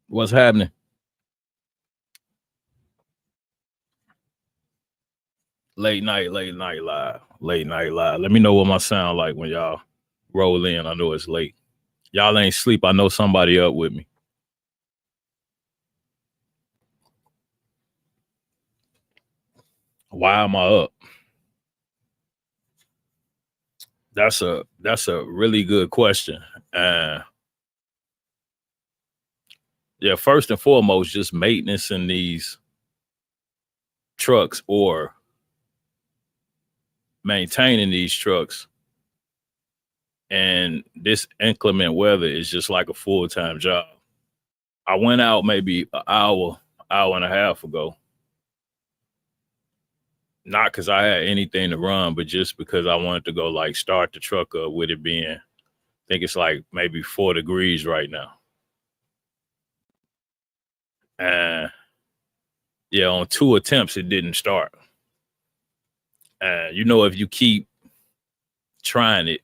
What's happening? Late night live. Late night live. Let me know what my sound like when y'all roll in. I know it's late. Y'all ain't sleep. I know somebody up with me. Why am I up? That's a really good question. Uh yeah, first and foremost, just maintenance in these trucks or maintaining these trucks. And this inclement weather is just like a full-time job. I went out maybe an hour and a half ago, not because I had anything to run, but just because I wanted to go like start the truck up with it being, I think it's like maybe 4 degrees right now. And yeah, on 2 attempts, it didn't start. And if you keep trying it,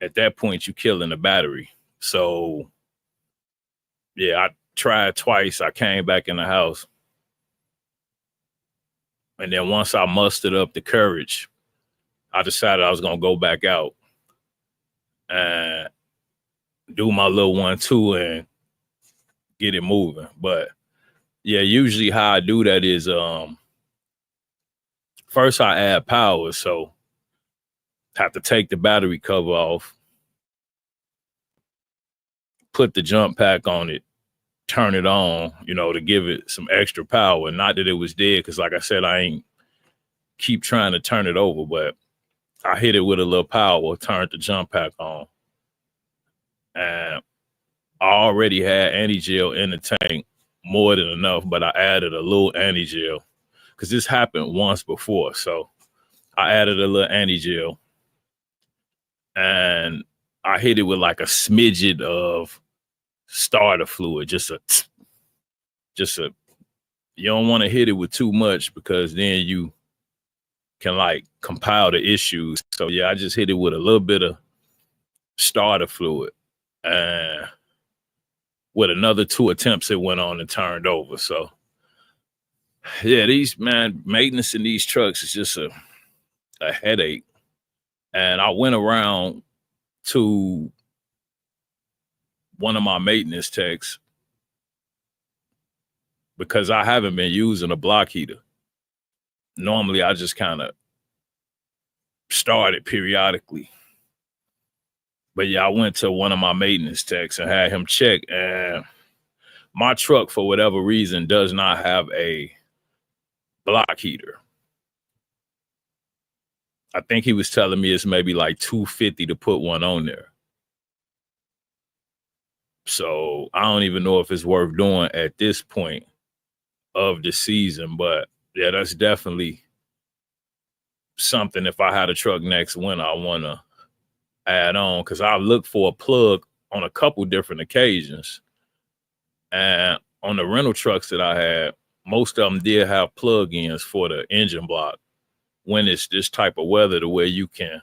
at that point, you're killing the battery. So yeah, I tried twice. I came back in the house. And then once I mustered up the courage, I decided I was going to go back out and do my little 1-2 and get it moving. But yeah, usually how I do that is first I add power, so have to take the battery cover off, put the jump pack on it, turn it on, to give it some extra power. Not that it was dead, because like I said, I ain't keep trying to turn it over, but I hit it with a little power, turned the jump pack on. And I already had anti-gel in the tank, more than enough, but I added a little anti-gel because this happened once before. So I added a little anti-gel and I hit it with like a smidget of starter fluid. You don't want to hit it with too much because then you can like compile the issues. So yeah, I just hit it with a little bit of starter fluid. And with another 2 attempts, it went on and turned over. So yeah, maintenance in these trucks is just a headache. And I went around to one of my maintenance techs because I haven't been using a block heater. Normally, I just kind of start it periodically. But yeah, I went to one of my maintenance techs and had him check. And my truck, for whatever reason, does not have a block heater. I think he was telling me it's maybe like $250 to put one on there. So I don't even know if it's worth doing at this point of the season. But yeah, that's definitely something. If I had a truck next winter, I want to add on, because I looked for a plug on a couple different occasions. And on the rental trucks that I had, most of them did have plug-ins for the engine block when it's this type of weather, to where you can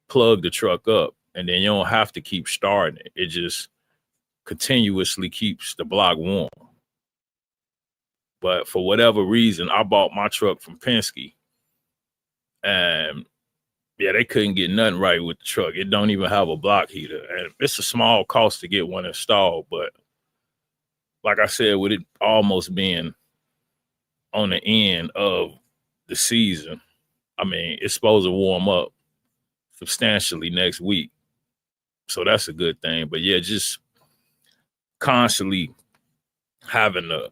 plug the truck up and then you don't have to keep starting it. It just continuously keeps the block warm. But for whatever reason, I bought my truck from Penske, and yeah, they couldn't get nothing right with the truck. It don't even have a block heater, and it's a small cost to get one installed. But like I said, with it almost being on the end of the season, I mean, it's supposed to warm up substantially next week. So that's a good thing. But yeah, just constantly having to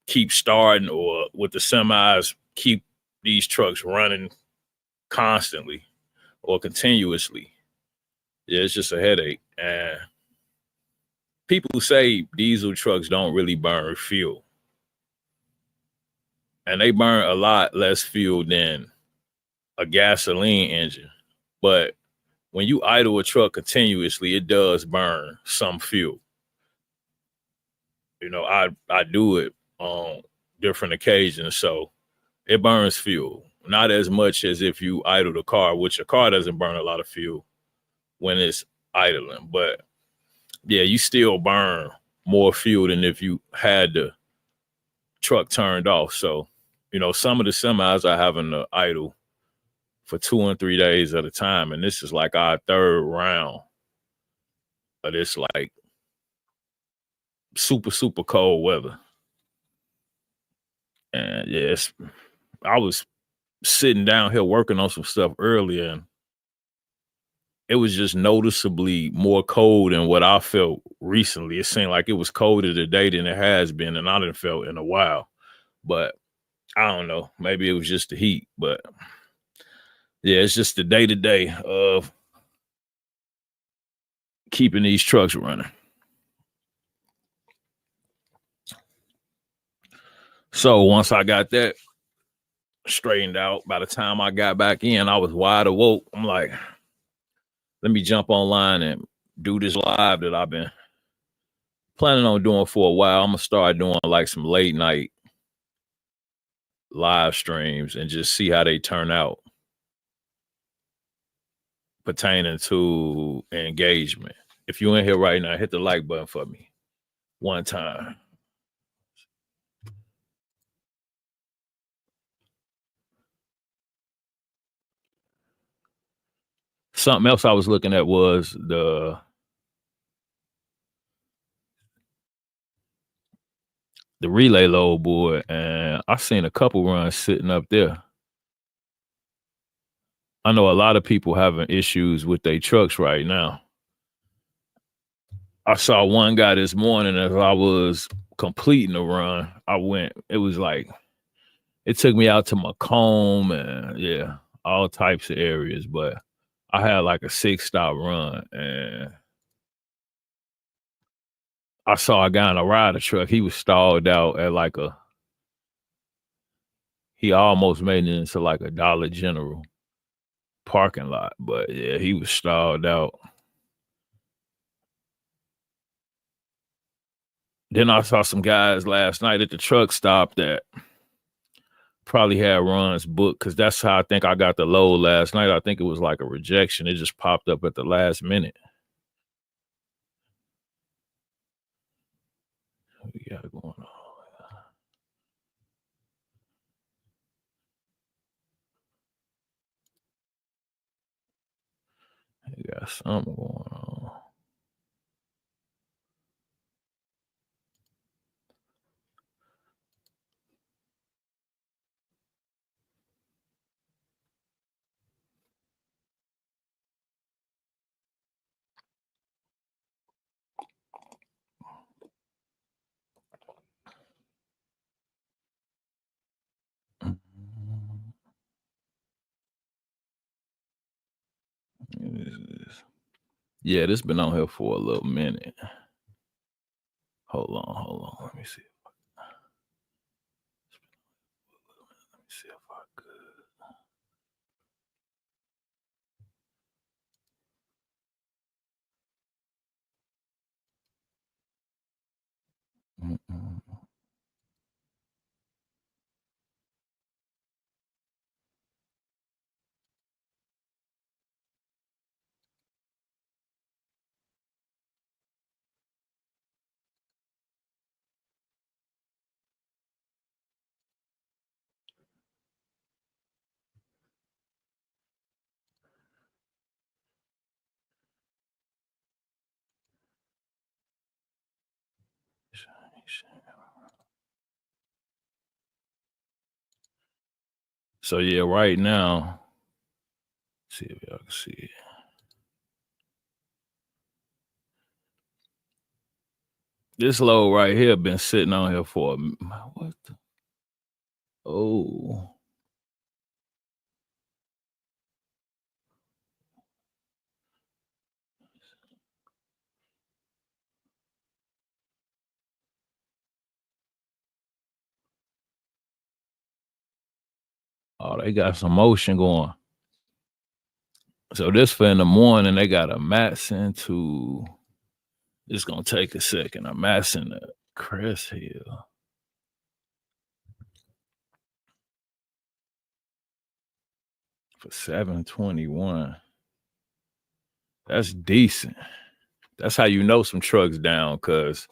keep starting, or with the semis, keep these trucks running constantly or continuously. Yeah, it's just a headache. And people say diesel trucks don't really burn fuel. And they burn a lot less fuel than a gasoline engine. But when you idle a truck continuously, it does burn some fuel. I do it on different occasions, so it burns fuel. Not as much as if you idle the car, which a car doesn't burn a lot of fuel when it's idling. But yeah, you still burn more fuel than if you had the truck turned off. So, some of the semis are having to idle for 2 and 3 days at a time. And this is like our third round of this like super, super cold weather. And yes, I was sitting down here working on some stuff earlier, and it was just noticeably more cold than what I felt recently. It seemed like it was colder today than it has been, and I didn't felt in a while. But I don't know. Maybe it was just the heat. But yeah, it's just the day to day of keeping these trucks running. So once I got that straightened out, by the time I got back in, I was wide awoke. I'm like, let me jump online and do this live that I've been planning on doing for a while. I'm gonna start doing like some late night live streams and just see how they turn out pertaining to engagement. If you're in here right now, hit the like button for me one time. Something else I was looking at was the relay load board, and I seen a couple runs sitting up there. I know a lot of people having issues with their trucks right now. I saw one guy this morning as I was completing the run. It was like, it took me out to Macomb and yeah, all types of areas, but I had like a 6-stop run, and I saw a guy in a rider truck. He was stalled out at he almost made it into like a Dollar General parking lot, but yeah, he was stalled out. Then I saw some guys last night at the truck stop that probably had runs booked, because that's how I think I got the load last night. I think it was like a rejection. It just popped up at the last minute. What we got going on? We got something going on. Yeah, this been on here for a little minute. Hold on. Let me see. Let me see if I could. Mm-mm. So yeah, right now, see if y'all can see it. This load right here been sitting on here for what? Oh, they got some motion going. So this for in the morning, they got a Matson to. It's gonna take a second. A Matson to Crest Hill. For 721. That's decent. That's how you know some trucks down, cause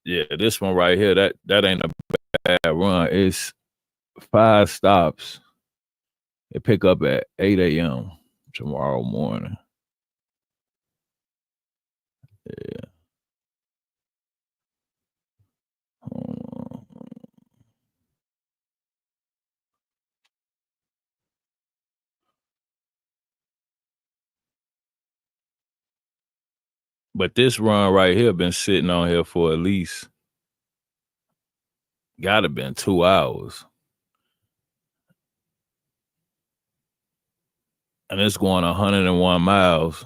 Yeah, this one right here, that ain't a bad run. It's 5 stops. It pick up at 8 a.m. tomorrow morning. Yeah. But this run right here been sitting on here for at least gotta been 2 hours. And it's going 101 miles.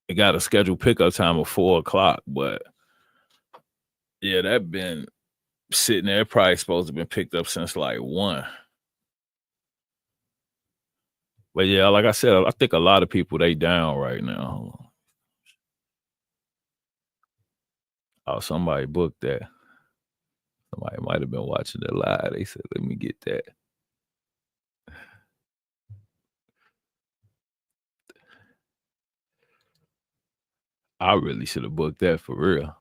It got a scheduled pickup time of 4 o'clock, but yeah, that been sitting there. Probably supposed to been picked up since like 1. But yeah, like I said, I think a lot of people they down right now. Oh, somebody booked that. Somebody might have been watching it live. They said, "Let me get that." I really should have booked that for real.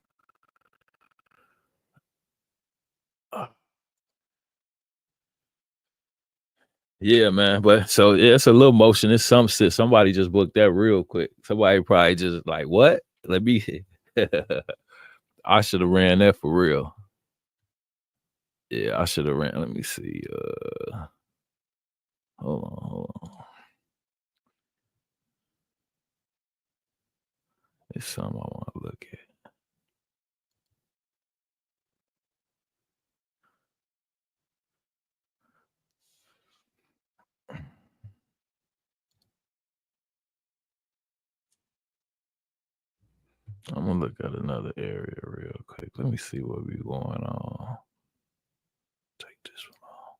Yeah, man. But so yeah, it's a little motion. It's some shit. Somebody just booked that real quick. Somebody probably just like, what? Let me. I should have ran that for real. Yeah, I should have ran. Let me see. Hold on. It's something I want to look at. I'm gonna look at another area real quick. Let me see what be going on. Take this one off.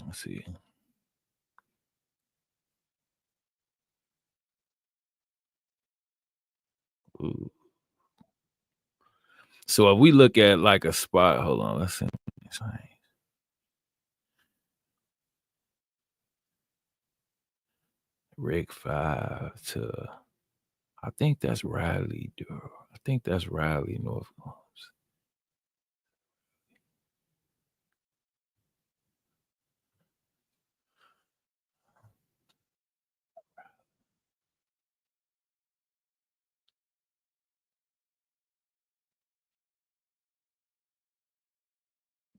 Let's see. Ooh. So if we look at like a spot, hold on, let's see. Rig 5 to, I think that's Riley, dude. I think that's Riley, North Combs.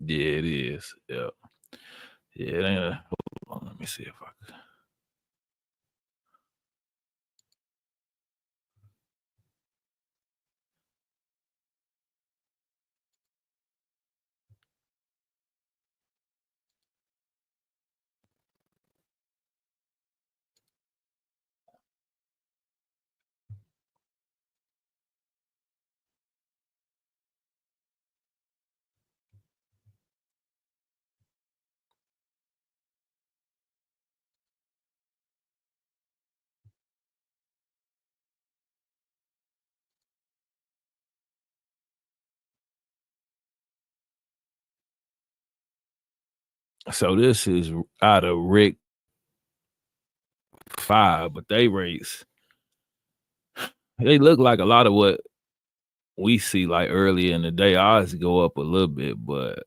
Yeah, it is. Yep. Yeah, it ain't hold on, let me see if I could. So this is out of Rick 5, but they rates, they look like a lot of what we see like early in the day. Odds go up a little bit, but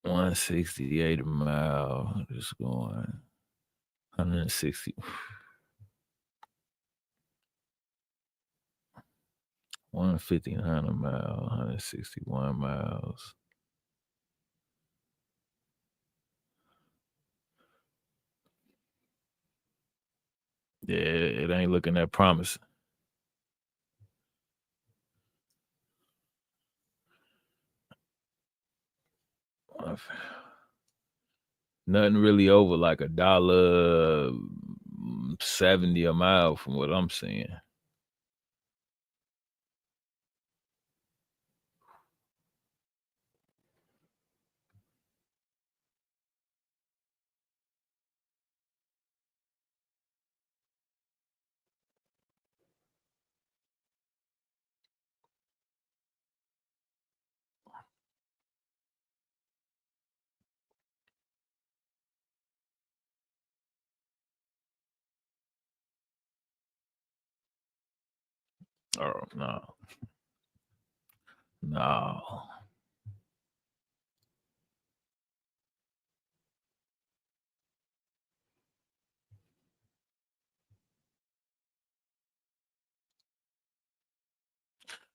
168 a mile, just going 160. 159 a mile, 161 miles. Yeah, it ain't looking that promising. Nothing really over like $1.70 a mile from what I'm seeing. Oh no, no.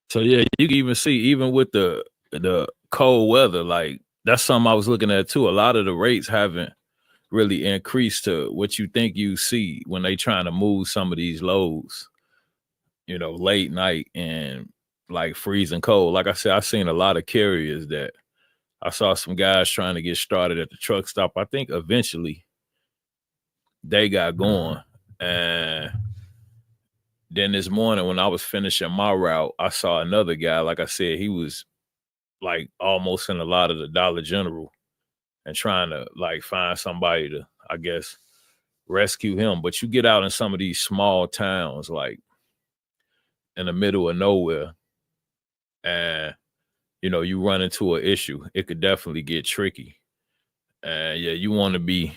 So yeah, you can even see even with the cold weather, like that's something I was looking at too. A lot of the rates haven't really increased to what you think you see when they trying to move some of these loads, late night and like freezing cold. Like I said, I've seen a lot of carriers that I saw some guys trying to get started at the truck stop. I think eventually they got going. And then this morning when I was finishing my route, I saw another guy. Like I said, he was like almost in a lot of the Dollar General and trying to like find somebody to, I guess, rescue him. But you get out in some of these small towns, like in the middle of nowhere, and you run into an issue. It could definitely get tricky. And yeah, you want to be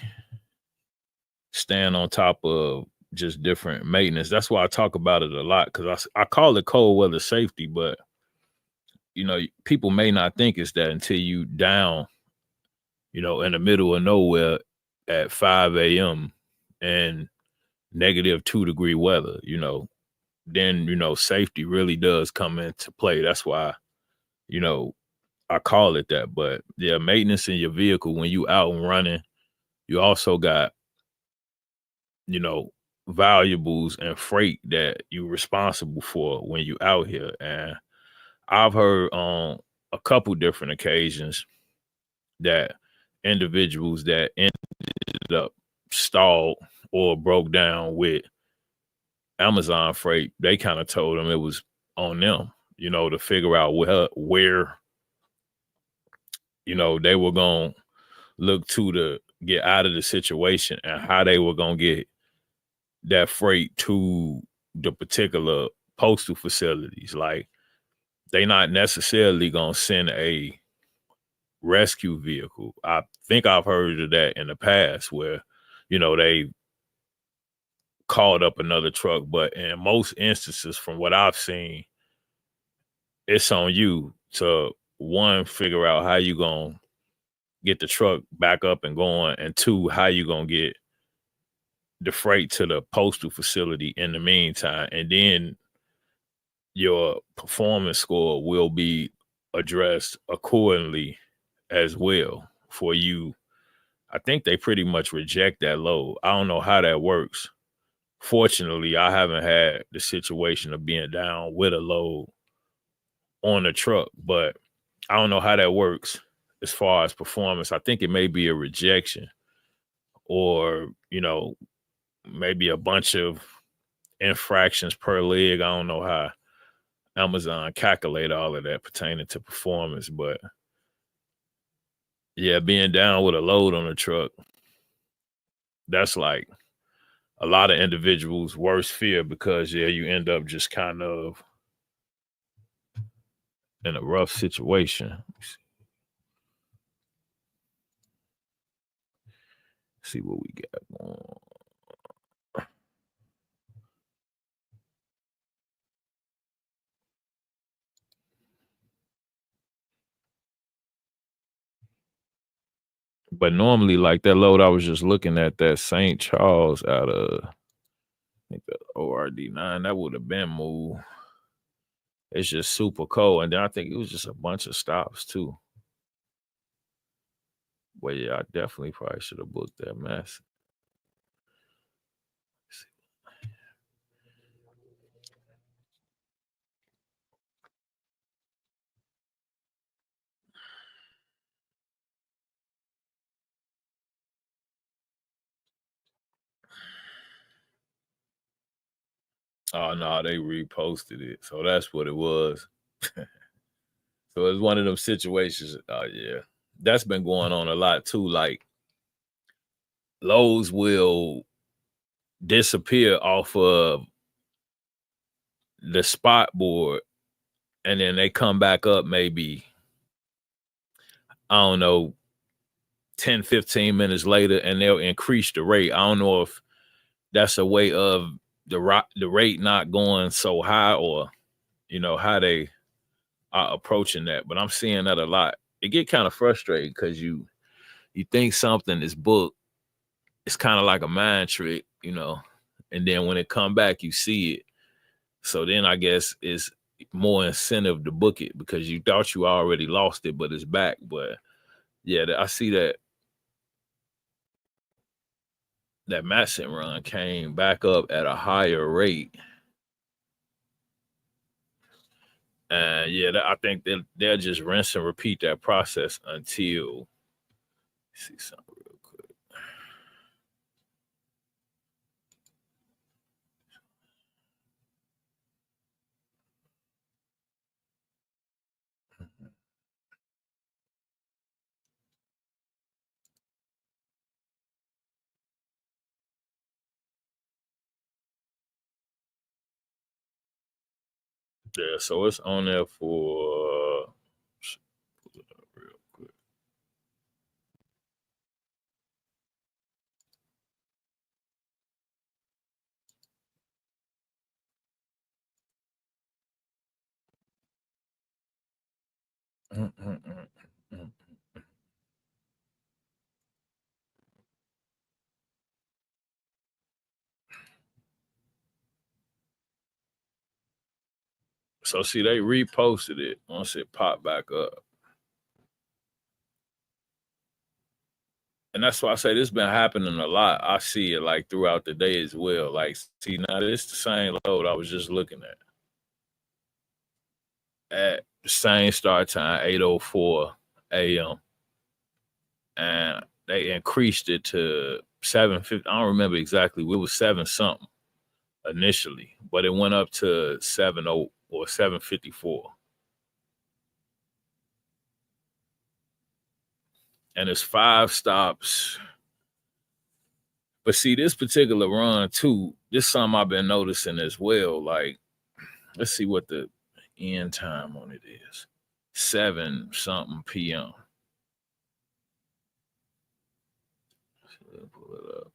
staying on top of just different maintenance. That's why I talk about it a lot because I call it cold weather safety, but people may not think it's that until you down, in the middle of nowhere at 5 a.m. and -2 degree weather, then safety really does come into play. That's why, you know, I call it that. But yeah, maintenance in your vehicle when you out and running, you also got, you know, valuables and freight that you're responsible for when you out here. And I've heard on a couple different occasions that individuals that ended up stalled or broke down with Amazon freight, they kind of told them it was on them, to figure out where they were going to look to get out of the situation and how they were going to get that freight to the particular postal facilities. Like they not necessarily going to send a rescue vehicle. I think I've heard of that in the past where, they called up another truck, but in most instances from what I've seen, it's on you to one, figure out how you going to get the truck back up and going, and two, how you going to get the freight to the postal facility in the meantime. And then your performance score will be addressed accordingly as well for you. I think they pretty much reject that load. I don't know how that works. Fortunately, I haven't had the situation of being down with a load on the truck, but I don't know how that works as far as performance. I think it may be a rejection or, maybe a bunch of infractions per leg. I don't know how Amazon calculate all of that pertaining to performance, but yeah, being down with a load on the truck, that's like a lot of individuals' worst fear because yeah, you end up just kind of in a rough situation. See what we got going on. But normally, like that load I was just looking at, that St. Charles out of I think the ORD9, that would have been moved. It's just super cold. And then I think it was just a bunch of stops too. But yeah, I definitely probably should have booked that mess. Oh no, they reposted it. So that's what it was. So it's one of them situations. Oh yeah. That's been going on a lot too. Like loads will disappear off of the spot board and then they come back up maybe, I don't know, 10, 15 minutes later and they'll increase the rate. I don't know if that's a way of the rate not going so high or how they are approaching that. But I'm seeing that a lot. It get kind of frustrating because you think something is booked. It's kind of like a mind trick, and then when it come back, you see it. So then I guess it's more incentive to book it because you thought you already lost it, but it's back. But yeah, I see that Matson run came back up at a higher rate. And yeah, I think they'll just rinse and repeat that process until see something real quick. Yeah, so it's on there for pull it up real quick. Mm, mm, mm, mm. So see, they reposted it once it popped back up. And that's why I say this been happening a lot. I see it like throughout the day as well. Like, see, now it's the same load I was just looking at the same start time, 8:04 a.m. And they increased it to 7:50. I don't remember exactly. It was 7 something initially, but it went up to 7:0 or 7:54. And it's 5 stops. But see, this particular run too, this is something I've been noticing as well. Like, let's see what the end time on it is. 7 something p.m. Pull it up.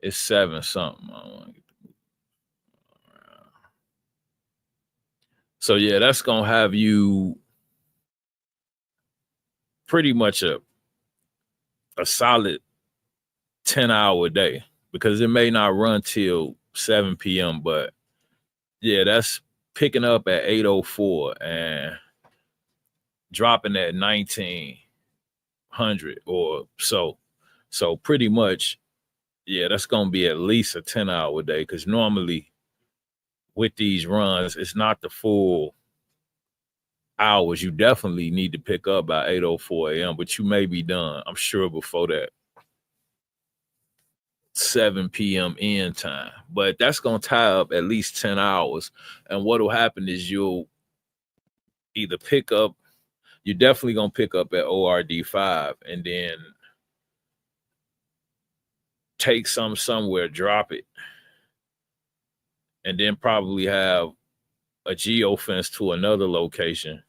It's 7 something. I don't want to get the So yeah, that's gonna have you pretty much a solid 10-hour day because it may not run till 7 p.m. But yeah, that's picking up at 8:04 and dropping at 1900 or so. So pretty much, yeah, that's gonna be at least a 10-hour day because normally with these runs, it's not the full hours. You definitely need to pick up by 8:04 a.m., but you may be done, I'm sure, before that 7 p.m. end time. But that's going to tie up at least 10 hours. And what will happen is you'll either pick up, you're definitely going to pick up at ORD5 and then take somewhere, drop it, and then probably have a geofence to another location,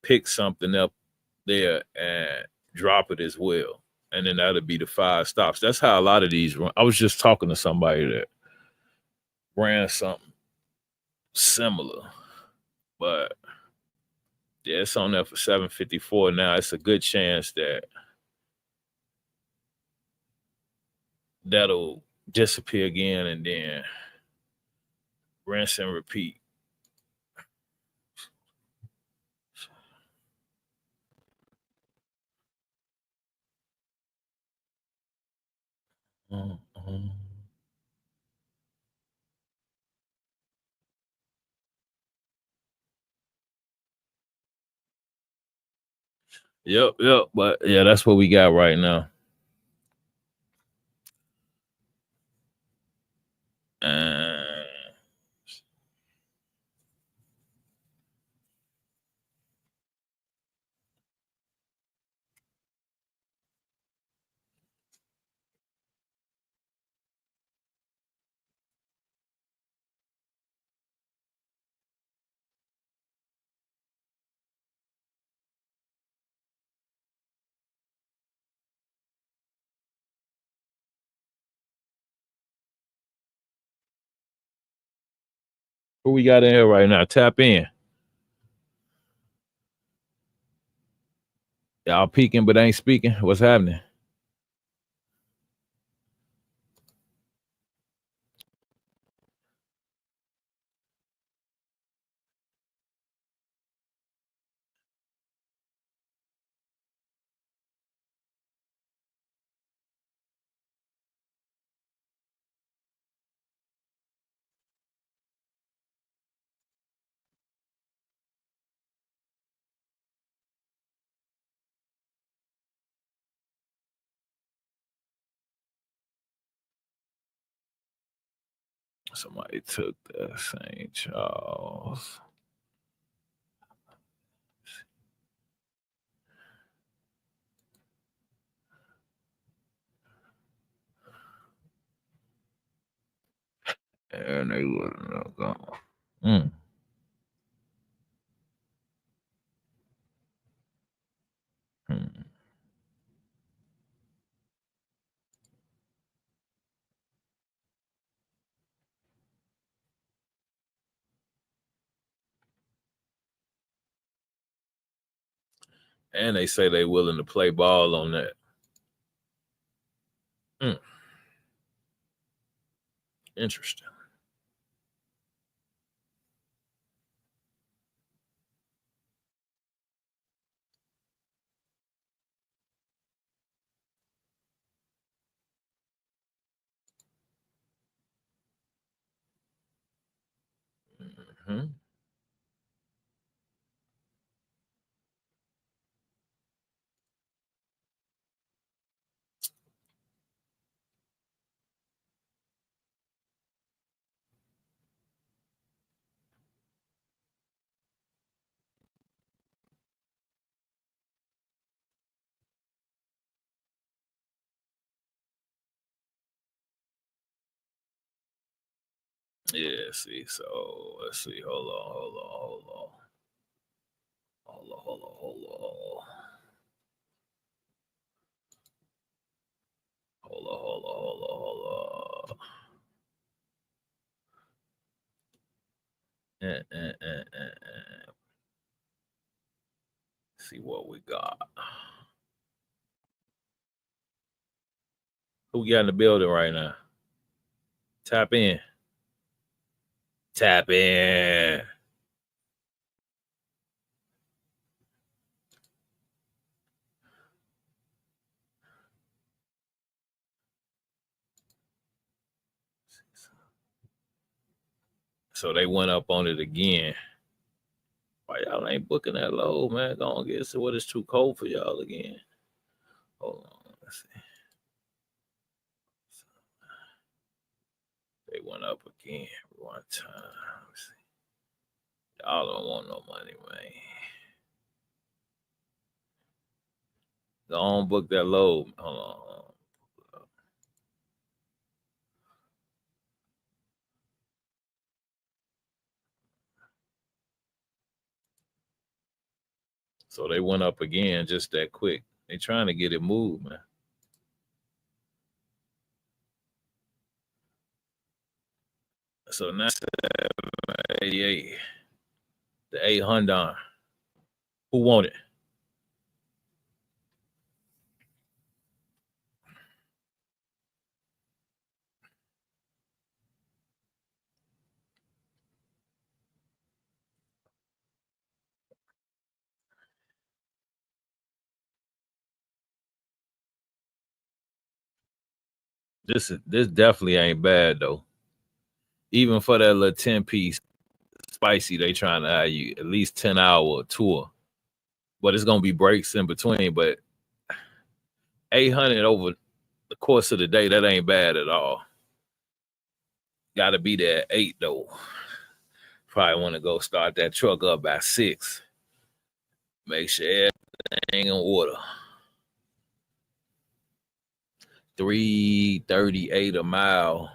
pick something up there and drop it as well. And then that'll be the 5 stops. That's how a lot of these run. I was just talking to somebody that ran something similar, but yeah, it's on there for 7:54 now. It's a good chance that that'll disappear again and then rinse and repeat. Mhm. Yep. But yeah, that's what we got right now. And who we got in here right now? Tap in. Y'all peeking but ain't speaking. What's happening? Somebody took the St. Charles. And they wouldn't have gone. Mm. Hmm. And they say they willing to play ball on that. Mm. Interesting. Mm-hmm. Yeah, see, so let's see. Hold on, hold on, hold on. Hold on, hold on, hold on. Hold on, hold on, hold on, hold on. See what we got. Who we got in the building right now? Tap in. Tap in. So they went up on it again. Why y'all ain't booking that low, man? Go on, get to what it's too cold for y'all again. Hold on. Let's see. They went up again one time. Let's see. Y'all don't want no money, man. Go on, book that low. Hold on. So they went up again just that quick. They trying to get it moved, man. So now 88, the 800. Who want it? This definitely ain't bad though. Even for that little 10-piece spicy, they trying to have you at least 10-hour tour. But it's gonna be breaks in between. But 800 over the course of the day, that ain't bad at all. Gotta be there at 8 though. Probably want to go start that truck up by 6. Make sure everything in order. 338 a mile,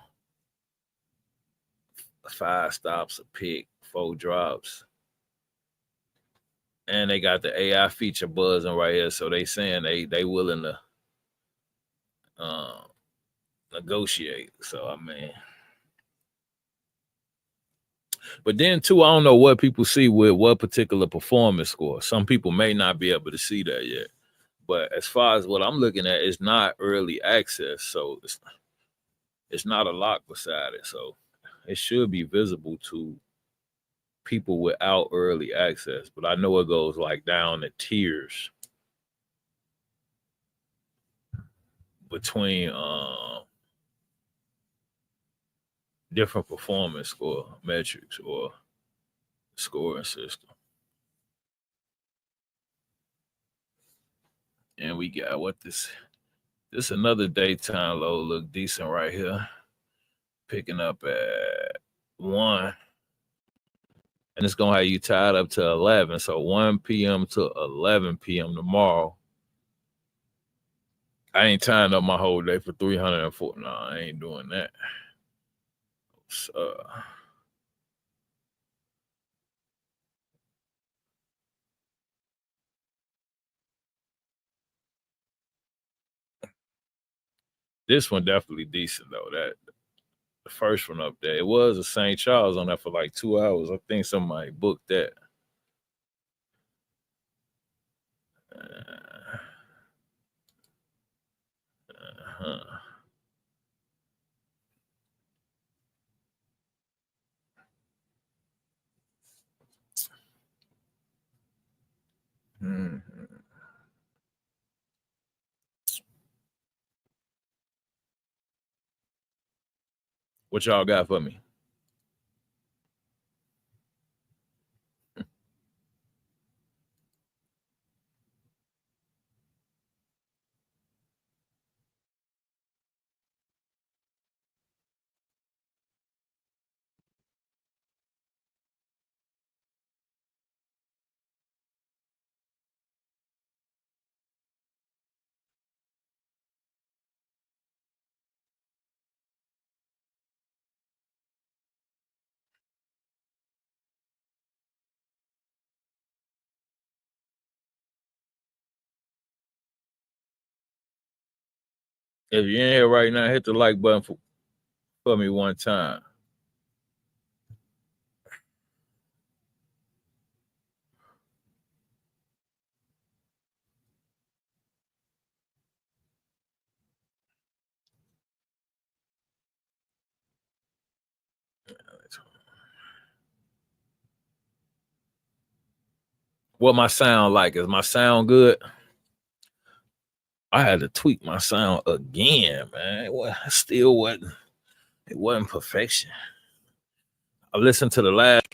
5 stops a pick, 4 drops. And they got the AI feature buzzing right here. So they saying they willing to negotiate. So I mean, but then too, I don't know what people see with what particular performance score. Some people may not be able to see that yet. But as far as what I'm looking at, it's not early access, so it's not a lock beside it, so it should be visible to people without early access. But I know it goes like down to tiers between different performance score metrics or scoring system. And we got what this another daytime low look decent right here. Picking up at 1. And it's gonna have you tied up to 11. So 1 p.m. to 11 p.m. tomorrow. I ain't tying up my whole day for 304. No, I ain't doing that. So, this one definitely decent though. That the first one up there. It was a St. Charles on that for like 2 hours. I think somebody booked that. Uh-huh. Mhm. What y'all got for me? If you're in here right now, hit the like button for me one time. What my sound like? Is my sound good? I had to tweak my sound again, man. Still wasn't. It wasn't perfection. I listened to the last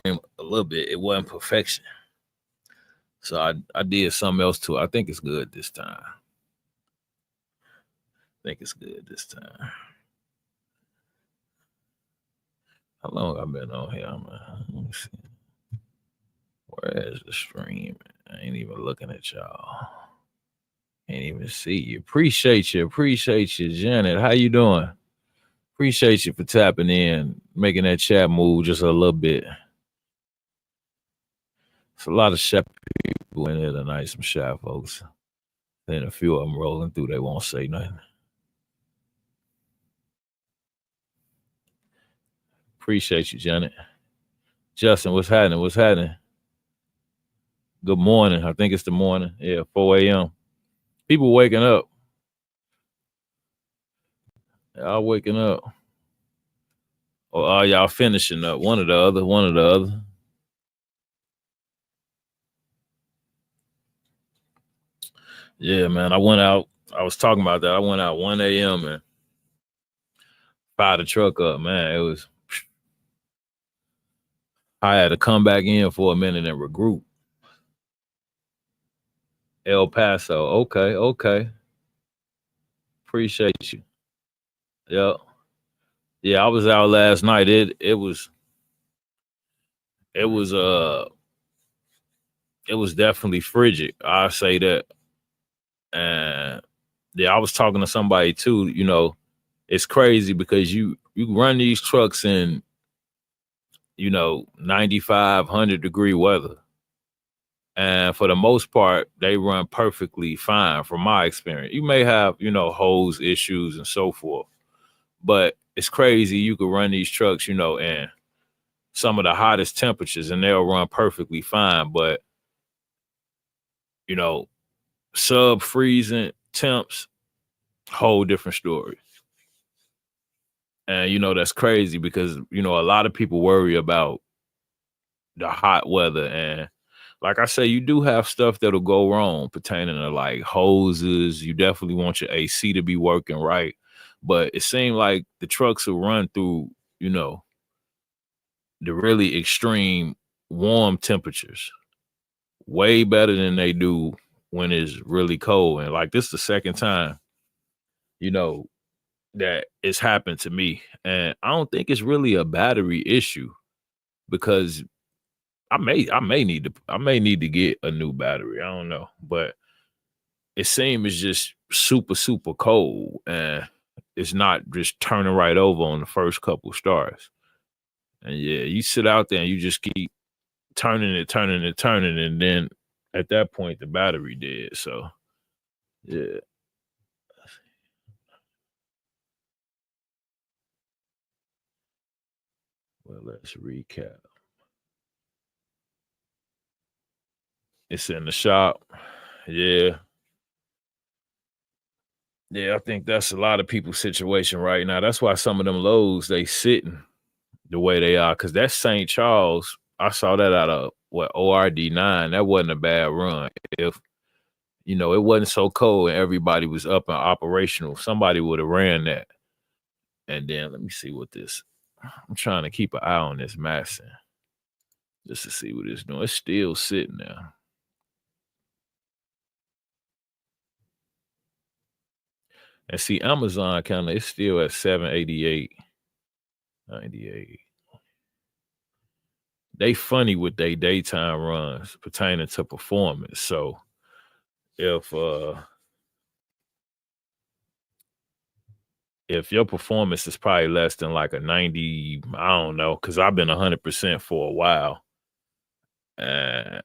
game a little bit. It wasn't perfection. So I did something else too. I think it's good this time. I think it's good this time. How long I been on here, man? Let me see. Where is the stream? I ain't even looking at y'all. Can't even see you. Appreciate you, Janet. How you doing? Appreciate you for tapping in, making that chat move just a little bit. It's a lot of shy people in here tonight, some shy folks. Then a few of them rolling through, they won't say nothing. Appreciate you, Janet. Justin, what's happening? What's happening? Good morning. I think it's the morning. Yeah, 4 a.m. People waking up. Y'all waking up. Or are y'all finishing up? One or the other, one or the other. Yeah, man. I went out. I was talking about that. I went out 1 a.m. and fired the truck up, man. It was I had to come back in for a minute and regroup. El Paso. Okay, okay. Appreciate you. Yeah. Yeah, I was out last night. It was it was definitely frigid. I say that. And yeah, I was talking to somebody too, it's crazy because you run these trucks in 95, 100-degree weather. And for the most part, they run perfectly fine from my experience. You may have, hose issues and so forth. But it's crazy. You could run these trucks, in some of the hottest temperatures and they'll run perfectly fine. But, you know, sub freezing temps, whole different story. And that's crazy because a lot of people worry about the hot weather, and like I say, you do have stuff that'll go wrong pertaining to like hoses. You definitely want your AC to be working right, but it seemed like the trucks will run through you know the really extreme warm temperatures way better than they do when it's really cold. And like this is the second time you know that it's happened to me, and I don't think it's really a battery issue because I may need to get a new battery. I don't know, but it seems it's just super super cold, and it's not just turning right over on the first couple stars. And yeah, you sit out there and you just keep turning it, turning it, turning, and then at that point the battery dead. So yeah, well let's recap. It's in the shop. Yeah. Yeah, I think that's a lot of people's situation right now. That's why some of them lows they sitting the way they are. Cause that St. Charles, I saw that out of what ORD9. That wasn't a bad run. If it wasn't so cold and everybody was up and operational, somebody would have ran that. And then let me see what this. I'm trying to keep an eye on this Masson just to see what it's doing. It's still sitting there. And see, Amazon kind of it's still at 788, 98. They funny with their daytime runs pertaining to performance. So if if your performance is probably less than like a 90, I don't know, because I've been 100% for a while. And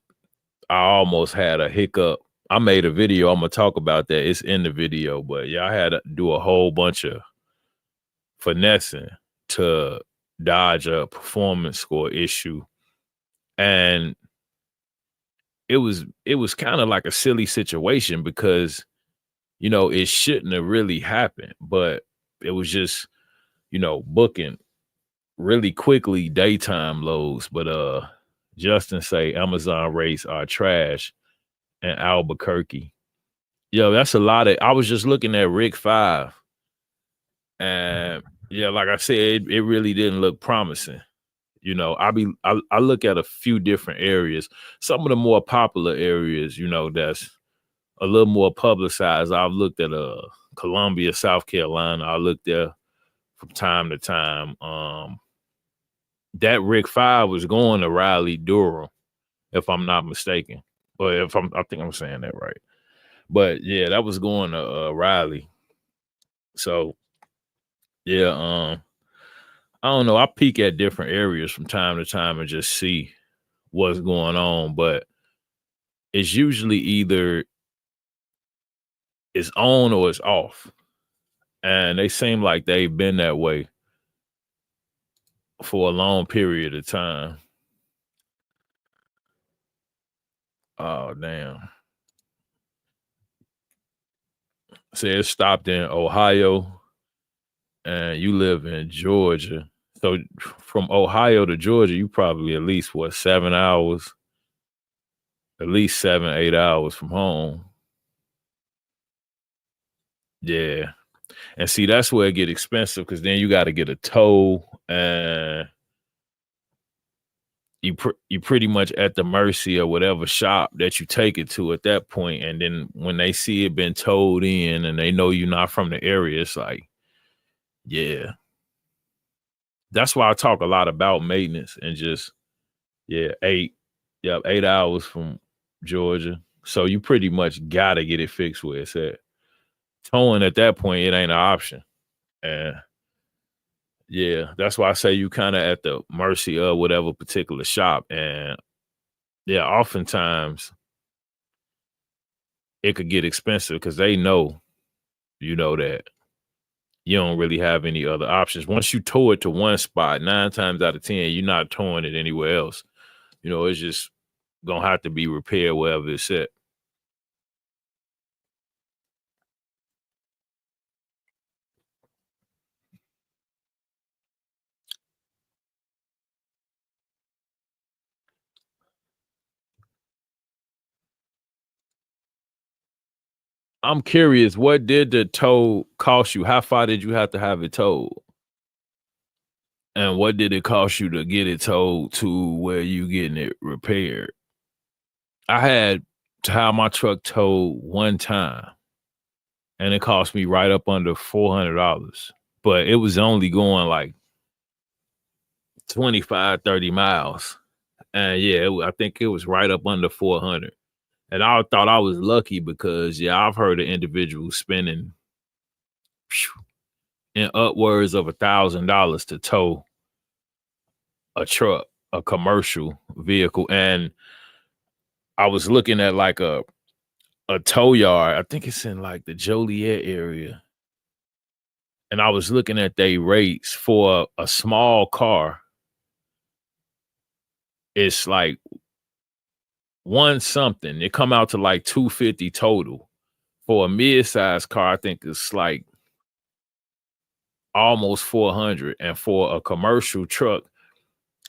I almost had a hiccup. I made a video. I'm gonna talk about that. It's in the video, but yeah, I had to do a whole bunch of finessing to dodge a performance score issue. And it was kind of like a silly situation because it shouldn't have really happened, but it was just, booking really quickly daytime lows. But Justin say Amazon rates are trash in Albuquerque. Yo, that's a lot of I was just looking at Rick 5, and yeah, like I said, it really didn't look promising. I look at a few different areas. Some of the more popular areas, that's a little more publicized. I've looked at Columbia, South Carolina. I looked there from time to time. That Rick 5 was going to Raleigh, Durham, if I'm not mistaken. But I think I'm saying that right. But yeah, that was going to Raleigh. So yeah, I don't know. I peek at different areas from time to time and just see what's going on. But it's usually either it's on or it's off. And they seem like they've been that way for a long period of time. Oh damn. Say it stopped in Ohio and you live in Georgia. So from Ohio to Georgia, you probably at least 7 hours, at least 7, 8 hours from home. Yeah. And see, that's where it get expensive because then you got to get a tow, and you pretty much at the mercy of whatever shop that you take it to at that point. And then when they see it been towed in and they know you're not from the area, it's like, yeah. That's why I talk a lot about maintenance and just yeah, 8 hours from Georgia. So you pretty much gotta get it fixed where it's at. Towing at that point, it ain't an option. And yeah, that's why I say you kind of at the mercy of whatever particular shop. And yeah, oftentimes it could get expensive because they know, that you don't really have any other options. Once you tow it to one spot, 9 times out of 10, you're not towing it anywhere else. It's just gonna have to be repaired wherever it's at. I'm curious, what did the tow cost you? How far did you have to have it towed? And what did it cost you to get it towed to where you getting it repaired? I had to have my truck towed one time, and it cost me right up under $400. But it was only going like 25, 30 miles. And yeah, I think it was right up under 400. And I thought I was lucky because, yeah, I've heard of individuals spending in upwards of $1,000 to tow a truck, a commercial vehicle. And I was looking at like a tow yard. I think it's in like the Joliet area. And I was looking at their rates for a small car. It's like one something. It come out to like 250 total. For a mid-sized car, I think it's like almost 400. And for a commercial truck,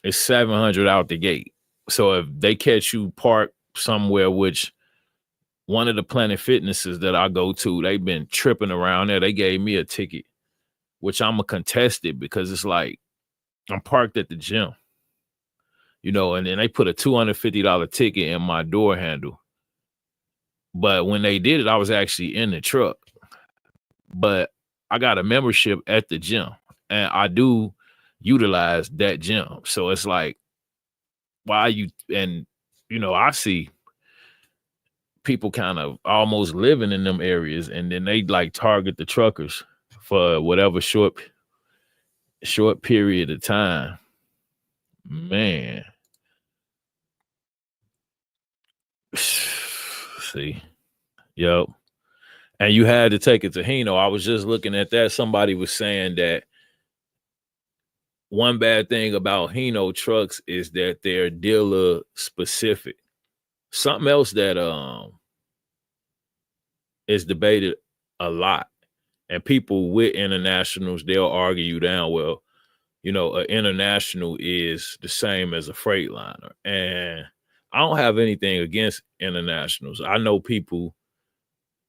it's 700 out the gate. So if they catch you parked somewhere, which one of the Planet Fitnesses that I go to, they've been tripping around there. They gave me a ticket, which I'm a contested because it's like I'm parked at the gym, and then they put a $250 ticket in my door handle. But when they did it, I was actually in the truck. But I got a membership at the gym, and I do utilize that gym. So it's like, why you and I see people kind of almost living in them areas, and then they like target the truckers for whatever short period of time. Man. See. Yep. And you had to take it to Hino. I was just looking at that. Somebody was saying that one bad thing about Hino trucks is that they're dealer specific. Something else that is debated a lot, and people with internationals, they'll argue you down. Well, an international is the same as a freight liner. And I don't have anything against internationals. I know people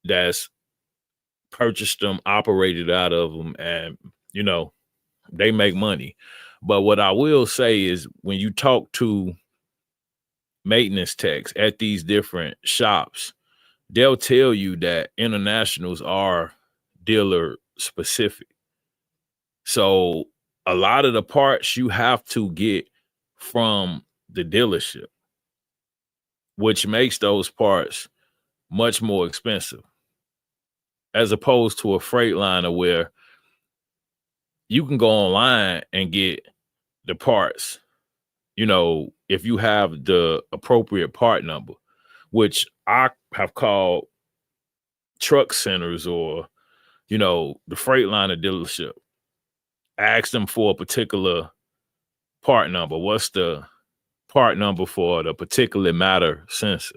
that's purchased them, operated out of them, and, they make money. But what I will say is when you talk to maintenance techs at these different shops, they'll tell you that internationals are dealer specific. So a lot of the parts you have to get from the dealership, which makes those parts much more expensive, as opposed to a freight liner where you can go online and get the parts, if you have the appropriate part number, which I have called truck centers or, the freight liner dealership. Ask them for a particular part number. What's the part number for the particulate matter sensor?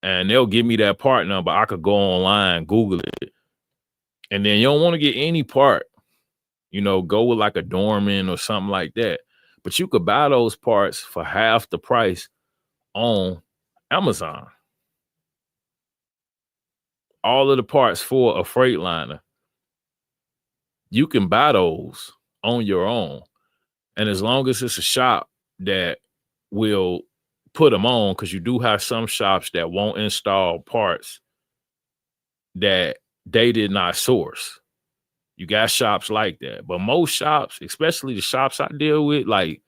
And they'll give me that part number. I could go online, Google it. And then you don't want to get any part, go with like a Dorman or something like that. But you could buy those parts for half the price on Amazon. All of the parts for a freight liner, you can buy those on your own. And as long as it's a shop that will put them on, because you do have some shops that won't install parts that they did not source. You got shops like that. But most shops, especially the shops I deal with, like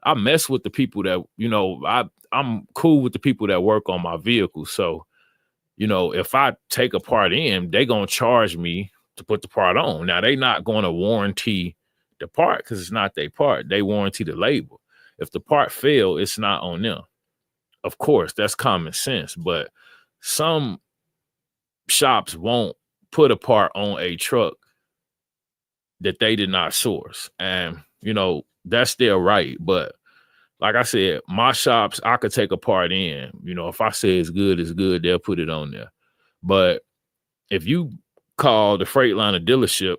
I mess with the people that, I'm cool with the people that work on my vehicle. So, if I take a part in, they going to charge me to put the part on. Now, they not going to warranty the part because it's not their part. They warranty the label. If the part fail, it's not on them. Of course, that's common sense. But some shops won't put a part on a truck that they did not source. And, that's their right. But like I said, my shops, I could take a part in. If I say it's good, they'll put it on there. But if you call the Freightliner dealership,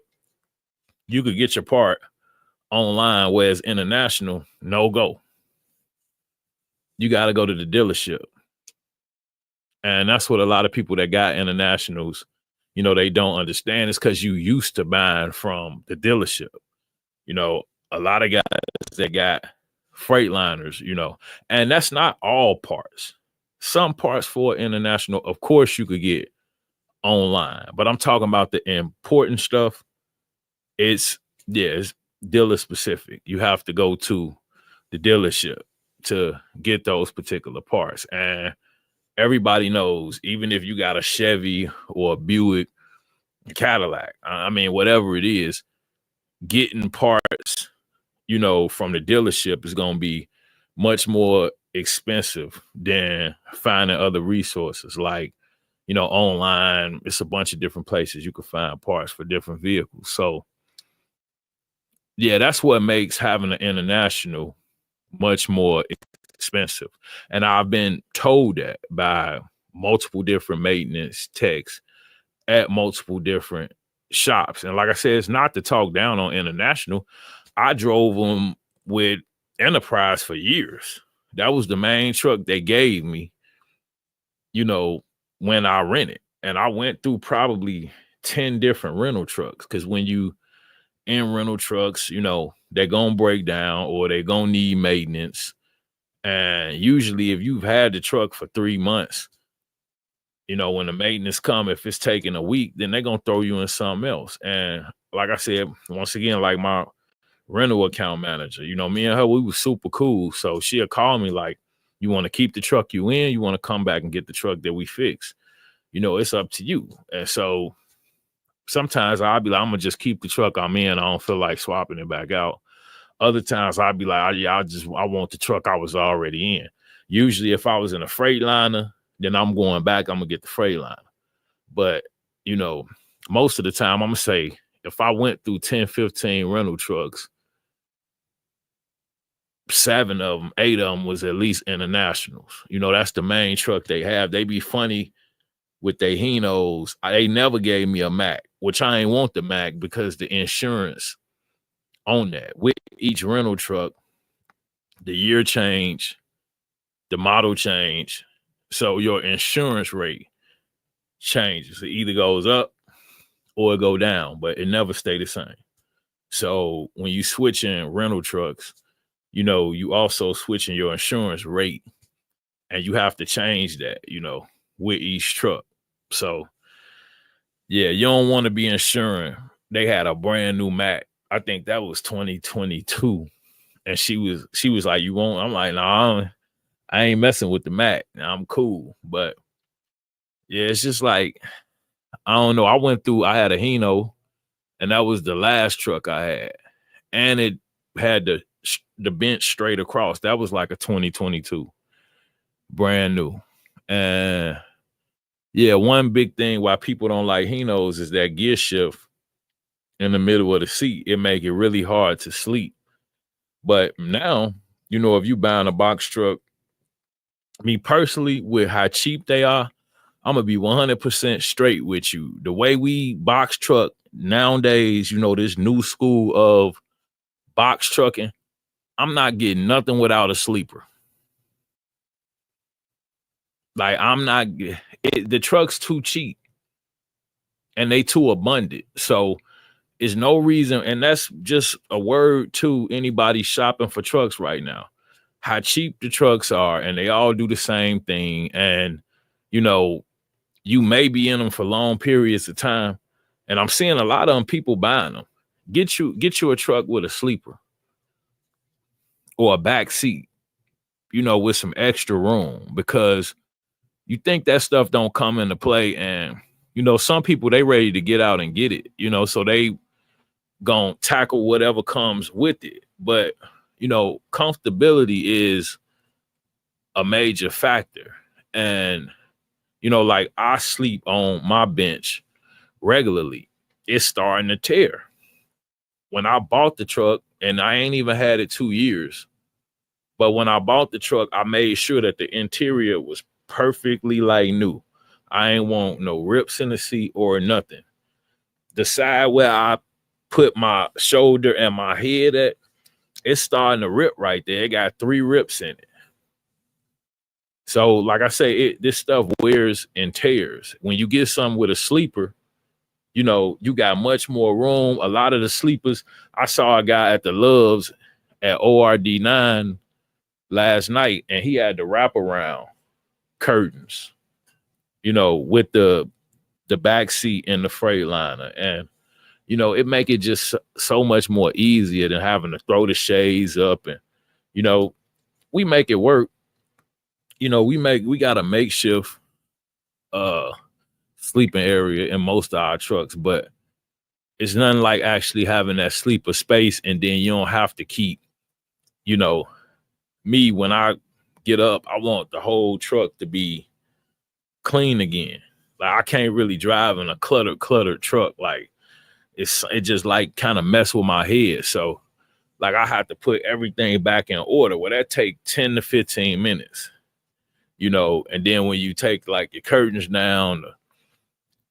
you could get your part online, whereas international, no go. You got to go to the dealership. And that's what a lot of people that got internationals, they don't understand. It's because you used to buying from the dealership. You know, a lot of guys that got Freightliners, and that's not all parts. Some parts for international, of course, you could get online, but I'm talking about the important stuff. It's yeah, it's dealer specific. You have to go to the dealership to get those particular parts. And everybody knows, even if you got a Chevy or a Buick, Cadillac, I mean, whatever it is, getting parts, from the dealership is going to be much more expensive than finding other resources like, online. It's a bunch of different places you can find parts for different vehicles. So, yeah, that's what makes having an international much more expensive. And I've been told that by multiple different maintenance techs at multiple different shops. And like I said, it's not to talk down on international. I drove them with Enterprise for years. That was the main truck they gave me, when I rented. And I went through probably 10 different rental trucks. Because when you in rental trucks, they're going to break down or they're going to need maintenance. And usually if you've had the truck for 3 months, when the maintenance come, if it's taking a week, then they're going to throw you in something else. And like I said, once again, like my rental account manager, me and her, we were super cool. So she'll call me like, you want to keep the truck you in? You want to come back and get the truck that we fix? It's up to you. And so sometimes I'll be like, I'm going to just keep the truck I'm in. I don't feel like swapping it back out. Other times I'd be like, yeah, I want the truck I was already in. Usually if I was in a Freightliner, then I'm going back, I'm going to get the Freightliner. But, most of the time I'm going to say, if I went through 10, 15 rental trucks, 7 of them, 8 of them was at least internationals. That's the main truck they have. They be funny with their Hinos. They never gave me a Mac, which I ain't want the Mac because the insurance on that. With each rental truck, the year change, the model change. So your insurance rate changes. It either goes up or it go down, but it never stay the same. So when you switch in rental trucks, you also switching your insurance rate and you have to change that, with each truck. So yeah, you don't want to be insuring. They had a brand new Mac. I think that was 2022. And she was like, you won't? I'm like, nah, I ain't messing with the Mac. I'm cool. But yeah, it's just like, I don't know. I had a Hino and that was the last truck I had. And it had the bench straight across. That was like a 2022, brand new. And yeah, one big thing why people don't like Hinos is that gear shift in the middle of the seat. It make it really hard to sleep. But now, if you buying a box truck, me personally, with how cheap they are, I'm gonna be 100% straight with you. The way we box truck nowadays, this new school of box trucking, I'm not getting nothing without a sleeper. Like the truck's too cheap and they too abundant. So it's no reason, and that's just a word to anybody shopping for trucks right now. How cheap the trucks are, and they all do the same thing. And you may be in them for long periods of time. And I'm seeing a lot of them people buying them. Get you a truck with a sleeper or a back seat, with some extra room, because you think that stuff don't come into play. And, some people, they ready to get out and get it, so they gonna tackle whatever comes with it. But, comfortability is a major factor. And, like I sleep on my bench regularly. It's starting to tear. When I bought the truck, and I ain't even had it 2 years, but when I bought the truck, I made sure that the interior was perfectly like new. I ain't want no rips in the seat or nothing. The side where I put my shoulder and my head at, it's starting to rip right there. It got 3 rips in it. So, like I say, this stuff wears and tears. When you get something with a sleeper, you got much more room. A lot of the sleepers, I saw a guy at the Loves at ORD9 last night, and he had the wraparound curtains, with the back seat in the Freightliner. And, it make it just so much more easier than having to throw the shades up. And, we make it work. We got a makeshift sleeping area in most of our trucks, but it's nothing like actually having that sleeper space. And then you don't have to keep, me, when I get up, I want the whole truck to be clean again. Like, I can't really drive in a cluttered truck. Like, it just like kind of mess with my head. So like, I have to put everything back in order. Well, that take 10 to 15 minutes, and then when you take like your curtains down, the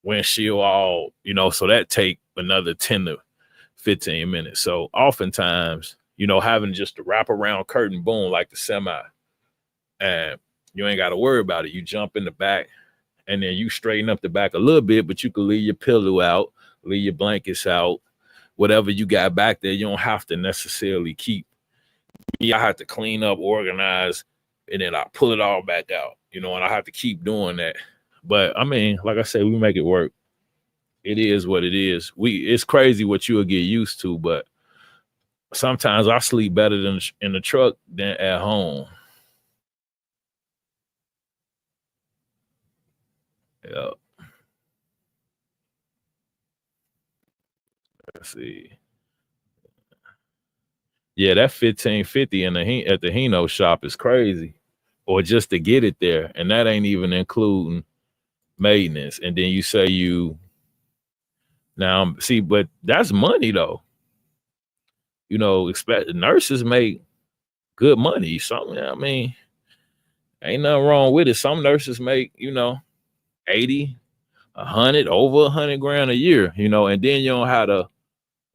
windshield all, so that take another 10 to 15 minutes. So oftentimes, having just a wraparound curtain, boom, like the semi, and you ain't got to worry about it. You jump in the back, and then you straighten up the back a little bit, but you can leave your pillow out, leave your blankets out, whatever you got back there. You don't have to necessarily keep. I have to clean up, organize, and then I pull it all back out, and I have to keep doing that. But I mean, like I said, we make it work. It is what it is. It's crazy what you'll get used to, but sometimes I sleep better than in the truck than at home. Yeah. Let's see. Yeah, that 1550 at the Hino shop is crazy. Or just to get it there. And that ain't even including maintenance. And then you say now see, but that's money though. Expect nurses make good money. Something, I mean, ain't nothing wrong with it. Some nurses make, 80, 100, over 100 grand a year, and then you don't have the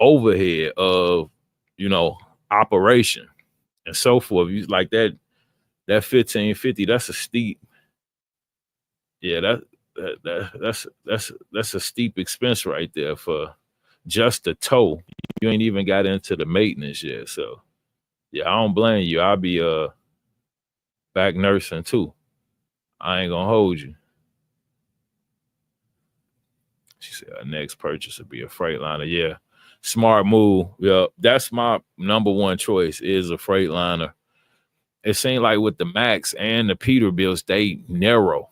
overhead of, operation and so forth. You like that 1550, that's a steep. Yeah, that's a steep expense right there for just the tow. You ain't even got into the maintenance yet. So yeah, I don't blame you. I'll be back nursing too. I ain't gonna hold you. She said her next purchase would be a Freightliner. Yeah. Smart move. Yeah, that's my number one choice is a Freightliner. It seemed like with the Max and the Peterbilts, they narrow.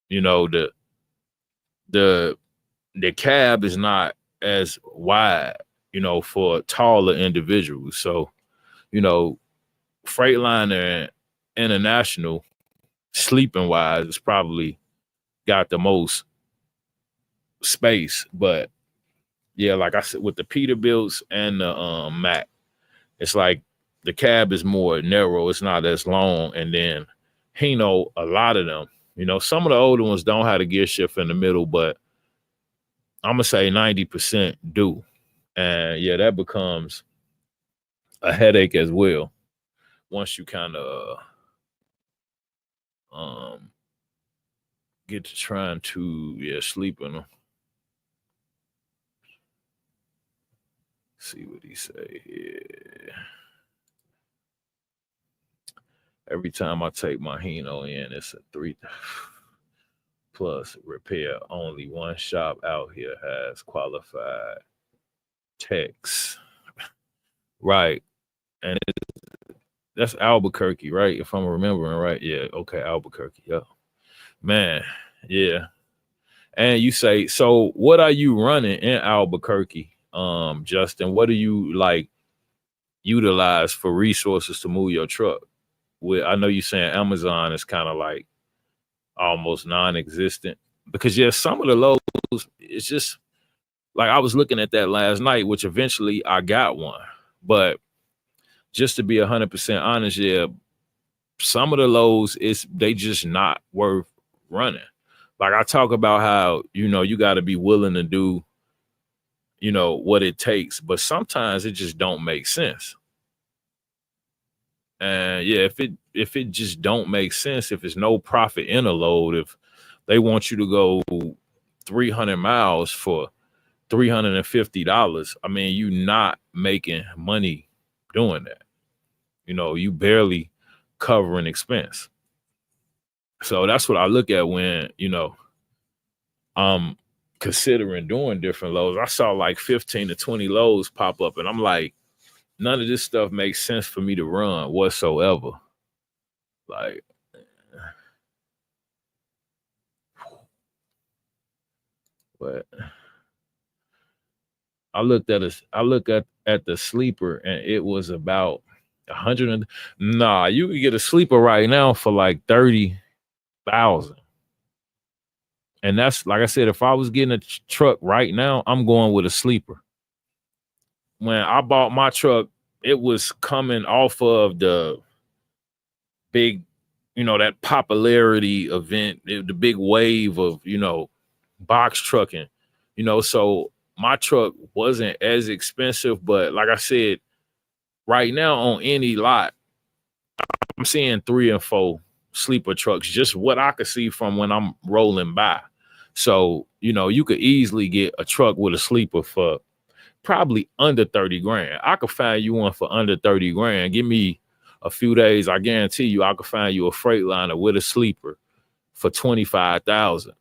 The cab is not as wide, for taller individuals. So, Freightliner and International, sleeping wise, is probably got the most space. But yeah, like I said, with the Peterbilts and the Mac, it's like the cab is more narrow. It's not as long. And then, a lot of them, some of the older ones don't have a gear shift in the middle, but I'm gonna say 90% do. And yeah, that becomes a headache as well once you kind of get to trying to sleep in them. See what he say here. Every time I take my Hino in, it's a 3 plus repair. Only one shop out here has qualified techs. Right. And that's Albuquerque, right? If I'm remembering right. Yeah. Okay. Albuquerque. Yeah. Man. Yeah. And you say, so what are you running in Albuquerque, Justin? What do you like utilize for resources to move your truck? I know you're saying Amazon is kind of like almost non-existent because some of the lows, it's just like I was looking at that last night, which eventually I got one. But just to be 100% honest, some of the lows they just not worth running. Like I talk about how, you got to be willing to do, what it takes, but sometimes it just don't make sense. And yeah, if it just don't make sense, if it's no profit in a load, if they want you to go 300 miles for $350, I mean, you not making money doing that. You know, you barely covering expense. So that's what I look at when, you know, I'm considering doing different loads. I saw like 15 to 20 loads pop up, and I'm like, none of this stuff makes sense for me to run whatsoever. Like, but I looked at the sleeper, and it was about 100 nah, you could get a sleeper right now for like 30,000. And that's like I said, if I was getting a truck right now, I'm going with a sleeper. When I bought my truck, it was coming off of the big, you know, that popularity event, the big wave of, you know, box trucking, you know, so my truck wasn't as expensive, but like I said, right now on any lot, I'm seeing 3 and 4 sleeper trucks, just what I could see from when I'm rolling by. So, you know, you could easily get a truck with a sleeper for probably under 30 grand. I could find you one for under 30 grand. Give me a few days. I guarantee you, I could find you a Freightliner with a sleeper for 25,000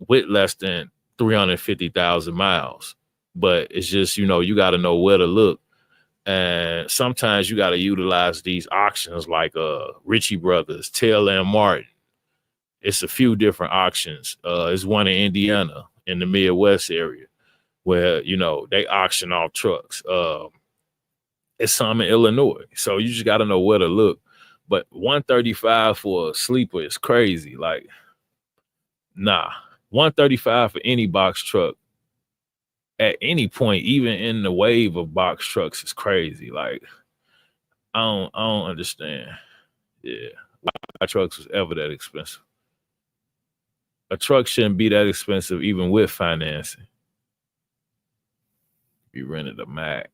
with less than 350,000 miles. But it's just, you know, you got to know where to look. And sometimes you got to utilize these auctions like Ritchie Brothers, Taylor and Martin. It's a few different auctions. It's one in Indiana in the Midwest area where, you know, they auction off trucks. It's some in Illinois. So you just got to know where to look. But 135 for a sleeper is crazy. Like, nah, 135 for any box truck at any point, even in the wave of box trucks, is crazy. Like, I don't understand. Yeah, why trucks was ever that expensive. A truck shouldn't be that expensive even with financing. We rented a Mac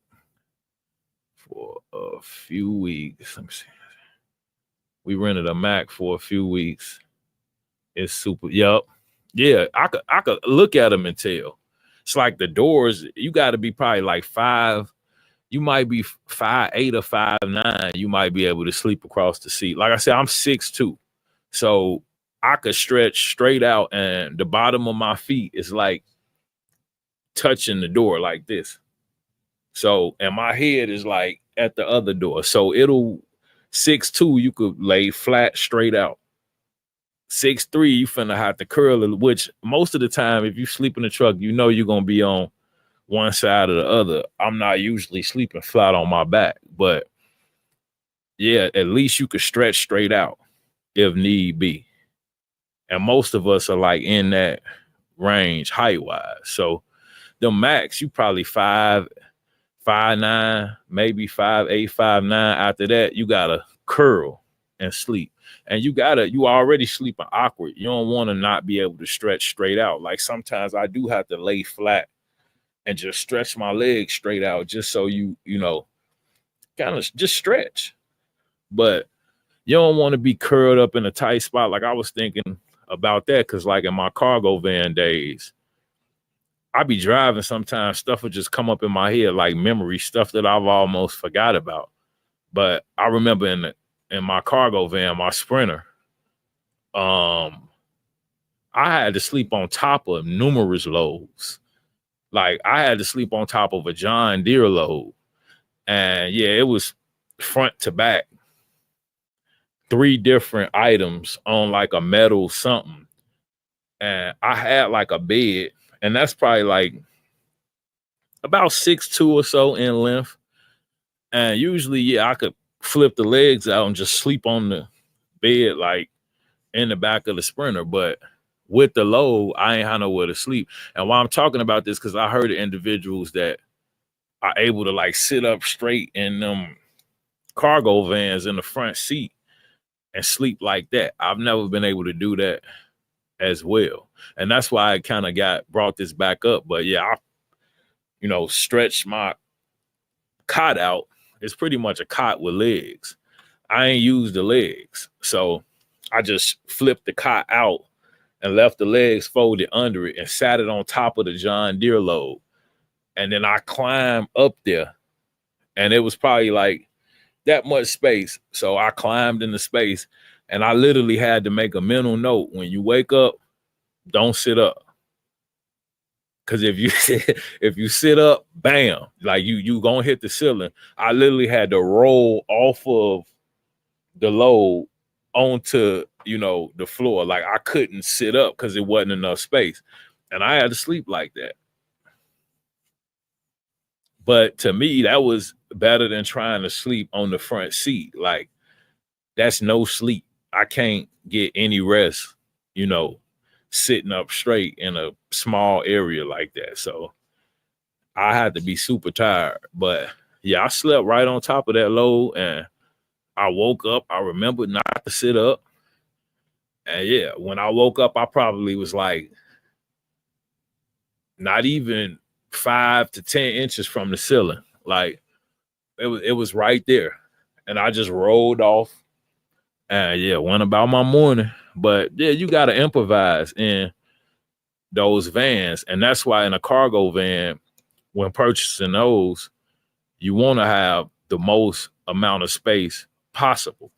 for a few weeks. Let me see. We rented a Mac for a few weeks. It's super. Yup. Yeah, I could look at them and tell. It's like the doors. You got to be probably like 5. You might be 5'8" or 5'9". You might be able to sleep across the seat. Like I said, I'm 6'2", so I could stretch straight out, and the bottom of my feet is like touching the door like this. So, and my head is like at the other door. So it'll 6'2", you could lay flat straight out. 6'3", you finna have to curl it, which most of the time, if you sleep in the truck, you know you're gonna be on one side or the other. I'm not usually sleeping flat on my back, but yeah, at least you could stretch straight out if need be. And most of us are like in that range height wise. So the max, you probably 5'9", maybe 5'8", 5'9". After that, you gotta curl and sleep. And you already sleeping awkward. You don't want to not be able to stretch straight out. Like sometimes I do have to lay flat and just stretch my legs straight out just so you know, kind of just stretch. But you don't want to be curled up in a tight spot. Like I was thinking about that because like in my cargo van days, I be driving sometimes, stuff would just come up in my head like memory, stuff that I've almost forgot about. But I remember in my cargo van, my Sprinter, I had to sleep on top of numerous loads. Like I had to sleep on top of a John Deere load. And yeah, it was front to back, 3 different items on like a metal something. And I had like a bed, and that's probably like about 6'2" or so in length. And usually, yeah, I could flip the legs out and just sleep on the bed like in the back of the Sprinter. But with the load, I ain't had nowhere to sleep. And why I'm talking about this, because I heard of individuals that are able to like sit up straight in them cargo vans in the front seat and sleep like that. I've never been able to do that as well. And that's why I kind of brought this back up. But yeah, I, you know, stretched my cot out. It's pretty much a cot with legs. I ain't used the legs. So I just flipped the cot out and left the legs folded under it and sat it on top of the John Deere load. And then I climbed up there, and it was probably like that much space. So I climbed in the space, and I literally had to make a mental note: when you wake up, don't sit up. Cause if you if you sit up, bam, like you gonna hit the ceiling. I literally had to roll off of the load onto the floor. Like I couldn't sit up because it wasn't enough space, and I had to sleep like that. But to me, that was better than trying to sleep on the front seat. Like that's no sleep. I can't get any rest, you know, sitting up straight in a small area like that. So I had to be super tired. But yeah, I slept right on top of that load, and I woke up. I remembered not to sit up. And yeah, when I woke up, I probably was like not even 5 to 10 inches from the ceiling. Like it was right there. And I just rolled off and yeah, went about my morning. But yeah, you gotta improvise in those vans. And that's why in a cargo van, when purchasing those, you want to have the most amount of space possible.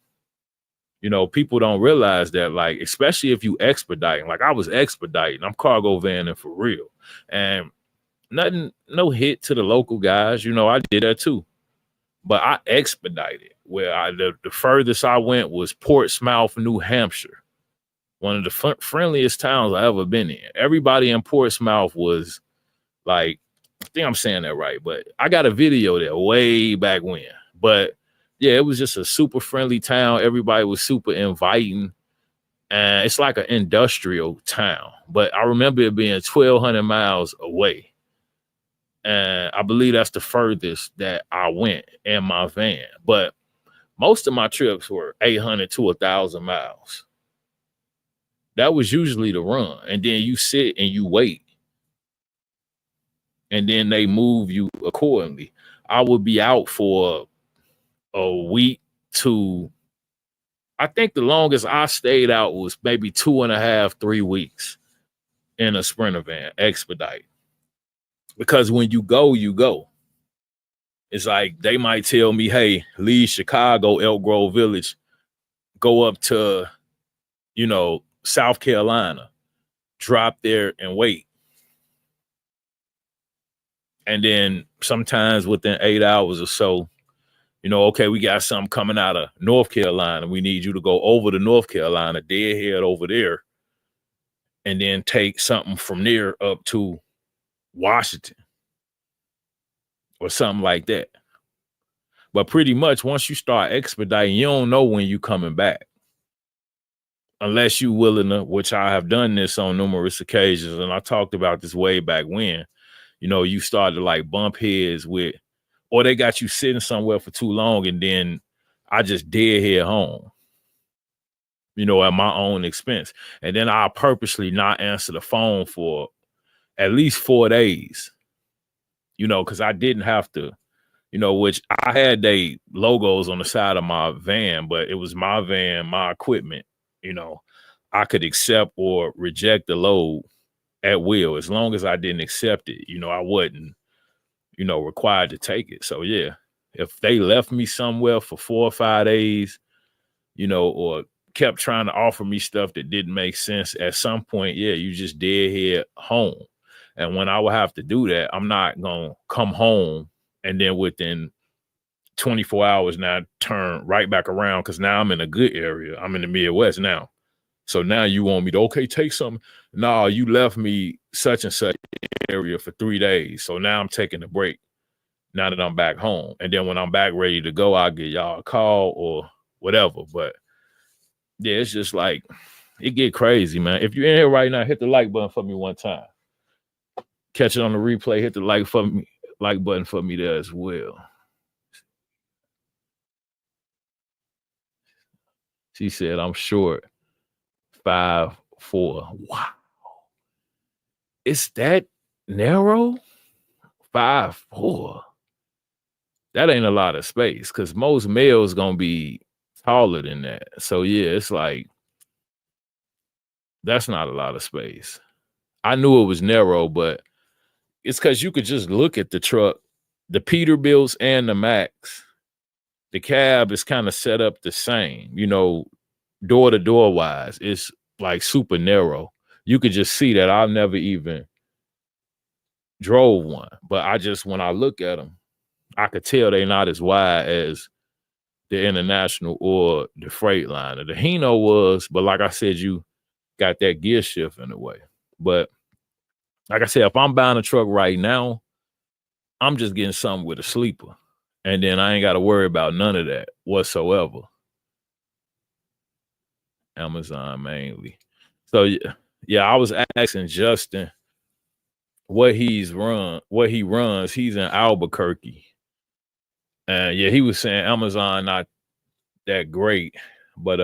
People don't realize that, like, especially if you expediting, like I was expediting, I'm cargo vanning for real. And nothing, no hit to the local guys. I did that too. But I expedited where the furthest I went was Portsmouth, New Hampshire. One of the friendliest towns I ever been in. Everybody in Portsmouth was like, I think I'm saying that right, but I got a video there way back when. But yeah, it was just a super friendly town. Everybody was super inviting. And it's like an industrial town. But I remember it being 1,200 miles away. And I believe that's the furthest that I went in my van. But most of my trips were 800 to 1,000 miles. That was usually the run. And then you sit and you wait. And then they move you accordingly. I would be out for a week to, I think the longest I stayed out was maybe 2.5, 3 weeks in a Sprinter van, expedite. Because when you go, you go. It's like they might tell me, hey, leave Chicago, Elk Grove Village, go up to, South Carolina, drop there and wait. And then sometimes within 8 hours or so, okay, we got something coming out of North Carolina. We need you to go over to North Carolina, deadhead over there, and then take something from there up to Washington or something like that. But pretty much once you start expediting, you don't know when you coming back. Unless you willing to, which I have done this on numerous occasions, and I talked about this way back when, you start to like bump heads with, or they got you sitting somewhere for too long, and then I just deadhead home, at my own expense. And then I'll purposely not answer the phone for at least 4 days, because I didn't have to, which I had they logos on the side of my van, but it was my van, my equipment, I could accept or reject the load at will. As long as I didn't accept it, I wasn't, required to take it. So yeah, if they left me somewhere for 4 or 5 days, or kept trying to offer me stuff that didn't make sense, at some point, yeah, you just deadhead home. And when I would have to do that, I'm not going to come home and then within 24 hours now turn right back around, because now I'm in a good area. I'm in the Midwest now. So now you want me to, okay, take something. No, you left me such and such area for 3 days. So now I'm taking a break now that I'm back home. And then when I'm back ready to go, I'll give y'all a call or whatever. But yeah, it's just like, it get crazy, man. If you're in here right now, hit the like button for me one time. Catch it on the replay, hit the like button for me there as well. She said, I'm short 5'4". Wow. It's that narrow? 5'4". That ain't a lot of space, because most males gonna be taller than that. So yeah, it's like that's not a lot of space. I knew it was narrow, but it's because you could just look at the truck, the Peterbilts and the Max. The cab is kind of set up the same, door to door wise. It's like super narrow. You could just see that I've never even drove one, but when I look at them, I could tell they're not as wide as the International or the Freightliner. The Hino was, but like I said, you got that gear shift in the way. But like I said, if I'm buying a truck right now, I'm just getting something with a sleeper. And then I ain't got to worry about none of that whatsoever. Amazon mainly. So yeah, I was asking Justin what he runs. He's in Albuquerque. And yeah, he was saying Amazon not that great, but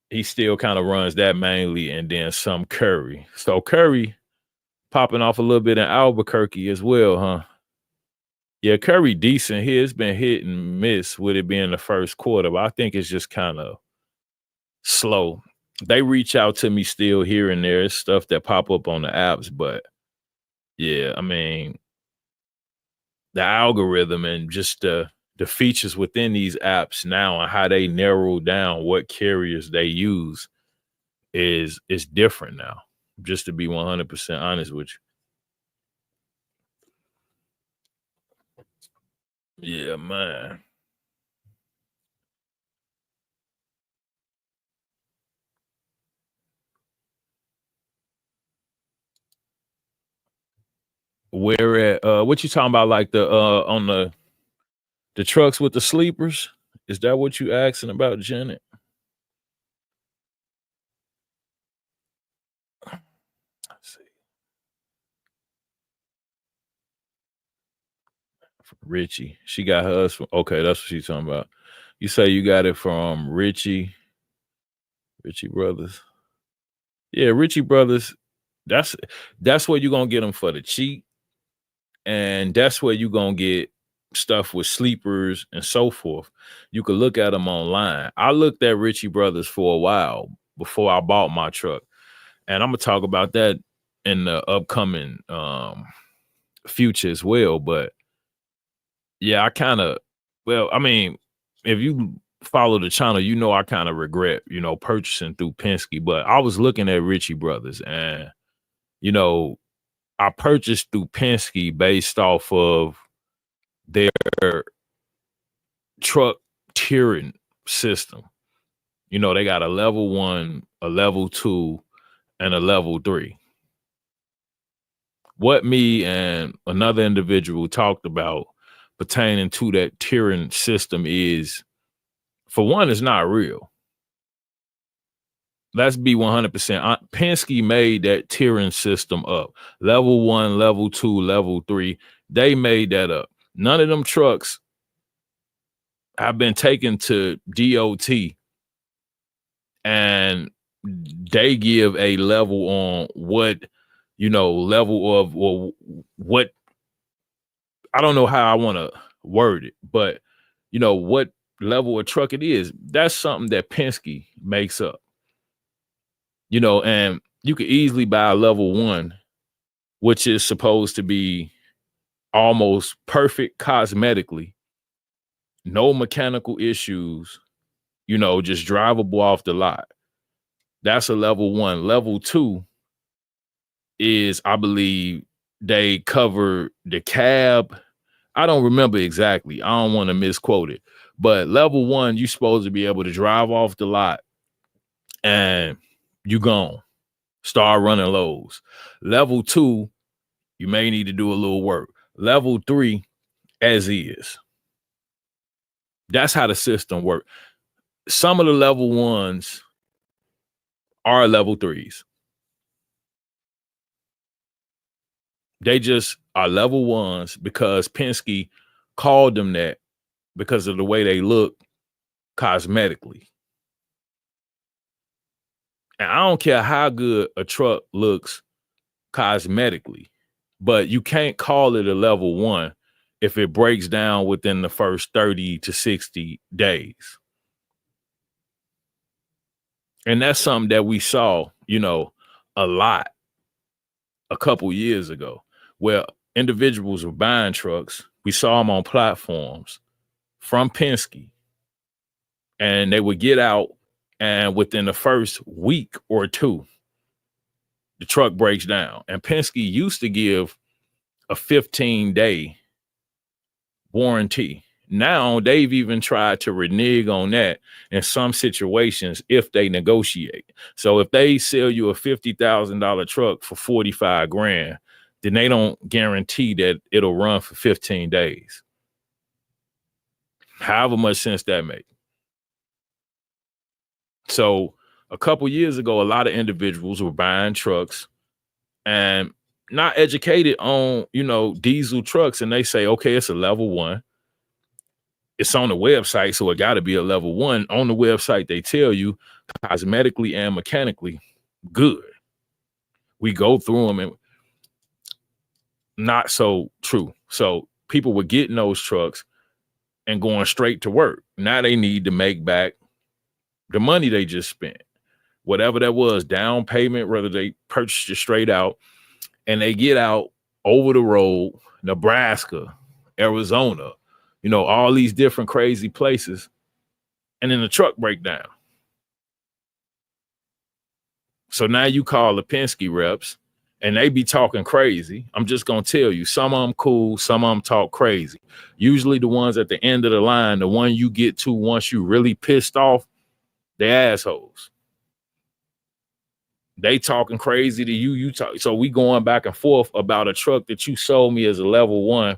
he still kind of runs that mainly and then some Curry. So Curry popping off a little bit in Albuquerque as well, huh? Yeah, Curry decent here. It's been hit and miss with it being the first quarter, but I think it's just kind of slow. They reach out to me still here and there. It's stuff that pop up on the apps, but yeah, I mean, the algorithm and just the features within these apps now and how they narrow down what carriers they use is different now. Just to be 100% honest with you. Yeah, man. Where at what you talking about, like the on the trucks with the sleepers? Is that what you asking about, Janet? Let's see. Richie. She got hers from okay, that's what she's talking about. You say you got it from Richie Brothers. Yeah, Richie Brothers. That's that's where you're gonna get them for the cheap, and that's where you're gonna get stuff with sleepers and so forth. You could look at them online. I looked at Richie Brothers for a while before I bought my truck, and I'm gonna talk about that in the upcoming future as well. But yeah, I kind of, well, I mean, if you follow the channel, I kind of regret, purchasing through Penske. But I was looking at Richie Brothers, and you know, I purchased through Penske based off of their truck tiering system. They got a level 1, a level 2, and a level 3. What me and another individual talked about pertaining to that tiering system is, for one, it's not real. Let's be 100%. Penske made that tiering system up. Level 1, level 2, level 3. They made that up. None of them trucks have been taken to DOT and they give a level on what, level of, or what, I don't know how I want to word it, but what level of truck it is. That's something that Penske makes up. And you could easily buy a level 1, which is supposed to be almost perfect cosmetically, no mechanical issues, just drivable off the lot. That's a level 1. Level 2 is, I believe, they cover the cab. I don't remember exactly. I don't want to misquote it. But level 1, you're supposed to be able to drive off the lot and you gone. Start running lows. Level 2, you may need to do a little work. Level 3, as is. That's how the system works. Some of the level 1s are level 3s. They just are level 1s because Penske called them that because of the way they look cosmetically. And I don't care how good a truck looks cosmetically, but you can't call it a level 1 if it breaks down within the first 30 to 60 days. And that's something that we saw, a lot a couple years ago, where individuals were buying trucks. We saw them on platforms from Penske, and they would get out, and within the first week or two, the truck breaks down. And Penske used to give a 15-day warranty. Now they've even tried to renege on that in some situations if they negotiate. So if they sell you a $50,000 truck for 45 grand, then they don't guarantee that it'll run for 15 days. However much sense that makes. So a couple years ago, a lot of individuals were buying trucks and not educated on, diesel trucks. And they say, okay, it's a level 1. It's on the website, so it got to be a level 1. On the website, they tell you cosmetically and mechanically good. We go through them and not so true. So people were getting those trucks and going straight to work. Now they need to make back the money they just spent, whatever that was, down payment, whether they purchased it straight out, and they get out over the road, Nebraska, Arizona, all these different crazy places, and then the truck break down. So now you call the Penske reps, and they be talking crazy. I'm just going to tell you, some of them cool, some of them talk crazy. Usually the ones at the end of the line, the one you get to once you really pissed off, they assholes. They talking crazy to you. You talk. So we going back and forth about a truck that you sold me as a level 1,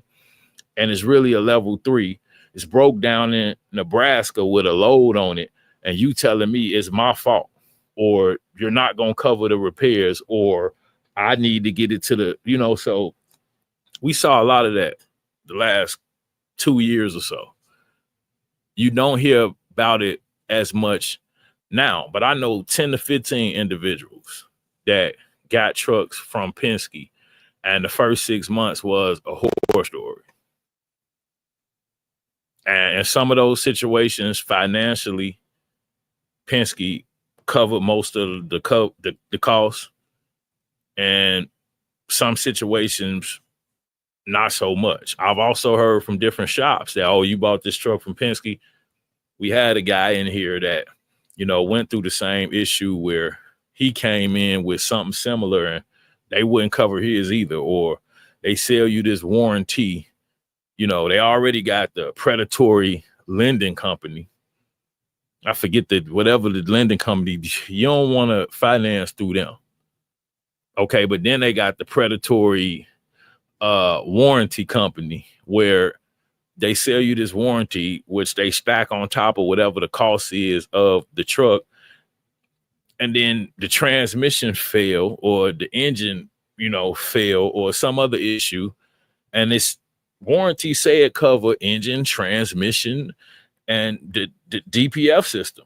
and it's really a level 3. It's broke down in Nebraska with a load on it, and you telling me it's my fault, or you're not gonna cover the repairs, or I need to get it to the, So we saw a lot of that the last 2 years or so. You don't hear about it as much now, but I know 10 to 15 individuals that got trucks from Penske, and the first 6 months was a horror story. And in some of those situations, financially, Penske covered most of the cost, and some situations, not so much. I've also heard from different shops that, you bought this truck from Penske. We had a guy in here that, went through the same issue where he came in with something similar and they wouldn't cover his either, or they sell you this warranty. They already got the predatory lending company. I forget whatever the lending company, you don't want to finance through them. Okay, but then they got the predatory warranty company where they sell you this warranty, which they stack on top of whatever the cost is of the truck. And then the transmission fail, or the engine, fail, or some other issue. And this warranty say it cover engine, transmission, and the DPF system.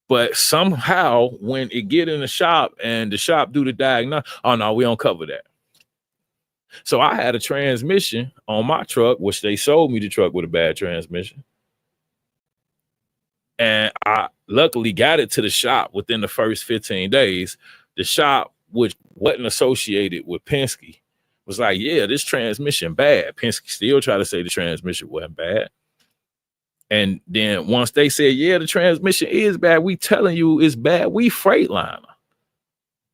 But somehow when it get in the shop and the shop do the diagnosis, oh no, we don't cover that. So I had a transmission on my truck, which they sold me the truck with a bad transmission. And I luckily got it to the shop within the first 15 days. The shop, which wasn't associated with Penske, was like, yeah, this transmission bad. Penske still try to say the transmission wasn't bad. And then once they said, yeah, the transmission is bad, we telling you it's bad, we Freightliner.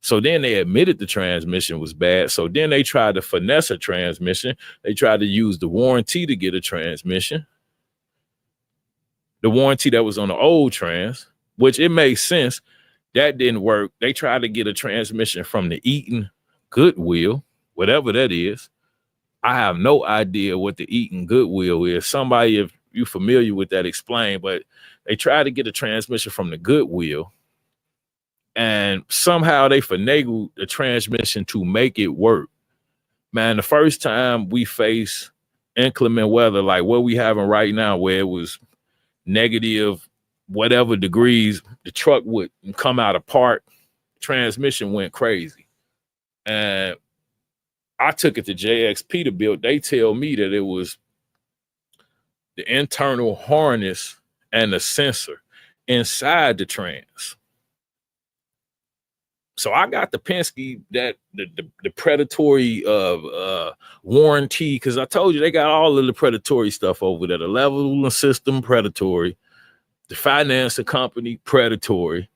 So then they admitted the transmission was bad. So then they tried to finesse a transmission. They tried to use the warranty to get a transmission. The warranty that was on the old trans, which it makes sense. That didn't work. They tried to get a transmission from the Eaton Goodwill, whatever that is. I have no idea what the Eaton Goodwill is. Somebody, if you're familiar with that, explain. But they tried to get a transmission from the Goodwill, and somehow they finagled the transmission to make it work. Man, the first time we faced inclement weather like what we having right now, where it was negative whatever degrees, the truck would come out of park, transmission went crazy. And I took it to JX Peterbilt. They tell me that it was the internal harness and the sensor inside the trans. So I got the Penske, that the predatory warranty, because I told you they got all of the predatory stuff over there. The leveling system, predatory. The financing company, predatory.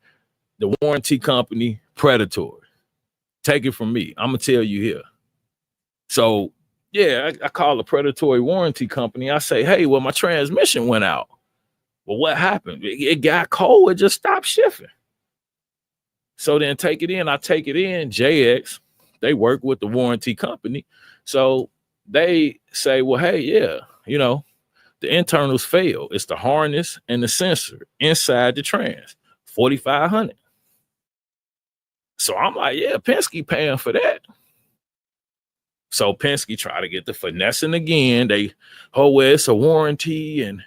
The warranty company, predatory. Take it from me. I'm gonna tell you here. So yeah, I call the predatory warranty company. I say, hey, well, my transmission went out. Well, what happened? It got cold. It just stopped shifting. So then take it in. I take it in. JX, they work with the warranty company. So they say, well, hey, yeah, the internals fail. It's the harness and the sensor inside the trans, 4,500. So I'm like, yeah, Penske paying for that. So Penske try to get the finessing again. Well, it's a warranty and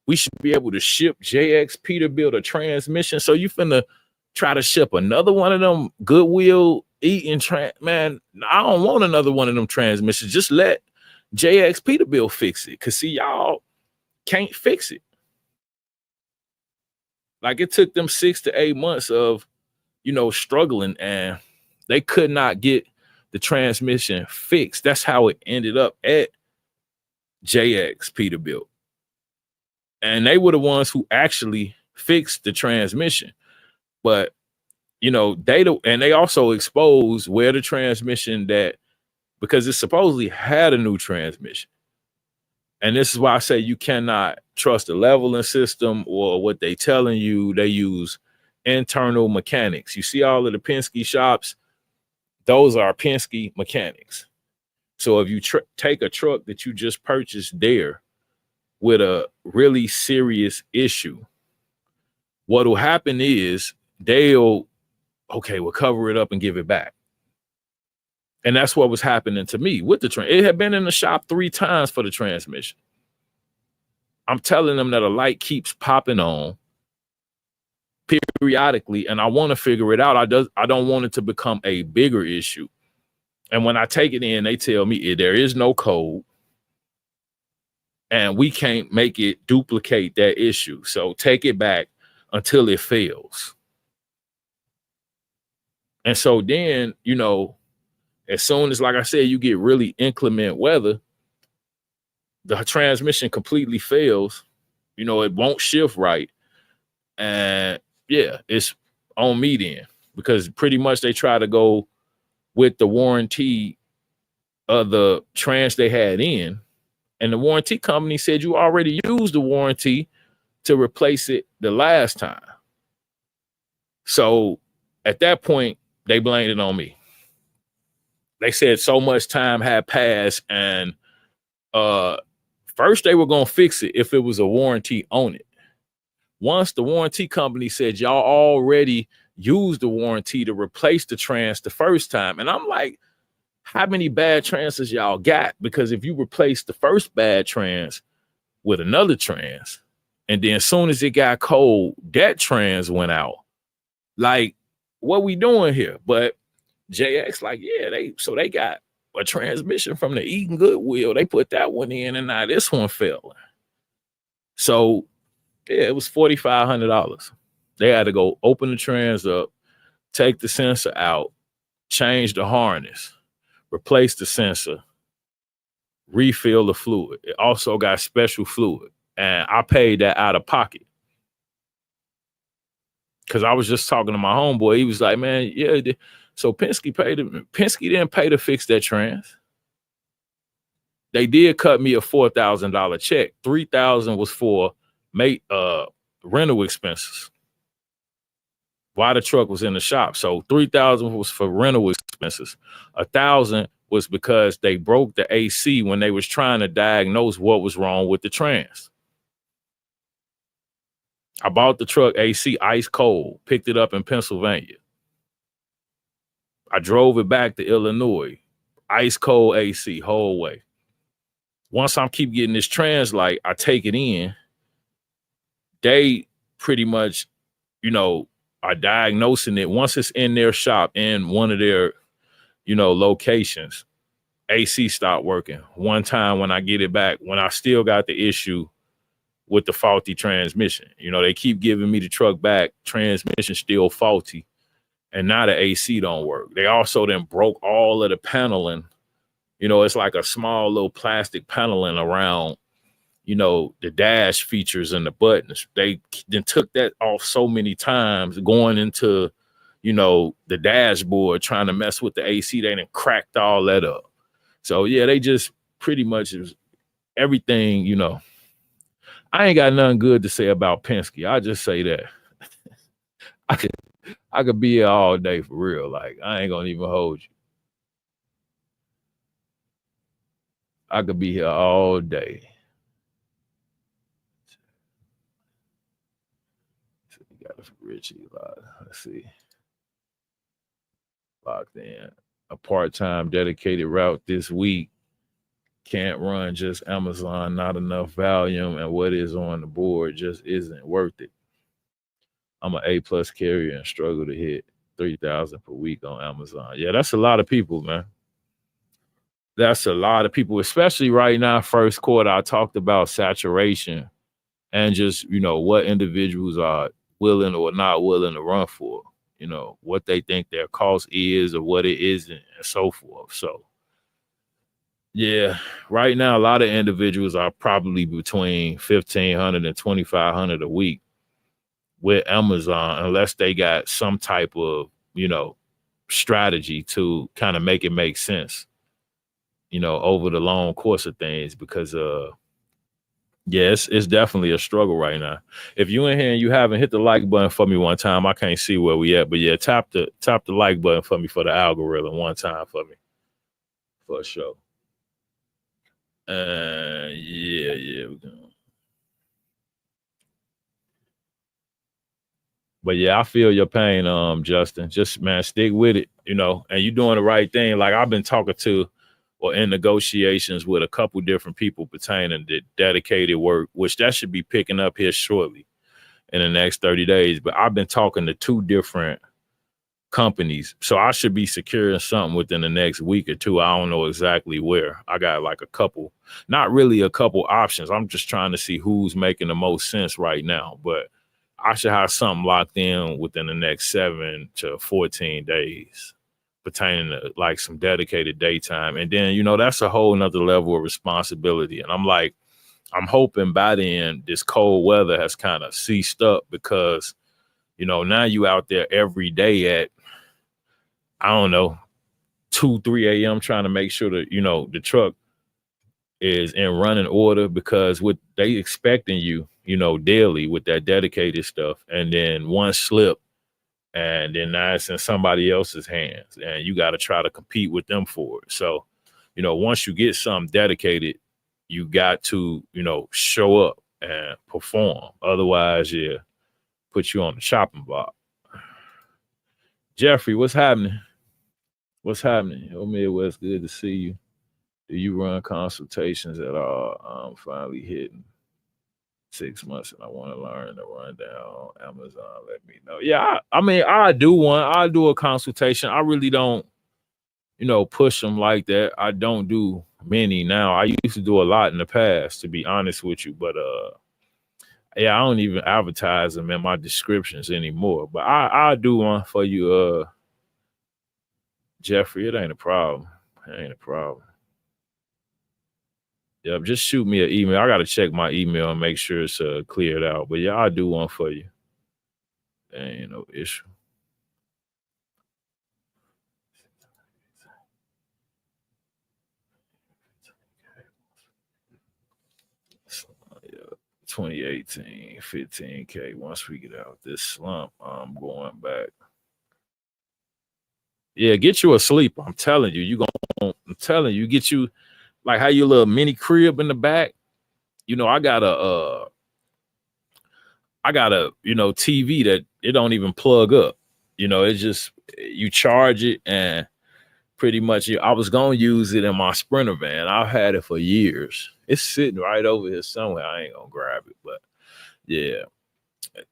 we should be able to ship JX Peterbilt a transmission. So you finna try to ship another one of them Goodwill eating man, I don't want another one of them transmissions. Just let JX Peterbilt fix it. Cause see, y'all can't fix it. Like it took them 6 to 8 months of, struggling, and they could not get the transmission fixed. That's how it ended up at JX Peterbilt. And they were the ones who actually fixed the transmission. But they also exposed where the transmission because it supposedly had a new transmission. And this is why I say you cannot trust the leveling system or what they telling you. They use internal mechanics. You see all of the Penske shops, those are Penske mechanics. So if you take a truck that you just purchased there with a really serious issue, what will happen is we'll cover it up and give it back. And that's what was happening to me with the train. It had been in the shop 3 times for the transmission. I'm telling them that a light keeps popping on periodically, and I want to figure it out. I don't want it to become a bigger issue. And when I take it in, they tell me there is no code and we can't make it duplicate that issue. So take it back until it fails. And so then, as soon as, like I said, you get really inclement weather, the transmission completely fails. It won't shift right. And yeah, it's on me then, because pretty much they try to go with the warranty of the trans they had in. And the warranty company said you already used the warranty to replace it the last time. So at that point, they blamed it on me. They said so much time had passed, and first they were going to fix it if it was a warranty on it. Once the warranty company said y'all already used the warranty to replace the trans the first time. And I'm like, how many bad transes y'all got? Because if you replace the first bad trans with another trans, and then as soon as it got cold, that trans went out. Like, what we doing here? But JX, like, yeah, they got a transmission from the Eaton Goodwill. They put that one in, and now this one fell. So yeah, it was $4,500. They had to go open the trans up, take the sensor out, change the harness, replace the sensor, refill the fluid. It also got special fluid, and I paid that out of pocket. Because I was just talking to my homeboy. He was like, man, yeah. So Penske didn't pay to fix that trans. They did cut me a $4,000 check. $3,000 was for rental expenses while the truck was in the shop. So $3,000 was for rental expenses. $1,000 was because they broke the AC when they was trying to diagnose what was wrong with the trans. I bought the truck AC ice cold, picked it up in Pennsylvania. I drove it back to Illinois, ice cold AC whole way. Once I keep getting this trans light, I take it in. They pretty much, are diagnosing it. Once it's in their shop, in one of their, locations, AC stopped working. One time when I get it back, when I still got the issue with the faulty transmission. You know, they keep giving me the truck back, transmission still faulty, and now the AC don't work. They also then broke all of the paneling. You know, it's like a small little plastic paneling around, you know, the dash features and the buttons. They then took that off so many times going into, you know, the dashboard trying to mess with the AC. They done cracked all that up. So yeah, they just pretty much is everything, you know. I ain't got nothing good to say about Penske. I just say that. I could I could be here all day for real. Like I ain't gonna even hold you. I could be here all day. So you got Richie. Let's see. Locked in. A part-time dedicated route this week. Can't run just Amazon, not enough volume, and what is on the board just isn't worth it. I'm an A+ carrier and struggle to hit 3,000 per week on Amazon. Yeah, that's a lot of people, man. That's a lot of people, especially right now, first quarter. I talked about saturation and just, you know, what individuals are willing or not willing to run for, you know, what they think their cost is or what it isn't, and so forth. So, yeah, right now, a lot of individuals are probably between 1,500 and 2,500 a week with Amazon, unless they got some type of, you know, strategy to kind of make it make sense, you know, over the long course of things. Because yeah, it's definitely a struggle right now. If you in here and you haven't hit the like button for me one time, I can't see where we at, but yeah, tap the like button for me for the algorithm one time for me, for sure. Yeah, we're gonna. But yeah, I feel your pain, Justin. Just man, stick with it, you know, and you're doing the right thing. Like I've been talking to or in negotiations with a couple different people pertaining to dedicated work, which that should be picking up here shortly in the next 30 days. But I've been talking to two different companies. So I should be securing something within the next week or two. I don't know exactly where. I got like a couple, not really a couple options. I'm just trying to see who's making the most sense right now. But I should have something locked in within the next 7 to 14 days pertaining to like some dedicated daytime. And then, you know, that's a whole nother level of responsibility. And I'm like, I'm hoping by then this cold weather has kind of ceased up because, you know, now you out there every day at, I don't know, 2, 3 a.m. trying to make sure that, you know, the truck is in running order because what they expecting you, you know, daily with that dedicated stuff. And then one slip and then now it's in somebody else's hands and you got to try to compete with them for it. So, you know, once you get something dedicated, you got to, you know, show up and perform. Otherwise, yeah, put you on the chopping block. Jeffrey, what's happening? What's happening? Oh, Midwest, good to see you. Do you run consultations at all? I'm finally hitting 6 months and I want to learn to run down on Amazon. Let me know. Yeah, I mean, I do one. I do a consultation. I really don't, you know, push them like that. I don't do many now. I used to do a lot in the past, to be honest with you. But yeah, I don't even advertise them in my descriptions anymore. But I do one for you, Jeffrey. It ain't a problem. It ain't a problem. Yeah, just shoot me an email. I gotta check my email and make sure it's cleared out. But yeah, I'll do one for you. There ain't no issue. So, yeah, 2018, 15K. Once we get out this slump, I'm going back. Yeah, get you a sleep. I'm telling you, I'm telling you, get you like how your little mini crib in the back. You know, I got a, you know, TV that it don't even plug up. You know, it's just you charge it and pretty much I was gonna use it in my Sprinter van. I've had it for years. It's sitting right over here somewhere. I ain't gonna grab it, but yeah,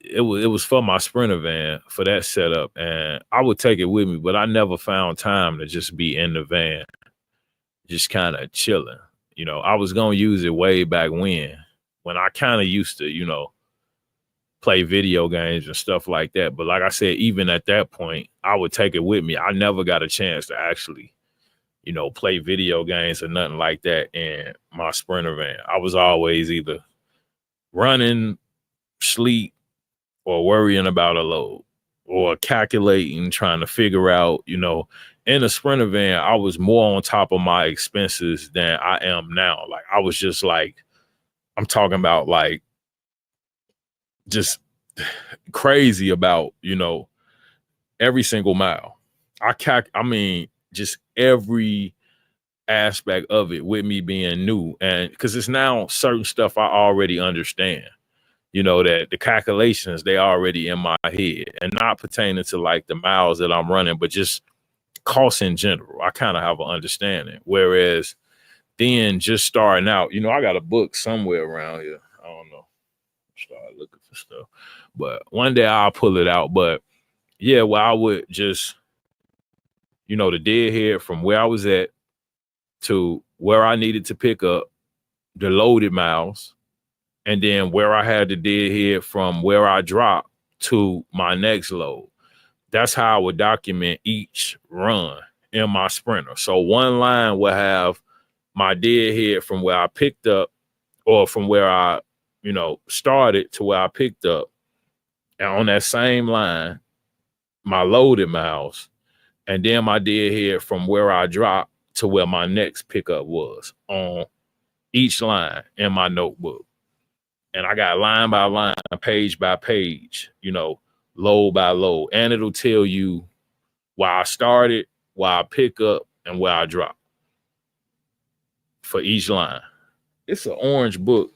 it was for my Sprinter van for that setup, and I would take it with me, but I never found time to just be in the van, just kind of chilling. You know, I was gonna use it way back when I kind of used to, you know, play video games and stuff like that. But like I said, even at that point, I would take it with me. I never got a chance to actually, you know, play video games or nothing like that in my Sprinter van. I was always either running, sleep, or worrying about a load or calculating, trying to figure out, you know, in a Sprinter van, I was more on top of my expenses than I am now. Like I was just like, I'm talking about like just crazy about, you know, every single mile. I mean, just every aspect of it with me being new. And because it's now certain stuff I already understand, you know, that the calculations, they already in my head and not pertaining to like the miles that I'm running, but just costs in general. I kind of have an understanding. Whereas then just starting out, you know, I got a book somewhere around here. I don't know. Start looking for stuff. But one day I'll pull it out. But yeah, well, I would just, you know, the deadhead from where I was at to where I needed to pick up the loaded miles, and then where I had the deadhead from where I dropped to my next load. That's how I would document each run in my Sprinter. So one line will have my deadhead from where I picked up or from where I, you know, started to where I picked up. And on that same line, my loaded miles, and then my deadhead from where I dropped to where my next pickup was on each line in my notebook. And I got line by line, page by page, you know, load by load. And it'll tell you where I started, where I pick up, and where I drop for each line. It's an orange book.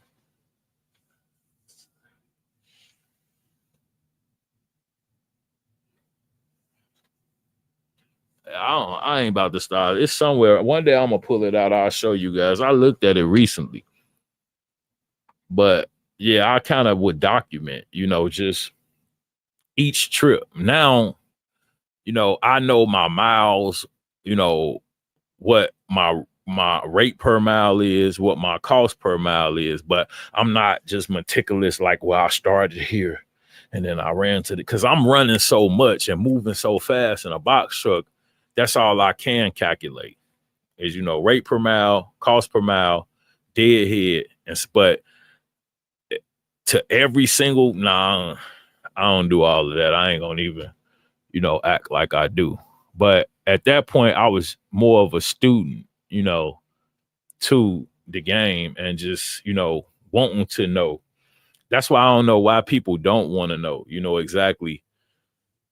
I ain't about to start. It's somewhere. One day I'm gonna pull it out. I'll show you guys. I looked at it recently. But yeah, I kind of would document, you know, just each trip. Now, you know, I know my miles, you know, what my rate per mile is, what my cost per mile is, but I'm not just meticulous like, well, I started here and then I ran to the, because I'm running so much and moving so fast in a box truck. That's all I can calculate is, you know, rate per mile, cost per mile, deadhead, but to every single, nah, I don't do all of that. I ain't gonna even, you know, act like I do. But at that point, I was more of a student, you know, to the game and just, you know, wanting to know. That's why I don't know why people don't want to know, you know, exactly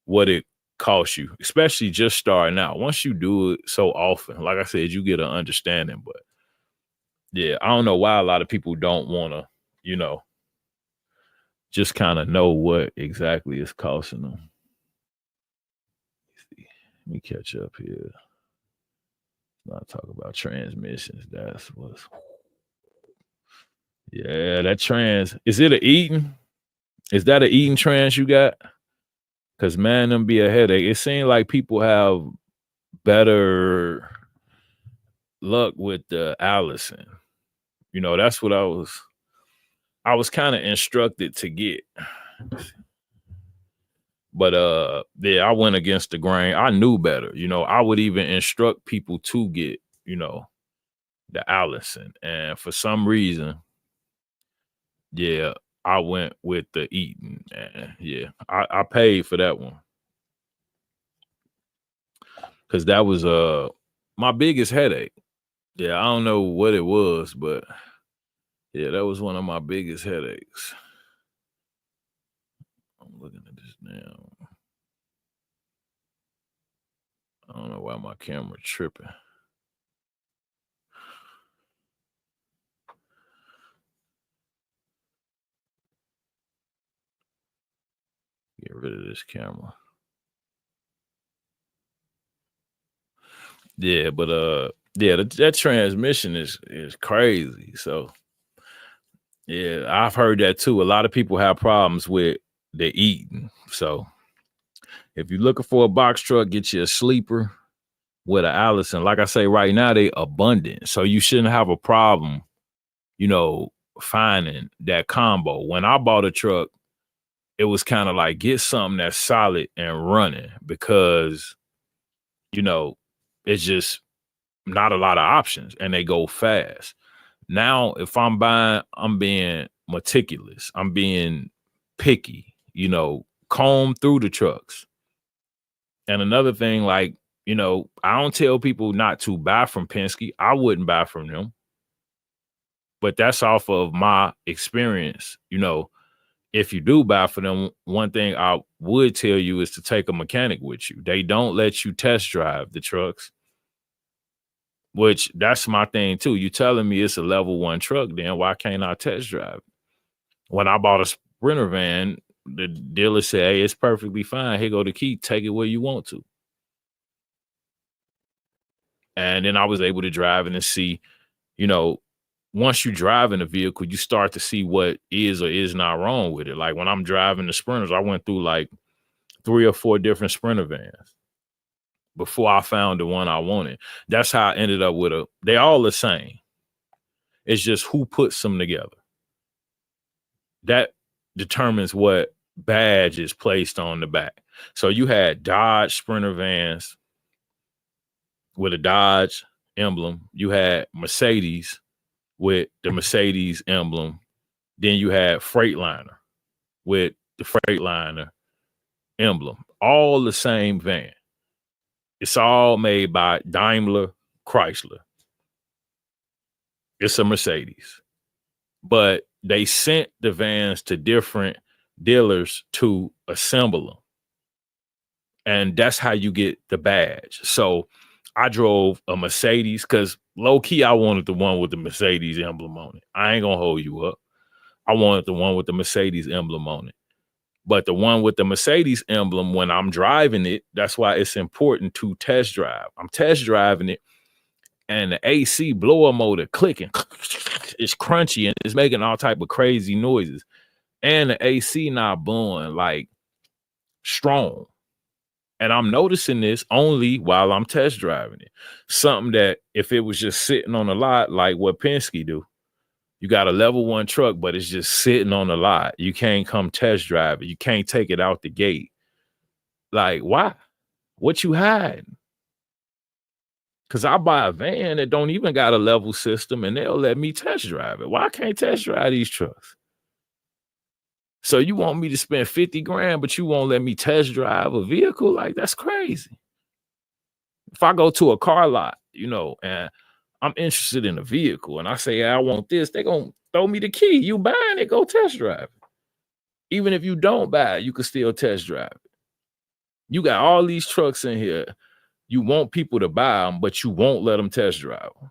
what it costs you, especially just starting out. Once you do it so often, like I said, you get an understanding. But yeah, I don't know why a lot of people don't want to, you know, just kind of know what exactly it's costing them. Let me catch up here. Not talk about transmissions. That's what's. Yeah, that trans. Is it a Eaton? Is that a Eaton trans you got? Cause man, them be a headache. It seems like people have better luck with the Allison. You know, that's what I was kind of instructed to get. But yeah, I went against the grain. I knew better. You know, I would even instruct people to get, you know, the Allison. And for some reason, yeah, I went with the Eaton. And yeah, I paid for that one. Cause that was my biggest headache. Yeah, I don't know what it was, but yeah, that was one of my biggest headaches. I'm looking at this now. I don't know why my camera tripping. Get rid of this camera. Yeah, but yeah, that transmission is crazy. So yeah, I've heard that too. A lot of people have problems with the Eaton. So if you're looking for a box truck, get you a sleeper. with an Allison. Like I say, right now they abundant, so you shouldn't have a problem, you know, finding that combo. When I bought a truck, it was kind of like get something that's solid and running because, you know, it's just not a lot of options and they go fast. Now, if I'm buying, I'm being meticulous. I'm being picky, you know, comb through the trucks. And another thing, like, you know, I don't tell people not to buy from Penske. I wouldn't buy from them. But that's off of my experience. You know, if you do buy from them, one thing I would tell you is to take a mechanic with you. They don't let you test drive the trucks, which that's my thing too. You telling me it's a level 1 truck, then why can't I test drive? When I bought a Sprinter van, the dealer said, hey, it's perfectly fine. Here go the key. Take it where you want to. And then I was able to drive it and see, you know, once you drive in a vehicle, you start to see what is or is not wrong with it. Like when I'm driving the Sprinters, I went through like 3 or 4 different Sprinter vans before I found the one I wanted. That's how I ended up with they all the same. It's just who puts them together. That determines what badge is placed on the back. So you had Dodge Sprinter vans with a Dodge emblem. You had Mercedes with the Mercedes emblem. Then you had Freightliner with the Freightliner emblem. All the same van. It's all made by Daimler Chrysler. It's a Mercedes. But they sent the vans to different dealers to assemble them. And that's how you get the badge. So I drove a Mercedes because low key, I wanted the one with the Mercedes emblem on it. I ain't going to hold you up. I wanted the one with the Mercedes emblem on it. But the one with the Mercedes emblem, when I'm driving it, that's why it's important to test drive. I'm test driving it and the AC blower motor clicking. It's crunchy and it's making all type of crazy noises. And the AC not blowing like strong. And I'm noticing this only while I'm test driving it. Something that if it was just sitting on the lot, like what Penske do, you got a level 1 truck, but it's just sitting on the lot. You can't come test drive it. You can't take it out the gate. Like, why? What you hiding? Because I buy a van that don't even got a level system and they'll let me test drive it. Why can't test drive these trucks? So you want me to spend 50 grand, but you won't let me test drive a vehicle? Like, that's crazy. If I go to a car lot, you know, and I'm interested in a vehicle and I say, I want this, they're going to throw me the key. You buying it, go test drive it. Even if you don't buy it, you can still test drive it. You got all these trucks in here. You want people to buy them, but you won't let them test drive them.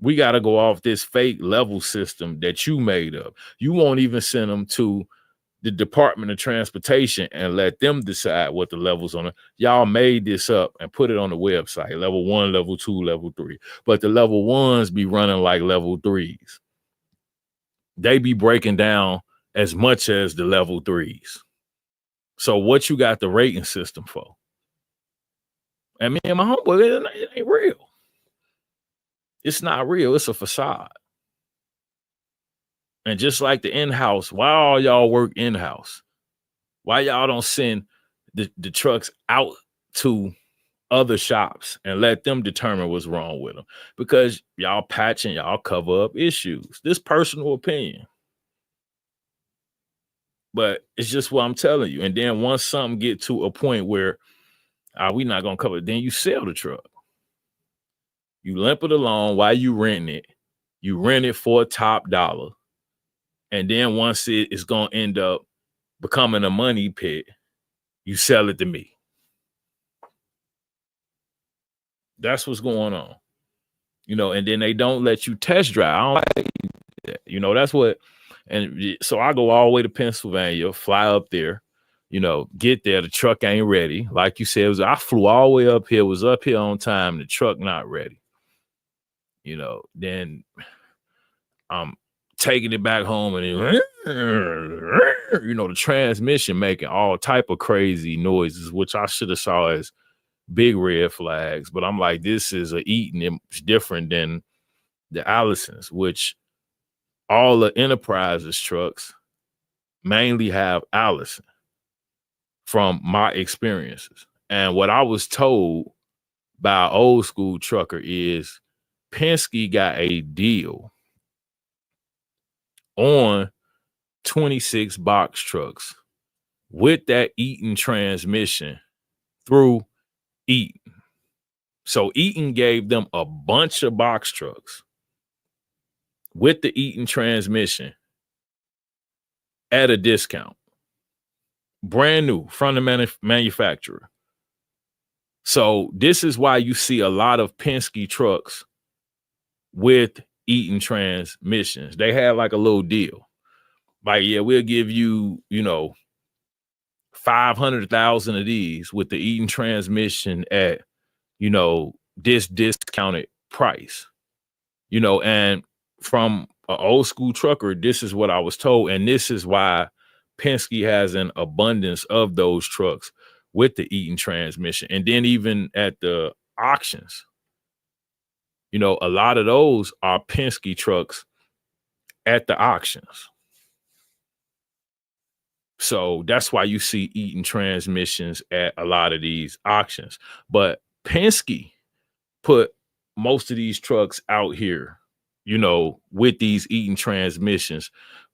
We got to go off this fake level system that you made up. You won't even send them to the Department of Transportation and let them decide what the levels on it. Y'all made this up and put it on the website. Level 1, level 2, level 3. But the level 1s be running like level 3s. They be breaking down as much as the level 3s. So what you got the rating system for? And me and my homeboy, it ain't real. It's not real. It's a facade. And just like the in-house, why all y'all work in-house? Why y'all don't send the trucks out to other shops and let them determine what's wrong with them? Because y'all patch and y'all cover up issues. This personal opinion. But it's just what I'm telling you. And then once something get to a point where we not going to cover it, then you sell the truck. You limp it along while you renting it. You rent it for a top dollar. And then once it is going to end up becoming a money pit, you sell it to me. That's what's going on. You know, and then they don't let you test drive. I don't like that. You know, that's what. And so I go all the way to Pennsylvania, fly up there, you know, get there. The truck ain't ready. Like you said, I flew all the way up here, was up here on time. The truck not ready. You know, then I'm taking it back home and you know, the transmission making all type of crazy noises, which I should have saw as big red flags. But I'm like, this is a Eaton. It's different than the Allisons, which all the Enterprises trucks mainly have Allison from my experiences. And what I was told by an old school trucker is Penske got a deal on 26 box trucks with that Eaton transmission through Eaton. So Eaton gave them a bunch of box trucks with the Eaton transmission at a discount. Brand new from the manufacturer. So this is why you see a lot of Penske trucks with Eaton transmissions. They had like a little deal. Like, yeah, we'll give you, 500,000 of these with the Eaton transmission at, this discounted price, and from an old school trucker, this is what I was told. And this is why Penske has an abundance of those trucks with the Eaton transmission. And then even at the auctions, a lot of those are Penske trucks at the auctions. So that's why you see Eaton transmissions at a lot of these auctions. But Penske put most of these trucks out here, with these Eaton transmissions,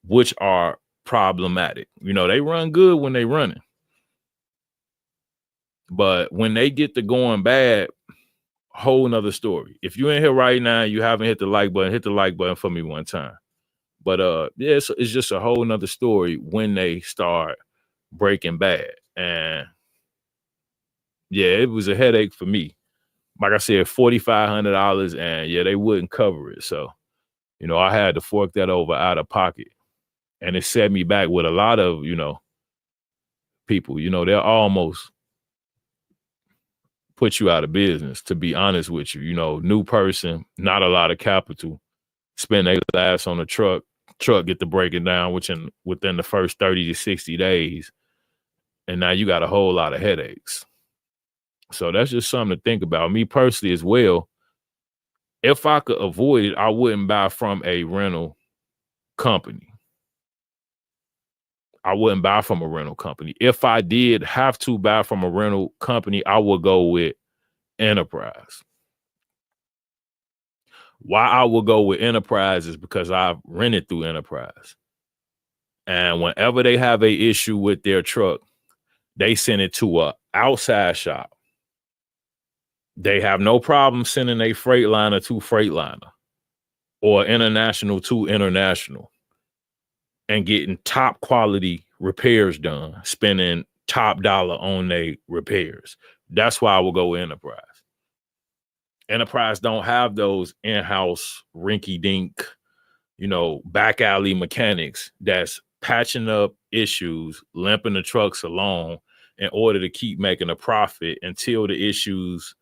which are problematic. They run good when they running. But when they get to going bad, whole nother story. If you're in here right now, you haven't hit the like button, hit the like button for me one time. But yeah, it's just a whole nother story when they start breaking bad. And yeah, it was a headache for me. Like I said, $4,500, and yeah, they wouldn't cover it. So, I had to fork that over out of pocket. And it set me back with a lot of, people, they'll almost put you out of business, to be honest with you. New person, not a lot of capital, spend their last on a truck get to break it down, within the first 30 to 60 days. And now you got a whole lot of headaches. So that's just something to think about. Me personally as well, if I could avoid it, I wouldn't buy from a rental company. I wouldn't buy from a rental company. If I did have to buy from a rental company, I would go with Enterprise. Why I would go with Enterprise is because I've rented through Enterprise. And whenever they have an issue with their truck, they send it to a outside shop. They have no problem sending a Freightliner to Freightliner or International to International and getting top quality repairs done, spending top dollar on their repairs. That's why I will go with Enterprise. Enterprise don't have those in-house rinky-dink, back alley mechanics that's patching up issues, limping the trucks along in order to keep making a profit until the issues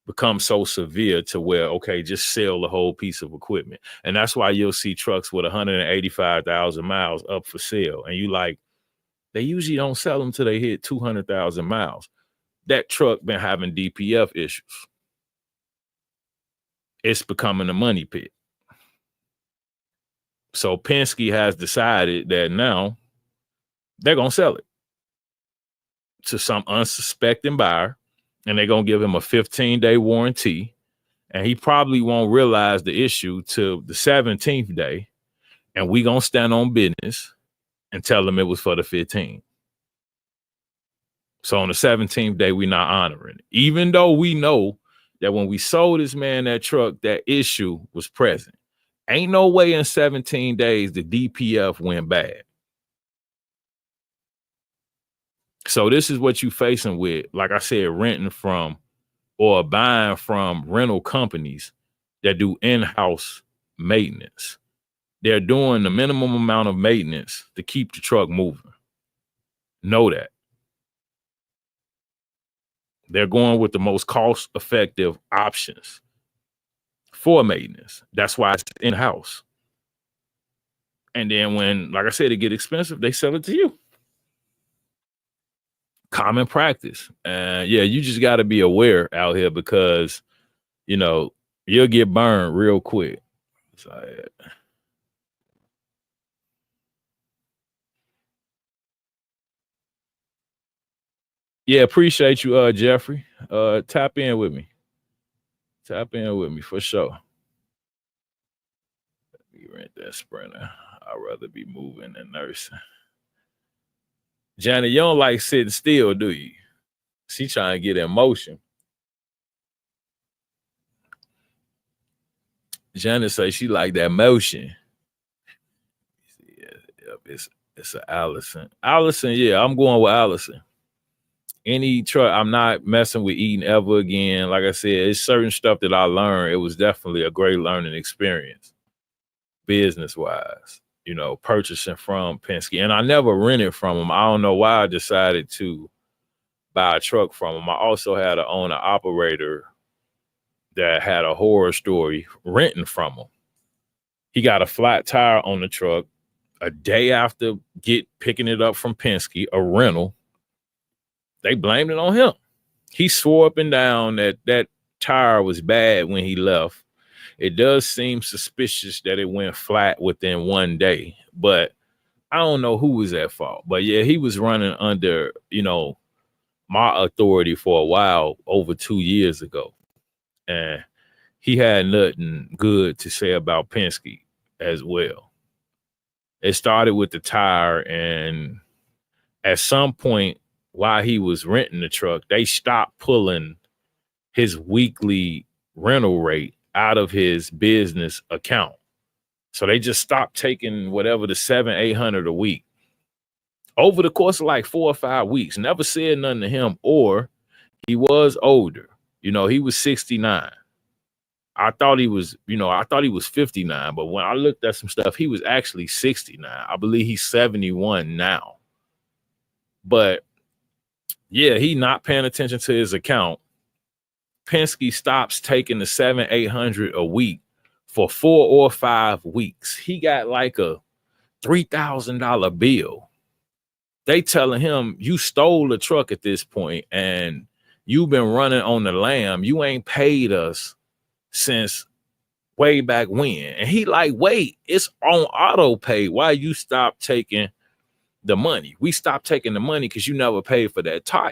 become so severe to where, okay, just sell the whole piece of equipment. And that's why you'll see trucks with 185,000 miles up for sale. And you like, they usually don't sell them till they hit 200,000 miles. That truck been having DPF issues. It's becoming a money pit. So Penske has decided that now they're going to sell it to some unsuspecting buyer, and they're going to give him a 15-day warranty. And he probably won't realize the issue till the 17th day. And we going to stand on business and tell him it was for the 15th. So on the 17th day, we're not honoring it. Even though we know that when we sold this man that truck, that issue was present. Ain't no way in 17 days the DPF went bad. So this is what you facing with, like I said, renting from or buying from rental companies that do in-house maintenance. They're doing the minimum amount of maintenance to keep the truck moving. Know that. They're going with the most cost-effective options for maintenance. That's why it's in-house. And then when, like I said, it get expensive, they sell it to you. common practice. And yeah, you just got to be aware out here because, you know, you'll get burned real quick. So, yeah, appreciate you, Jeffrey. Tap in with me. Tap in with me for sure. You rent that sprinter. I'd rather be moving than nursing. Janet, you don't like sitting still, do you? She trying to get in motion. Janet say she like that motion. Yeah, yep, it's a Allison. Allison, yeah, I'm going with Allison. Any truck, I'm not messing with eating ever again. Like I said, it's certain stuff that I learned. It was definitely a great learning experience, business wise. You know, purchasing from Penske, and I never rented from them. I don't know why I decided to buy a truck from them. I also had an owner operator that had a horror story renting from him. He got a flat tire on the truck a day after picking it up from Penske, a rental. They blamed it on him. He swore up and down that that tire was bad when he left. It does seem suspicious that it went flat within one day, but I don't know who was at fault. But yeah, he was running under, my authority for a while, over 2 years ago. And he had nothing good to say about Penske as well. It started with the tire, and at some point while he was renting the truck, they stopped pulling his weekly rental rate out of his business account. So they just stopped taking whatever the 700-800 a week over the course of like 4 or 5 weeks. Never said nothing to him, or he was older. He was 69. I thought he was 59, but when I looked at some stuff, he was actually 69. I believe he's 71 now. But yeah, he not paying attention to his account. Penske stops taking the 700-800 a week for 4 or 5 weeks. He got like a $3,000 bill. They telling him, you stole the truck at this point and you've been running on the lam. You ain't paid us since way back when. And he like, wait, it's on auto pay. Why you stop taking the money? We stopped taking the money because you never paid for that tire.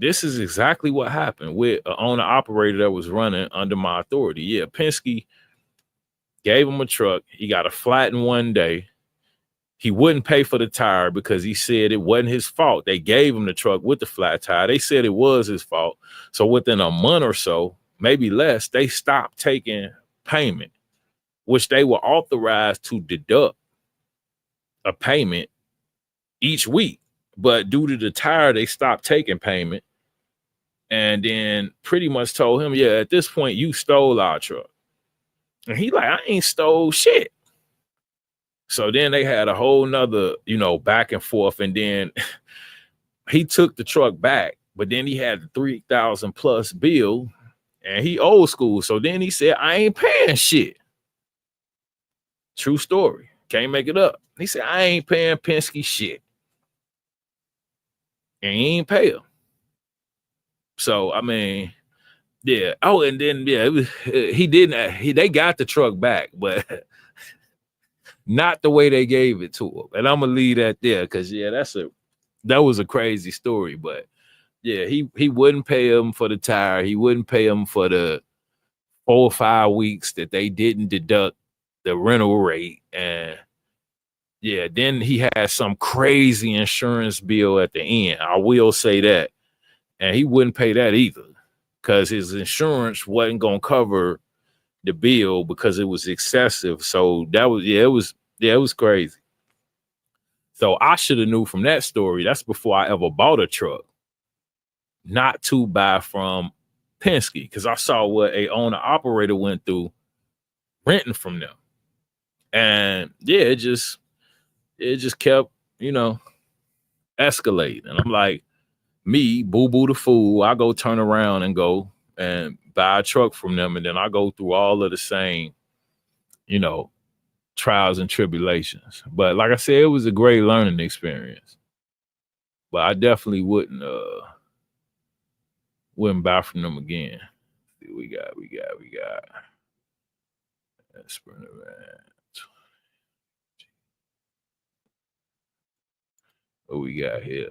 This is exactly what happened with an owner operator that was running under my authority. Yeah, Penske gave him a truck. He got a flat in one day. He wouldn't pay for the tire because he said it wasn't his fault. They gave him the truck with the flat tire. They said it was his fault. So within a month or so, maybe less, they stopped taking payment, which they were authorized to deduct a payment each week. But due to the tire, they stopped taking payment. And then pretty much told him, yeah, at this point, you stole our truck. And he like, I ain't stole shit. So then they had a whole nother, back and forth. And then he took the truck back, but then he had the 3,000 plus bill and he old school. So then he said, I ain't paying shit. True story. Can't make it up. He said, I ain't paying Penske shit. And he ain't pay him. So, I mean, yeah. Oh, and then, yeah, they got the truck back, but not the way they gave it to him. And I'm going to leave that there because, yeah, that was a crazy story. But, yeah, he wouldn't pay him for the tire. He wouldn't pay him for the 4 or 5 weeks that they didn't deduct the rental rate. And, yeah, then he had some crazy insurance bill at the end. I will say that. And he wouldn't pay that either because his insurance wasn't going to cover the bill because it was excessive. So that was, it was crazy. So I should have knew from that story. That's before I ever bought a truck, not to buy from Penske, because I saw what a owner operator went through renting from them. And yeah, it just kept, escalating. And I'm like, me, boo-boo the fool, I go turn around and go and buy a truck from them. And then I go through all of the same, trials and tribulations. But like I said, it was a great learning experience. But I definitely wouldn't buy from them again. We got. Sprinter, man. What we got here?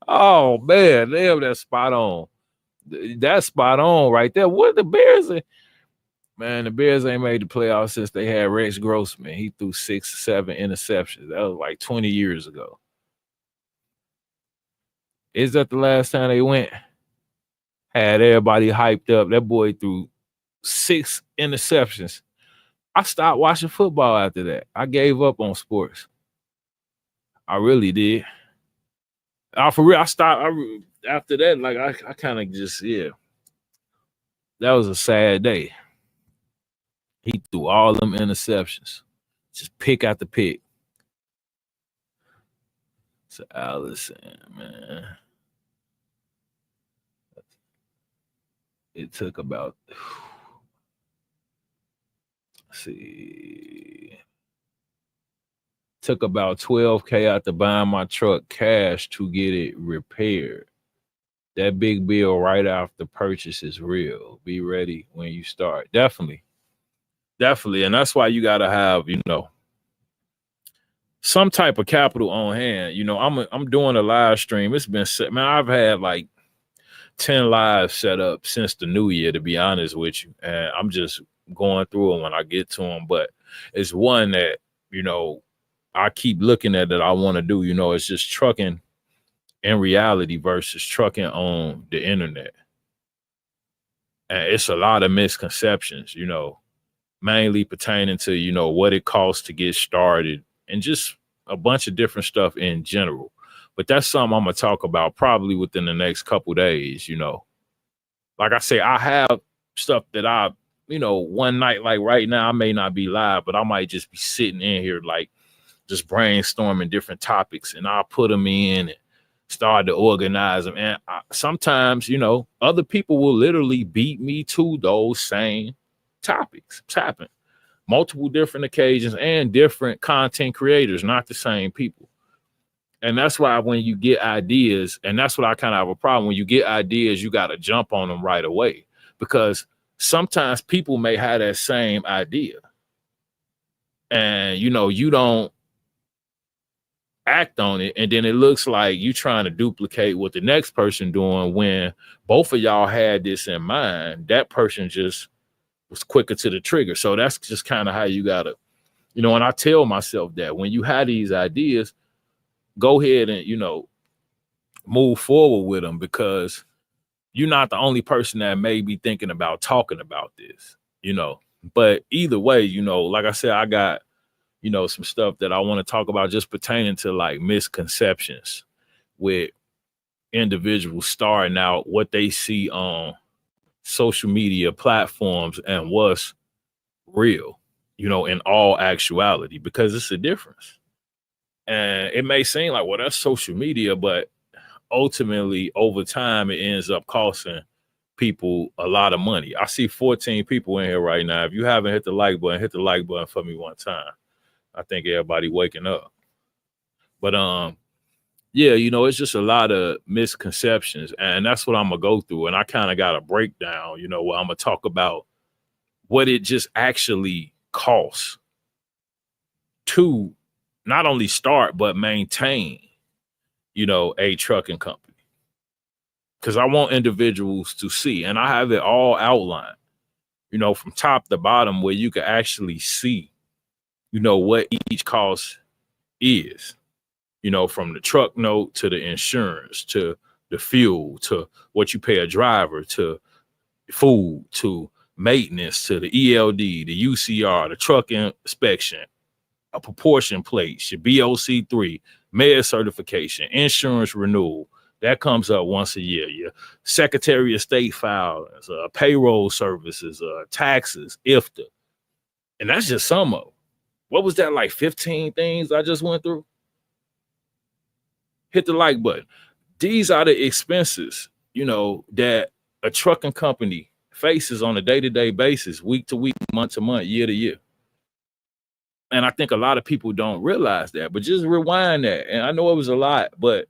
Oh man, damn, that's spot on. That's spot on right there. What the Bears? Man, the Bears ain't made the playoffs since they had Rex Grossman. He threw 6, 7 interceptions. That was like 20 years ago. Is that the last time they went? Had everybody hyped up. That boy threw 6 interceptions. I stopped watching football after that. I gave up on sports. I really did. For real, I stopped. After that, like I kind of just that was a sad day. He threw all them interceptions, just pick after pick. So Allison, man, it took about took about $12K out to buy my truck cash to get it repaired. That big bill right after purchase is real. Be ready when you start. Definitely. And that's why you got to have, some type of capital on hand. I'm doing a live stream. It's been set, man. I've had like 10 lives set up since the new year, to be honest with you. And I'm just going through them when I get to them. But it's one that, I keep looking at that I want to do. It's just trucking in reality versus trucking on the internet. And it's a lot of misconceptions, mainly pertaining to, what it costs to get started and just a bunch of different stuff in general. But that's something I'm going to talk about probably within the next couple days, Like I say, I have stuff that one night, like right now, I may not be live, but I might just be sitting in here, like just brainstorming different topics, and I'll put them in and start to organize them. And sometimes, other people will literally beat me to those same topics. It's happened multiple different occasions and different content creators, not the same people. And that's why when you get ideas, and that's what I kind of have a problem. When you get ideas, you got to jump on them right away, because sometimes people may have that same idea and, you don't act on it. And then it looks like you trying to duplicate what the next person doing, when both of y'all had this in mind. That person just was quicker to the trigger. So that's just kind of how you got to, and I tell myself that when you have these ideas, go ahead and, move forward with them, because you're not the only person that may be thinking about talking about this, But either way, like I said, I got, some stuff that I want to talk about just pertaining to like misconceptions with individuals starting out, what they see on social media platforms and what's real, in all actuality, because it's a difference. And it may seem like, well, that's social media, but ultimately over time, it ends up costing people a lot of money. I see 14 people in here right now. If you haven't hit the like button, hit the like button for me one time. I think everybody waking up. But it's just a lot of misconceptions, and that's what I'm gonna go through. And I kind of got a breakdown, where I'm gonna talk about what it just actually costs to not only start but maintain, a trucking company. Because I want individuals to see, and I have it all outlined, from top to bottom, where you can actually see, what each cost is, from the truck note to the insurance to the fuel to what you pay a driver to food to maintenance to the ELD, the UCR, the truck inspection, a proportion plate, your BOC3, mayor certification, insurance renewal. That comes up once a year. Your Secretary of State filings, payroll services, taxes, IFTA. And that's just some of them. What was that, like 15 things I just went through? Hit the like button. These are the expenses, that a trucking company faces on a day-to-day basis, week to week, month to month, year to year. And I think a lot of people don't realize that, but just rewind that. And I know it was a lot, but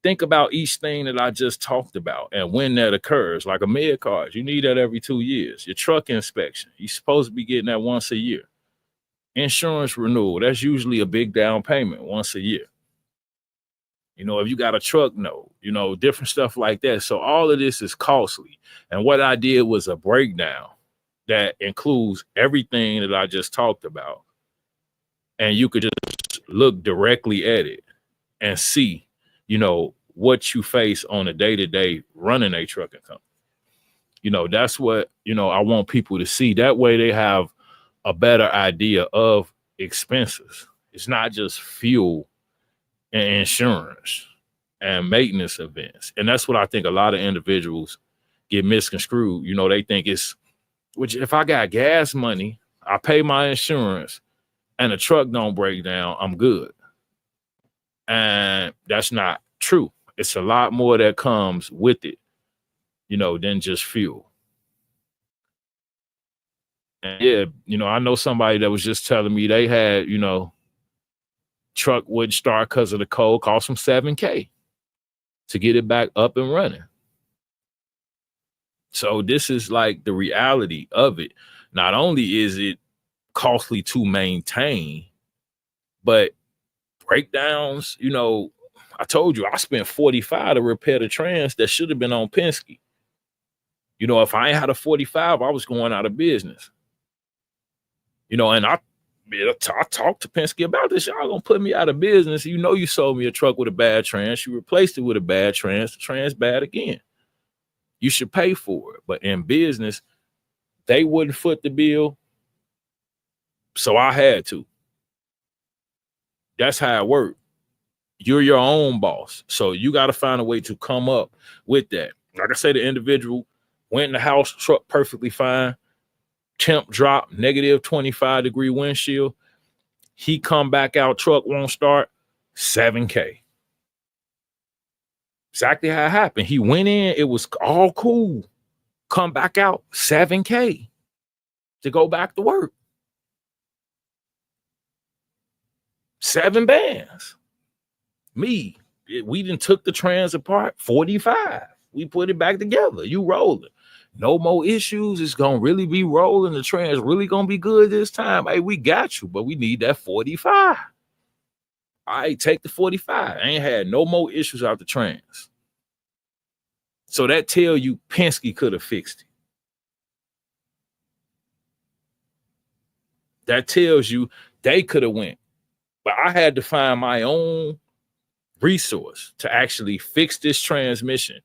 think about each thing that I just talked about and when that occurs. Like a med card, you need that every 2 years. Your truck inspection, you're supposed to be getting that once a year. Insurance renewal, that's usually a big down payment once a year. If you got a truck note, different stuff like that. So all of this is costly. And what I did was a breakdown that includes everything that I just talked about. And you could just look directly at it and see, what you face on a day-to-day running a trucking company. That's what, I want people to see. That way they have a better idea of expenses. It's not just fuel and insurance and maintenance events. And that's what I think a lot of individuals get misconstrued. They think which if I got gas money, I pay my insurance and the truck don't break down, I'm good. And that's not true. It's a lot more that comes with it, than just fuel. And yeah, I know somebody that was just telling me they had, truck wouldn't start because of the cold, cost them $7,000 to get it back up and running. So this is like the reality of it. Not only is it costly to maintain, but breakdowns, I told you I spent $45 to repair the trans that should have been on Penske. If I ain't had a 45, I was going out of business. And I talked to Penske about this. Y'all gonna put me out of business. You sold me a truck with a bad trans. You replaced it with a bad trans. The trans bad again. You should pay for it. But in business, they wouldn't foot the bill. So I had to. That's how it worked. You're your own boss. So you got to find a way to come up with that. Like I say, the individual went in the house, truck perfectly fine. Temp drop, negative 25-degree windshield. He come back out, truck won't start, $7,000. Exactly how it happened. He went in, it was all cool. Come back out, $7,000 to go back to work. 7 bands. We done took the trans apart, 45. We put it back together. You rolling. No more issues. It's going to really be rolling. The trans really going to be good this time. Hey, we got you, but we need that 45. All right, take the 45. I ain't had no more issues out the trans. So that tell you Penske could have fixed it. That tells you they could have went. But I had to find my own resource to actually fix this transmission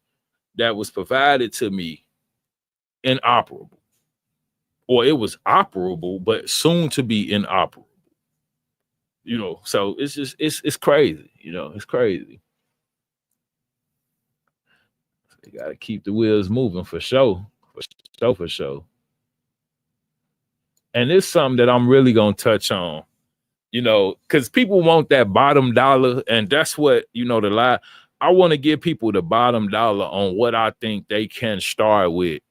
that was provided to me inoperable. Or it was operable, but soon to be inoperable. So it's just, it's crazy. It's crazy. You got to keep the wheels moving for sure. For sure. And it's something that I'm really going to touch on, because people want that bottom dollar. And that's what, the lie. I want to give people the bottom dollar on what I think they can start with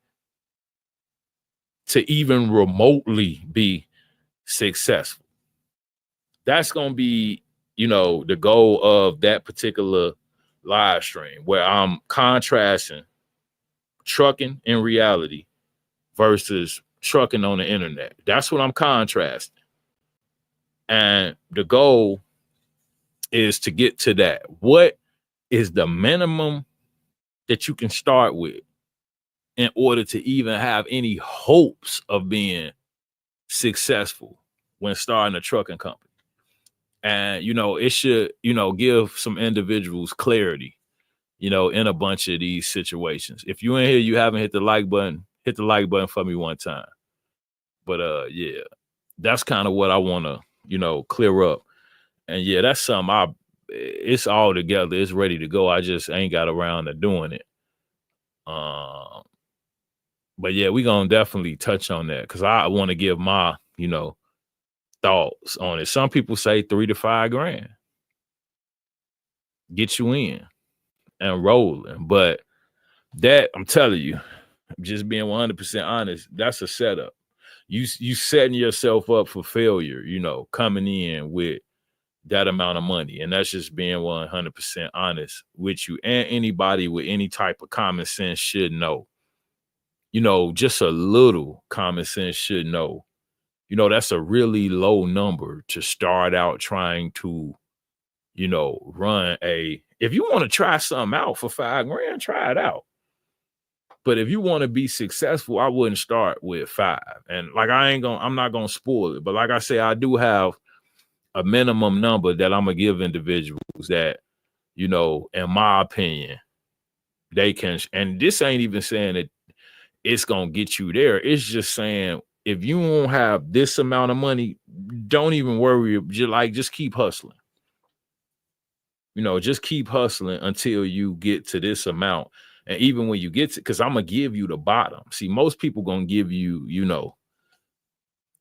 to even remotely be successful. That's going to be, the goal of that particular live stream, where I'm contrasting trucking in reality versus trucking on the internet. That's what I'm contrasting. And the goal is to get to that. What is the minimum that you can start with in order to even have any hopes of being successful when starting a trucking company? And, it should, give some individuals clarity, in a bunch of these situations. If you in here, you haven't hit the like button, hit the like button for me one time. But yeah, that's kind of what I want to, clear up. And yeah, that's something it's all together. It's ready to go. I just ain't got around to doing it. But yeah, we're going to definitely touch on that because I want to give my, thoughts on it. Some people say $3 to $5 grand. Get you in and rolling. But that, I'm telling you, Just being 100% honest, that's a setup. You setting yourself up for failure, coming in with that amount of money. And that's just being 100% honest with you. And anybody with any type of common sense should know. Just a little common sense should know. That's a really low number to start out trying to, run if you want to try something out for $5,000, try it out. But if you want to be successful, I wouldn't start with 5. And like, I'm not going to spoil it. But like I say, I do have a minimum number that I'm going to give individuals that, in my opinion, they can. And this ain't even saying that it's going to get you there. It's just saying, if you won't have this amount of money, don't even worry. Just keep hustling. Just keep hustling until you get to this amount. And even when you get to, because I'm going to give you the bottom. See, most people going to give you,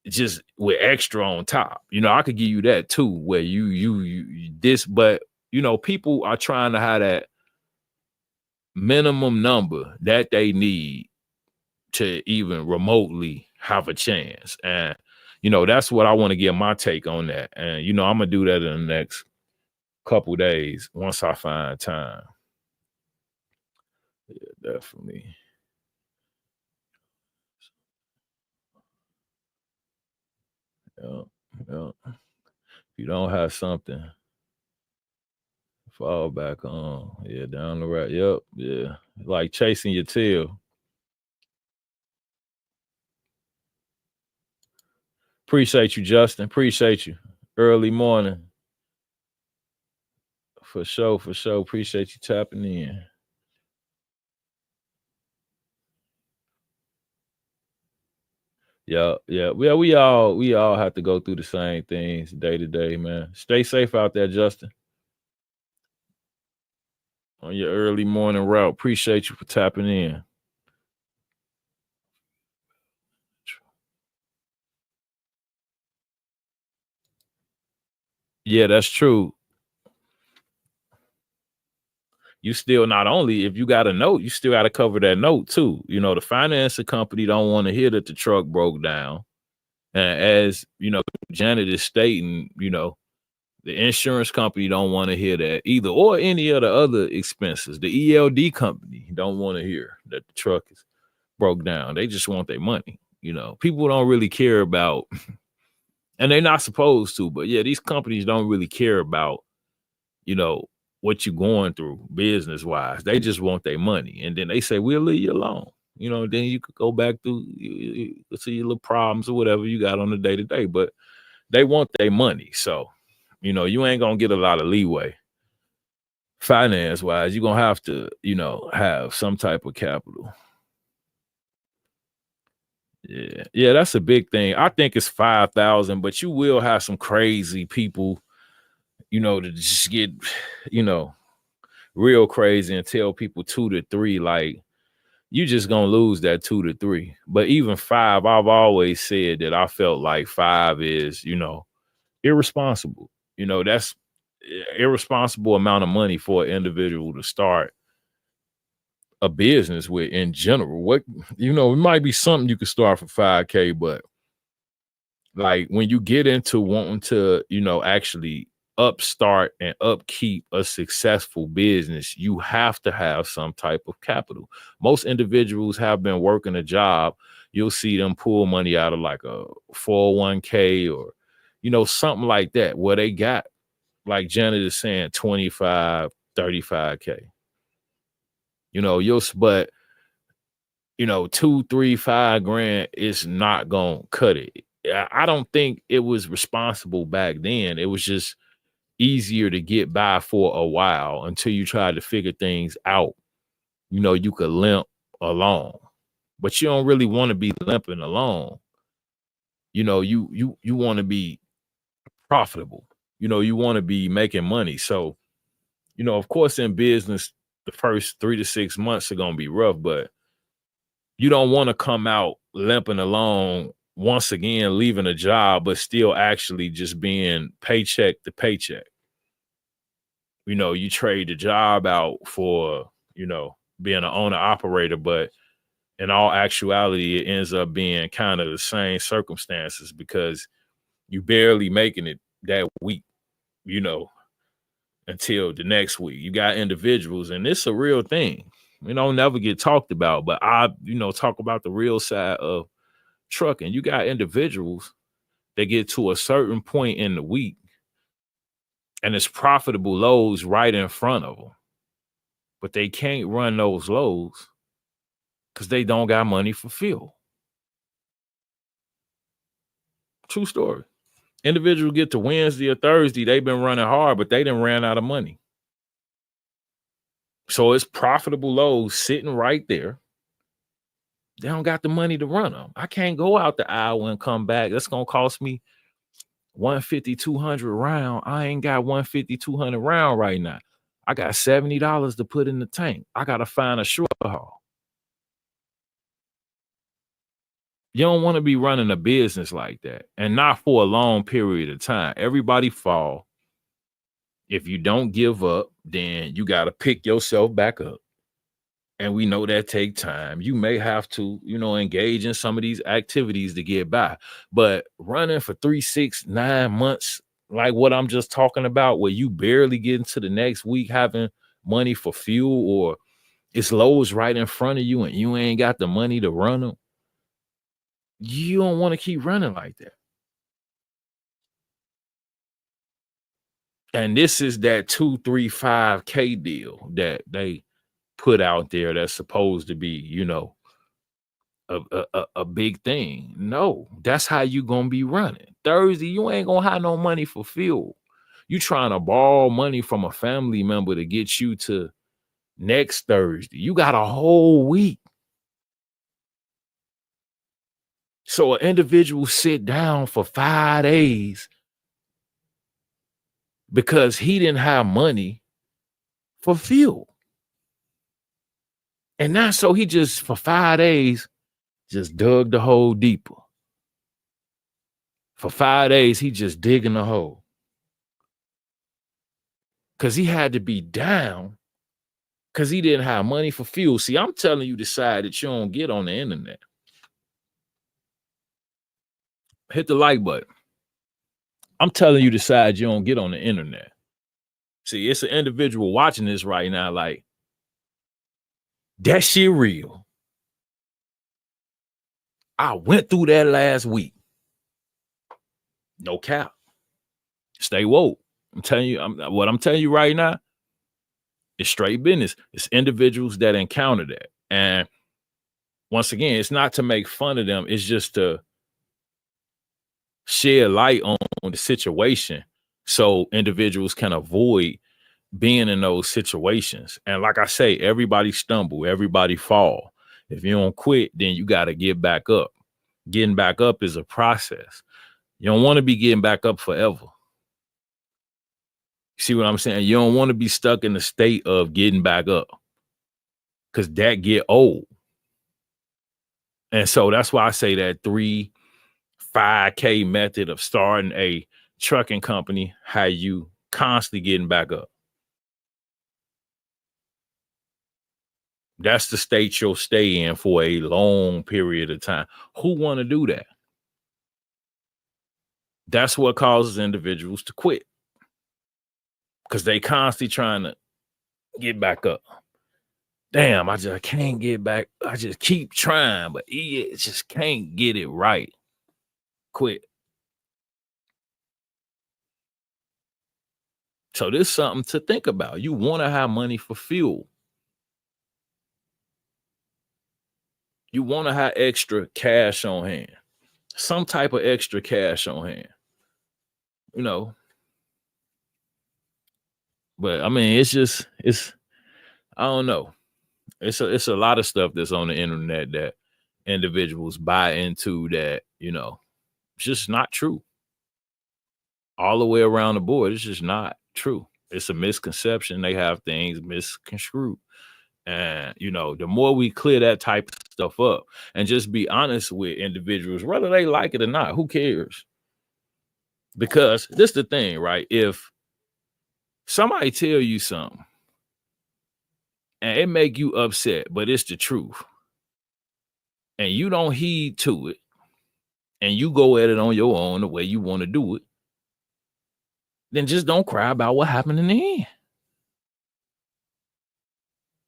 just with extra on top. I could give you that too, where you this, but people are trying to have that minimum number that they need to even remotely have a chance. And that's what I want to get my take on that. And I'm gonna do that in the next couple days once I find time. Yeah, definitely. Yeah, yeah. If you don't have something, fall back on. Yeah, down the road. Yep. Yeah. Like chasing your tail. Appreciate you, Justin. Appreciate you. Early morning. For sure, for sure. Appreciate you tapping in. Yeah, yeah. Well, we all have to go through the same things day to day, man. Stay safe out there, Justin. On your early morning route. Appreciate you for tapping in. Yeah, that's true. You still, not only if you got a note, you still got to cover that note too. The financing company don't want to hear that the truck broke down. And as Janet is stating, the insurance company don't want to hear that either, or any of the other expenses. The ELD company don't want to hear that the truck is broke down. They just want their money. People don't really care about, and they're not supposed to, but yeah, these companies don't really care about, you know, what you're going through business wise. They just want their money. And then they say, we'll leave you alone. Then you could go back to see your little problems or whatever you got on the day to day, but they want their money. So, you ain't going to get a lot of leeway finance wise. You're going to have to, have some type of capital. Yeah. Yeah. That's a big thing. I think it's 5,000, but you will have some crazy people, to just get, you know, real crazy and tell people 2 to 3, like, you just gonna lose that 2 to 3. But even 5, I've always said that I felt like 5 is, irresponsible. That's irresponsible amount of money for an individual to start a business with in general. What, it might be something you could start for 5K, but like when you get into wanting to, actually upstart and upkeep a successful business, you have to have some type of capital. Most individuals have been working a job. You'll see them pull money out of like a 401k or, something like that, where they got, like Janet is saying, 25, 35K. But 2, 3, 5 grand is not gonna cut it. I don't think it was responsible back then. It was just easier to get by for a while until you tried to figure things out. You could limp along, but you don't really want to be limping along. You want to be profitable. You want to be making money. So, of course, in business, the first 3 to 6 months are gonna be rough, but you don't want to come out limping along once again, leaving a job, but still actually just being paycheck to paycheck. You trade the job out for, being an owner operator, but in all actuality, it ends up being kind of the same circumstances because you barely making it that week, you know, until the next week. You got individuals, and it's a real thing. You know, never get talked about, but I, talk about the real side of trucking. You got individuals that get to a certain point in the week and it's profitable loads right in front of them, but they can't run those loads because they don't got money for fuel. True story. Individual get to Wednesday or Thursday, they've been running hard, but they done ran out of money. So it's profitable loads sitting right there. They don't got the money to run them. I can't go out the hour and come back. That's going to cost me 150, 200 round. I ain't got 150, 200 round right now. I got $70 to put in the tank. I got to find a short haul. You don't want to be running a business like that, and not for a long period of time. Everybody fall. If you don't give up, then you got to pick yourself back up. And we know that take time. You may have to, engage in some of these activities to get by. But running for 3, 6, 9 months, like what I'm just talking about, where you barely get into the next week having money for fuel, or it's loads right in front of you and you ain't got the money to run them, you don't want to keep running like that. And this is that 2, 3, 5K deal that they put out there that's supposed to be, a big thing. No, that's how you gonna be running. Thursday, you ain't gonna have no money for fuel. You trying to borrow money from a family member to get you to next Thursday. You got a whole week. So an individual sit down for 5 days because he didn't have money for fuel. And now, so he just, for 5 days, just dug the hole deeper. For 5 days, he just digging the hole. Because he had to be down because he didn't have money for fuel. See, I'm telling you the side that you don't get on the internet. Hit the like button. I'm telling you the side you don't get on the internet. See, it's an individual watching this right now like, that shit real. I went through that last week. No cap. Stay woke. I'm telling you, what I'm telling you right now is straight business. It's individuals that encounter that. And once again, it's not to make fun of them. It's just to shed light on the situation so individuals can avoid being in those situations. And like I say, everybody stumble, everybody fall. If you don't quit, then you got to get back up. Getting back up is a process. You don't want to be getting back up forever. See what I'm saying? You don't want to be stuck in the state of getting back up because that get old. And so that's why I say that 3, 5K method of starting a trucking company, how you constantly getting back up. That's the state you'll stay in for a long period of time. Who want to do that? That's what causes individuals to quit because they constantly trying to get back up. Damn, I just can't get back. I just keep trying, but it just can't get it right. Quit. So this is something to think about. You want to have money for fuel. You want to have extra cash on hand. Some type of extra cash on hand. But I mean, it's I don't know. It's a lot of stuff that's on the internet that individuals buy into that, it's just not true. All the way around the board, it's just not true. It's a misconception. They have things misconstrued. And, the more we clear that type of stuff up and just be honest with individuals, whether they like it or not, who cares? Because this is the thing, right? If somebody tell you something and it make you upset, but it's the truth, and you don't heed to it, and you go at it on your own the way you want to do it, then just don't cry about what happened in the end.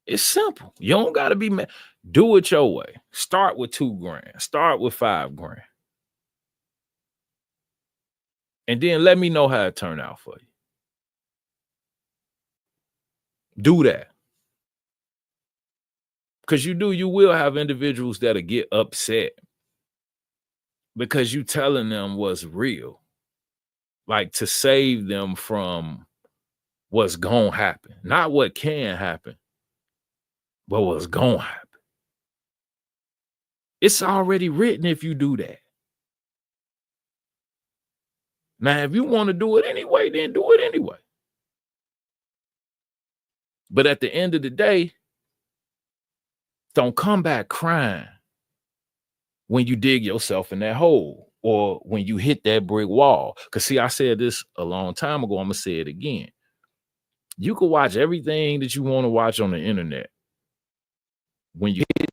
It's simple. You don't got to be mad. Do it your way. Start with $2,000. Start with $5,000. And then let me know how it turned out for you. Do that. Because you will have individuals that'll get upset because you telling them what's real. Like, to save them from what's gonna happen. Not what can happen, but what's gonna happen. It's already written if you do that. Now, if you want to do it anyway, then do it anyway. But at the end of the day, don't come back crying when you dig yourself in that hole or when you hit that brick wall. Because, see, I said this a long time ago. I'm going to say it again. You can watch everything that you want to watch on the internet. When you hit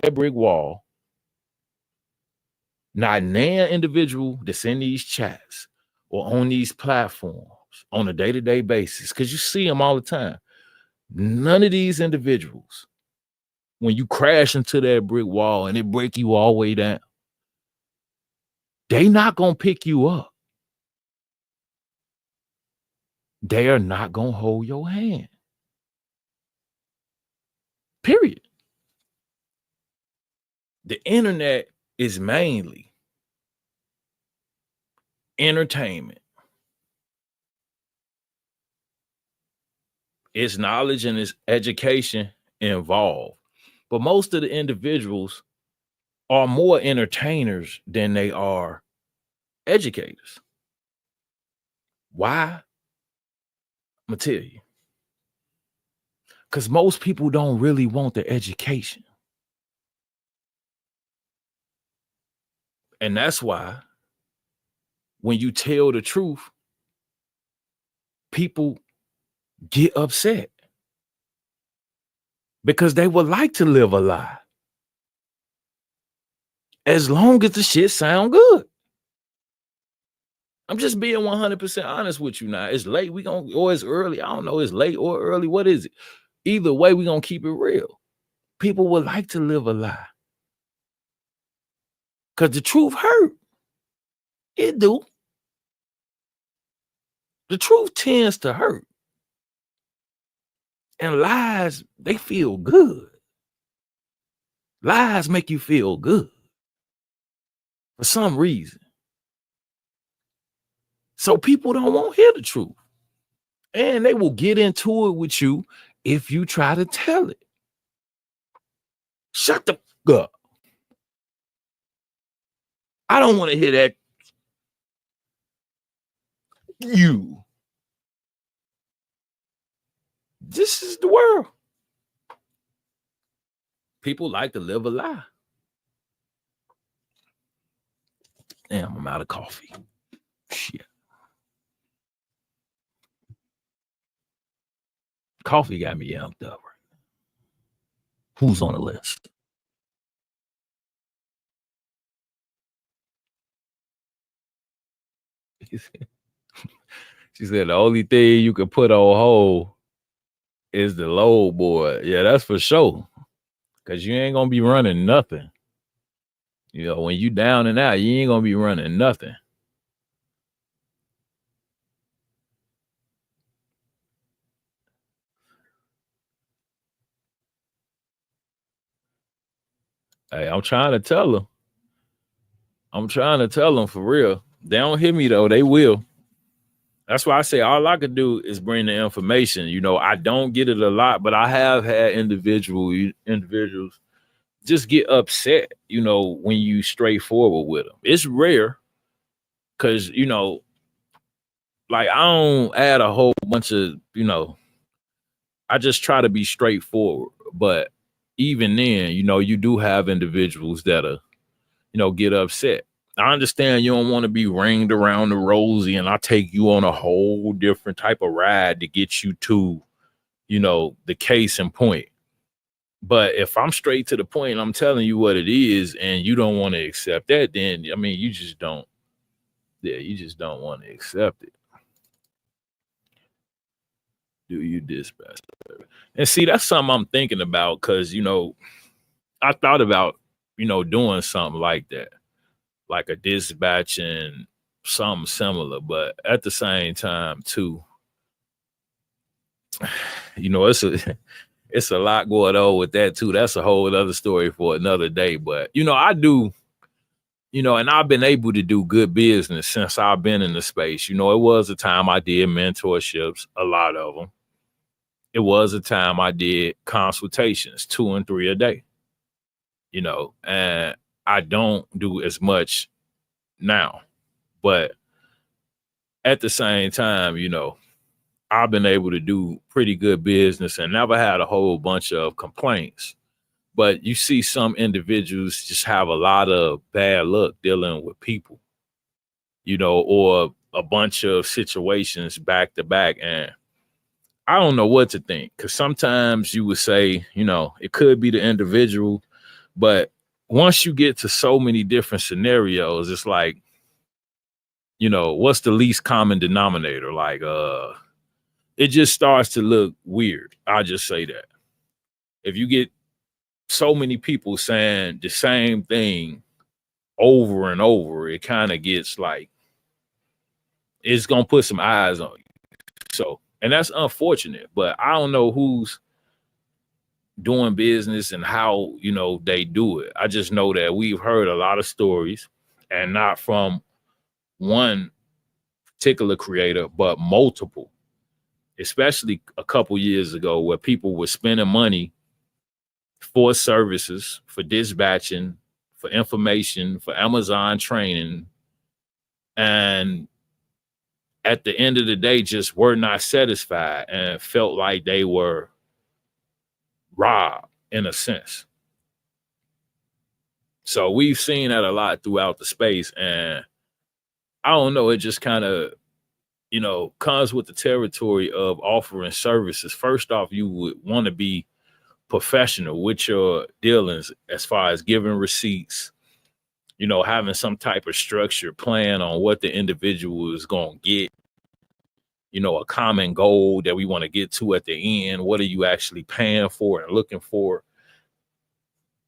that brick wall, not nan individual that's in these chats or on these platforms on a day-to-day basis, because you see them all the time. None of these individuals, when you crash into that brick wall and it break you all the way down, they not going to pick you up. They are not going to hold your hand. Period. The internet is mainly entertainment. It's knowledge and it's education involved. But most of the individuals are more entertainers than they are educators. Why? I'm going to tell you. Because most people don't really want the education. And that's why when you tell the truth, people get upset because they would like to live a lie as long as the shit sound good. I'm just being 100% honest with you now. It's late. Or it's early. I don't know. It's late or early. What is it? Either way, we're going to keep it real. People would like to live a lie because the truth hurt. It do. The truth tends to hurt. And lies, they feel good. Lies make you feel good for some reason. So people don't want to hear the truth. And they will get into it with you if you try to tell it. Shut the fuck up. I don't want to hear that. You. This is the world. People like to live a lie. Damn, I'm out of coffee. Shit. Coffee got me amped up. Who's on the list? She said the only thing you can put on hold is the load board. Yeah, that's for sure. Because you ain't going to be running nothing. You know, when you down and out, you ain't going to be running nothing. Hey, I'm trying to tell them. For real. They don't hear me, though. They will. That's why I say all I could do is bring the information. You know, I don't get it a lot, but I have had individuals just get upset, you know, when you straightforward with them. It's rare because, you know, like I don't add a whole bunch of, you know, I just try to be straightforward. But even then, you know, you do have individuals that are, you know, get upset. I understand you don't want to be ringed around the rosy and I take you on a whole different type of ride to get you to, you know, the case in point. But if I'm straight to the point and I'm telling you what it is and you don't want to accept that, then I mean you just don't, yeah, you just don't want to accept it. Do you dispatch? And see, that's something I'm thinking about because I thought about doing something like that, like a dispatch and something similar, but at the same time too, it's a it's a lot going on with that too. That's a whole other story for another day. But I do, and I've been able to do good business since I've been in the space. It was a time I did mentorships, a lot of them. It was a time I did consultations, 2 and 3 a day. And I don't do as much now, but at the same time, I've been able to do pretty good business and never had a whole bunch of complaints. But you see some individuals just have a lot of bad luck dealing with people, or a bunch of situations back to back. And I don't know what to think because sometimes you would say, it could be the individual, but once you get to so many different scenarios, it's like, what's the least common denominator? Like, it just starts to look weird. I'll just say that. If you get so many people saying the same thing over and over, it kind of gets like it's gonna put some eyes on you. So, and that's unfortunate, but I don't know who's doing business and how they do it. I just know that we've heard a lot of stories, and not from one particular creator, but multiple, especially a couple years ago, where people were spending money for services, for dispatching, for information, for Amazon training, and at the end of the day, just were not satisfied and felt like they were robbed in a sense. So we've seen that a lot throughout the space, and I don't know, it just kind of comes with the territory of offering services. First off, you would want to be professional with your dealings as far as giving receipts, having some type of structured plan on what the individual is going to get, a common goal that we want to get to at the end. What are you actually paying for and looking for?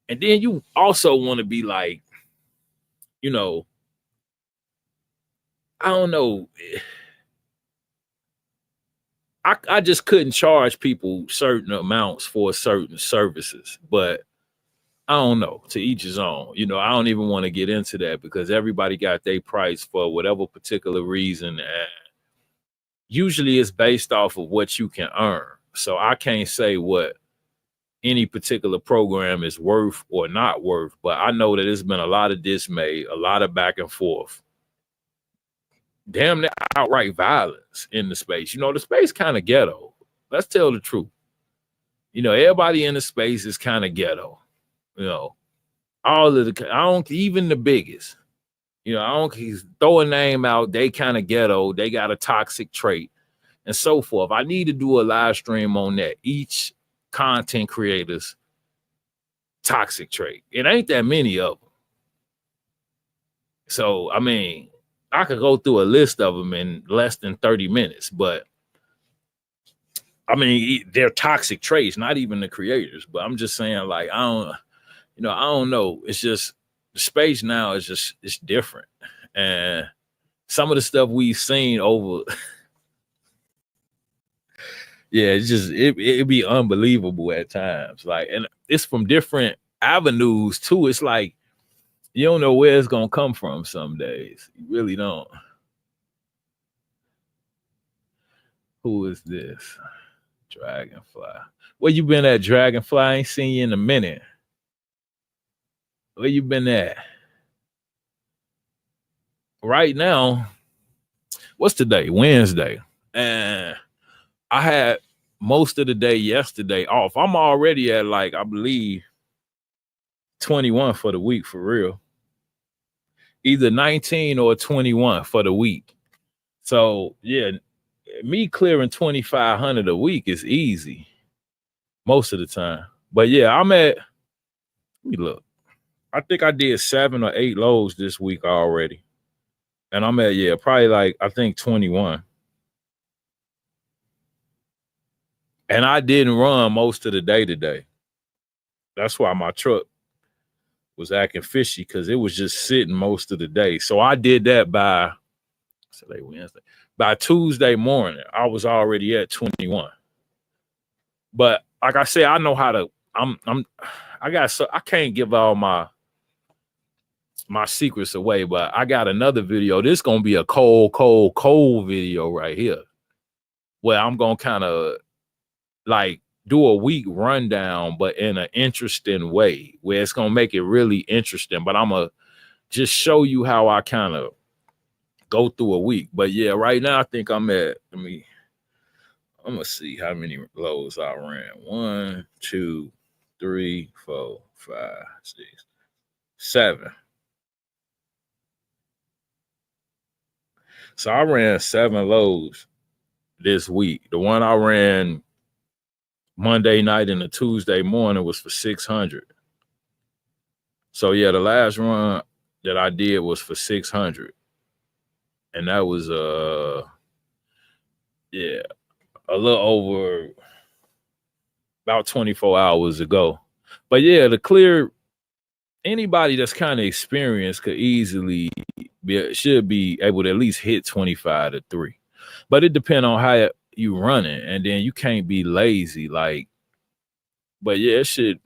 And then you also want to be like, I don't know. I just couldn't charge people certain amounts for certain services, but I don't know, to each his own. I don't even want to get into that because everybody got their price for whatever particular reason. And usually it's based off of what you can earn. So I can't say what any particular program is worth or not worth, but I know that there's been a lot of dismay, a lot of back and forth, damn near outright violence in the space. The space kind of ghetto. Let's tell the truth. Everybody in the space is kind of ghetto. All of the, I don't, even the biggest, I don't throw a name out. They kind of ghetto. They got a toxic trait and so forth. I need to do a live stream on that. Each content creator's toxic trait. It ain't that many of them. So, I mean, I could go through a list of them in less than 30 minutes, but I mean, they're toxic traits, not even the creators, but I'm just saying, like, I don't know. It's just the space now is just, it's different. And some of the stuff we've seen over, yeah, it's just, it'd be unbelievable at times. Like, and it's from different avenues too. It's like, you don't know where it's going to come from some days. You really don't. Who is this? Dragonfly. Where you been at, Dragonfly? I ain't seen you in a minute. Where you been at? Right now, what's today? Wednesday. And I had most of the day yesterday off. I'm already at, like, I believe 21 for the week, for real. Either 19 or 21 for the week. So yeah, me clearing 2,500 a week is easy most of the time. But yeah, I'm at, let me look. I think I did 7 or 8 loads this week already. And I'm at, yeah, probably like, I think 21. And I didn't run most of the day today. That's why my truck was acting fishy, because it was just sitting most of the day. So I did that by today, Wednesday. By Tuesday morning, I was already at 21. But like I said, I know how to. I can't give all my secrets away, but I got another video. This gonna be a cold video right here, where I'm gonna kind of like do a week rundown, but in an interesting way, where it's gonna make it really interesting. But I'm gonna just show you how I kind of go through a week. But yeah, right now I think I'm at. I'm gonna see how many loads I ran. 1, 2, 3, 4, 5, 6, 7. So I ran 7 loads this week. The one I ran Monday night and the Tuesday morning was for 600. So yeah, the last run that I did was for 600. And that was yeah, a little over about 24 hours ago. But yeah, the clear, anybody that's kind of experienced could easily should be able to at least hit 25 to 3. But it depends on how you run it, and then you can't be lazy. Like, but yeah, it should.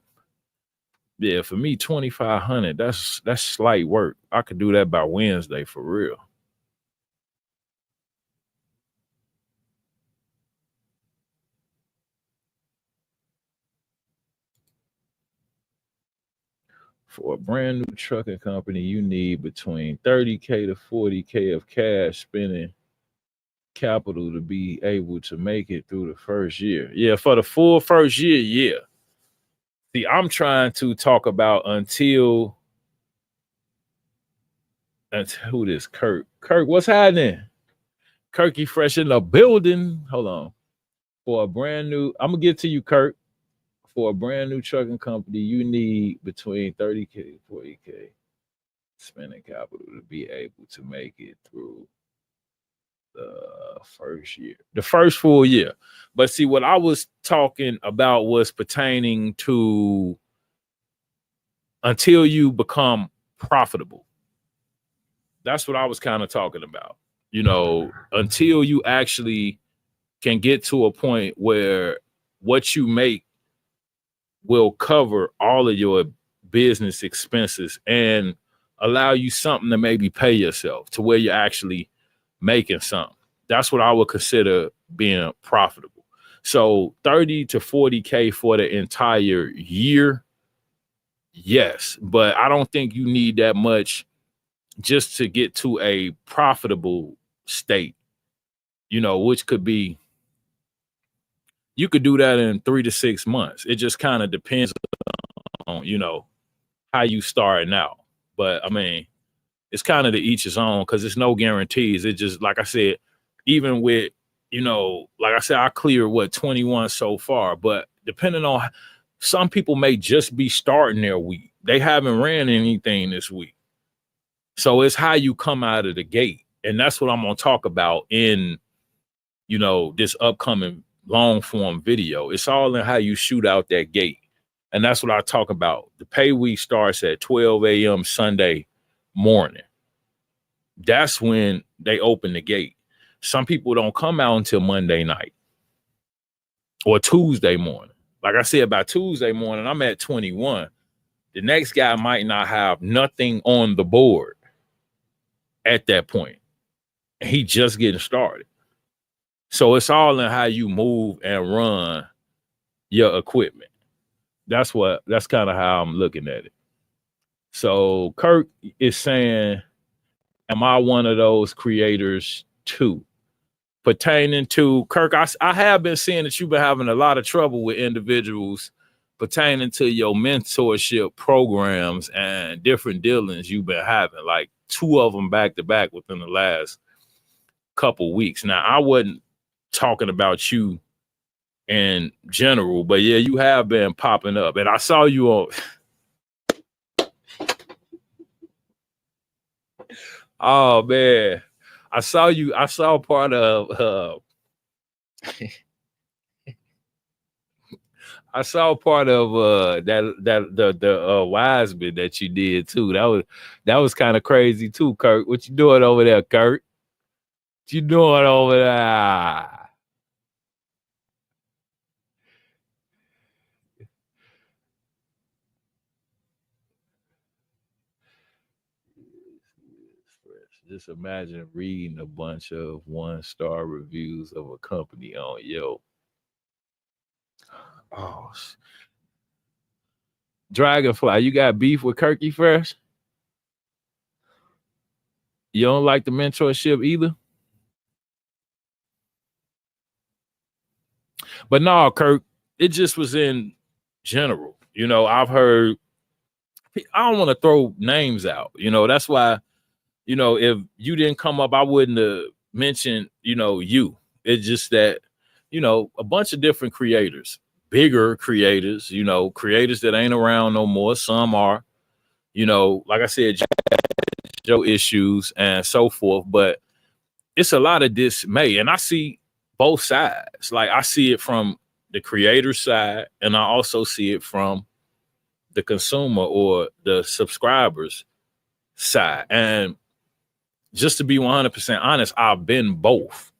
Yeah, for me, 2,500. That's slight work. I could do that by Wednesday for real. For a brand new trucking company, you need between 30K to 40K of cash spending capital to be able to make it through the first year. Yeah, for the full first year, yeah. See, I'm trying to talk about until who this Kirk. Kirk, what's happening? Kirky fresh in the building. Hold on. For a brand new, I'm gonna get to you, Kirk. For a brand new trucking company, you need between 30K to 40K spending capital to be able to make it through the first year, the first full year. But see, what I was talking about was pertaining to until you become profitable. That's what I was kind of talking about. You know, until you actually can get to a point where what you make will cover all of your business expenses and allow you something to maybe pay yourself to where you're actually making something. That's what I would consider being profitable. So 30 to 40K for the entire year. Yes, but I don't think you need that much just to get to a profitable state, you know, which could be, you could do that in 3 to 6 months. It just kind of depends on, you know, how you starting out. But I mean, it's kind of to each his own, because there's no guarantees. It just, like I said, even with, you know, like I said, I cleared 21 so far, but depending on, some people may just be starting their week. They haven't ran anything this week. So it's how you come out of the gate. And that's what I'm going to talk about in, you know, this upcoming long form video. It's all in how you shoot out that gate. And that's what I talk about. The pay week starts at 12 a.m. Sunday morning. That's when they open the gate. Some people don't come out until Monday night or Tuesday morning. Like I said, by Tuesday morning, I'm at 21. The next guy might not have nothing on the board at that point. He just getting started. So it's all in how you move and run your equipment. That's kind of how I'm looking at it. So Kirk is saying, am I one of those creators too? Pertaining to Kirk, I have been seeing that you've been having a lot of trouble with individuals pertaining to your mentorship programs and different dealings you've been having, like 2 of them back to back within the last couple weeks. Now, I wasn't talking about you in general. But yeah, you have been popping up, and I saw you on. Oh man, I saw you. I saw part of. I saw part of the Wiseman that you did too. That was kind of crazy too, Kurt. What you doing over there, Kurt? What you doing over there? Just imagine reading a bunch of 1-star reviews of a company on Yelp. Oh, Dragonfly, you got beef with Kirky Fresh? You don't like the mentorship either? But no, Kirk, it just was in general. I've heard, I don't want to throw names out. That's why, if you didn't come up, I wouldn't have mentioned, you. It's just that, a bunch of different creators, bigger creators, creators that ain't around no more. Some are, like I said, Joe issues and so forth. But it's a lot of dismay. And I see both sides. Like I see it from the creator side, and I also see it from the consumer or the subscribers side. And just to be 100% honest, I've been both.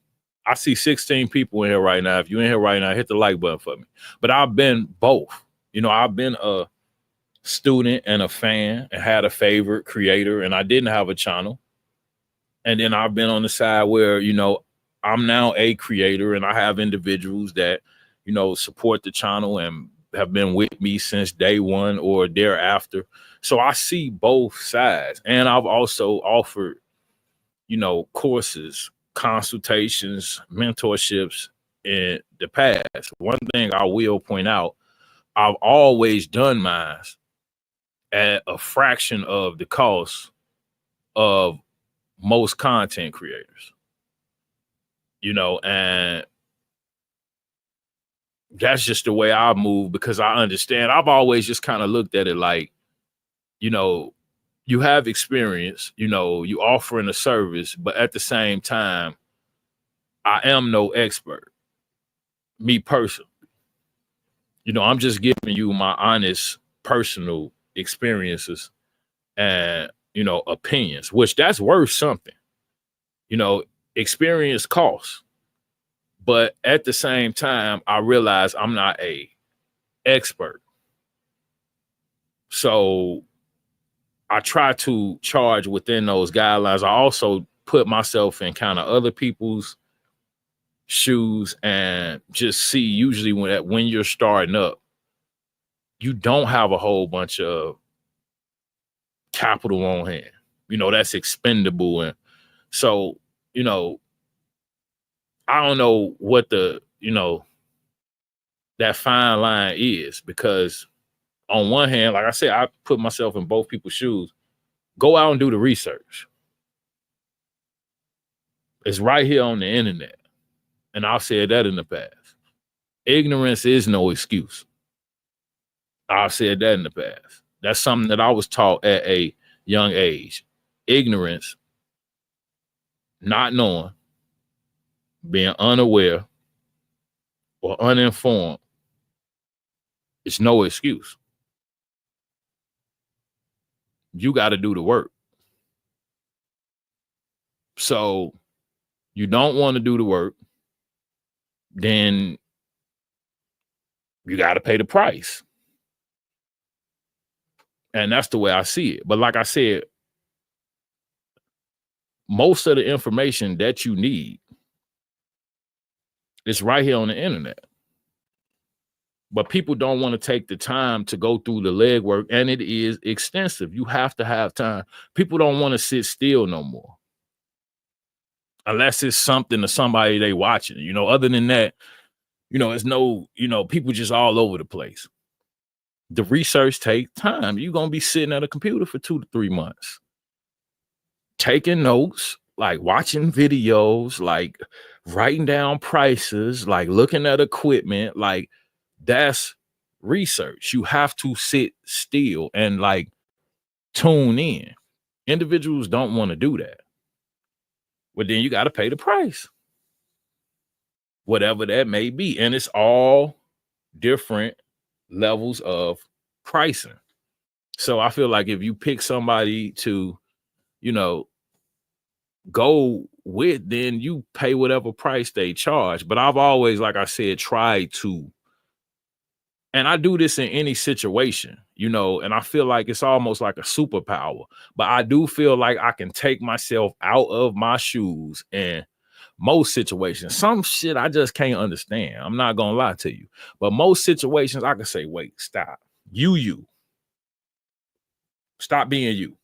I see 16 people in here right now. If you're in here right now, hit the like button for me. But I've been both. I've been a student and a fan and had a favorite creator, and I didn't have a channel. And then I've been on the side where, I'm now a creator and I have individuals that, support the channel and have been with me since day one or thereafter. So I see both sides. And I've also offered, courses, consultations, mentorships in the past. One thing I will point out, I've always done mine at a fraction of the cost of most content creators, and that's just the way I move because I understand. I've always just kind of looked at it like, you have experience, you offering a service, but at the same time, I am no expert, me personally. I'm just giving you my honest personal experiences and, opinions, which that's worth something. Experience costs. But at the same time, I realize I'm not a expert. So I try to charge within those guidelines. I also put myself in kind of other people's shoes and just see usually when you're starting up, you don't have a whole bunch of capital on hand. That's expendable. And so, I don't know what that fine line is, because on one hand, like I said, I put myself in both people's shoes. Go out and do the research. It's right here on the internet. And I've said that in the past. Ignorance is no excuse. I've said that in the past. That's something that I was taught at a young age. Ignorance, not knowing, being unaware or uninformed, it's no excuse. You got to do the work. So you don't want to do the work, then you got to pay the price. And that's the way I see it. But like I said, most of the information that you need is right here on the internet. But people don't want to take the time to go through the legwork, and it is extensive. You have to have time. People don't want to sit still no more, unless it's something to somebody they watching. Other than that, it's no, people just all over the place. The research takes time. You're going to be sitting at a computer for 2 to 3 months, taking notes, like watching videos, like writing down prices, like looking at equipment, like that's research. You have to sit still and like tune in. Individuals don't want to do that. But then you got to pay the price, whatever that may be. And it's all different levels of pricing. So I feel like if you pick somebody to, you know, go with, then you pay whatever price they charge. But I've always, like I said, tried to, and I do this in any situation, you know, and I feel like it's almost like a superpower. But I do feel like I can take myself out of my shoes and most situations, some shit I just can't understand. I'm not gonna lie to you. But most situations I can say, wait, stop. You. Stop being you.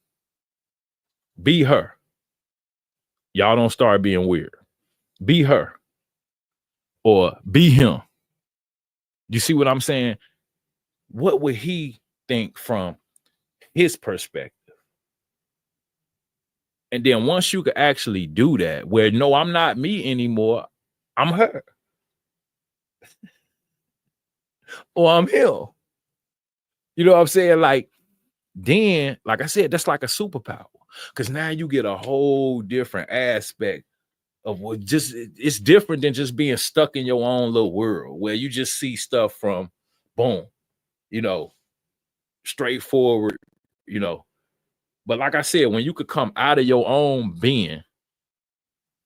Be her. Y'all don't start being weird. Be her. Or be him. You see what I'm saying? What would he think from his perspective? And then once you could actually do that, where no, I'm not me anymore, I'm her. Or I'm him. You know what I'm saying? Like, then, like I said, that's like a superpower. Because now you get a whole different aspect of what it's different than just being stuck in your own little world where you just see stuff from boom, you know, straightforward, you know. But like I said, when you could come out of your own being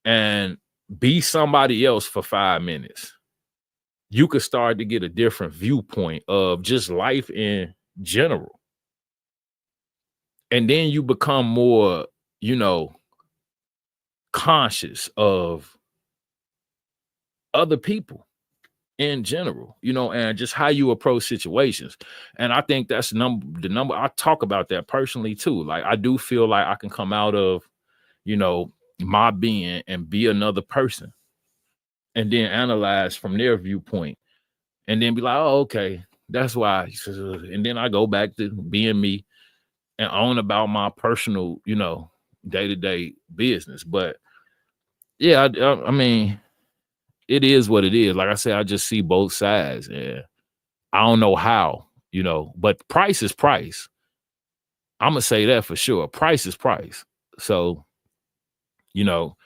and be somebody else for 5 minutes, you could start to get a different viewpoint of just life in general. And then you become more, you know, conscious of other people in general, you know, and just how you approach situations. And I think that's the number I talk about that personally too. Like I do feel like I can come out of, you know, my being and be another person and then analyze from their viewpoint and then be like, oh, okay, that's why. And then I go back to being me and own about my personal, you know, day-to-day business. But yeah, I mean, it is what it is. Like I said, I just see both sides. And I don't know how, you know, but price is price. I'm gonna say that for sure. Price is price. So, you know,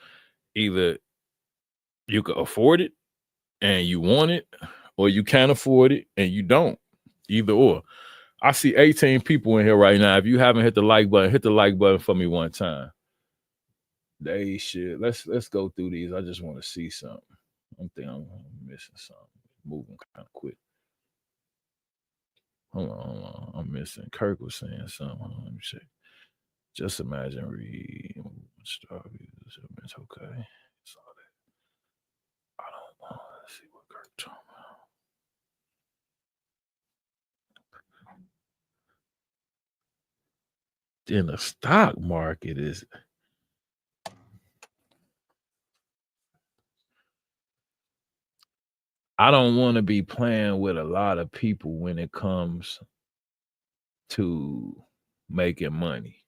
either you can afford it and you want it, or you can't afford it and you don't. Either or. I see 18 people in here right now. If you haven't hit the like button, hit the like button for me one time. They should. Let's go through these. I just want to see something. I'm thinking I'm missing something. Moving kind of quick. Hold on. I'm missing. Kirk was saying something. Hold on, let me check. Just imagine it's okay. It's all that. I don't know. Let's see what Kirk talking about. In the stock market is I don't want to be playing with a lot of people when it comes to making money.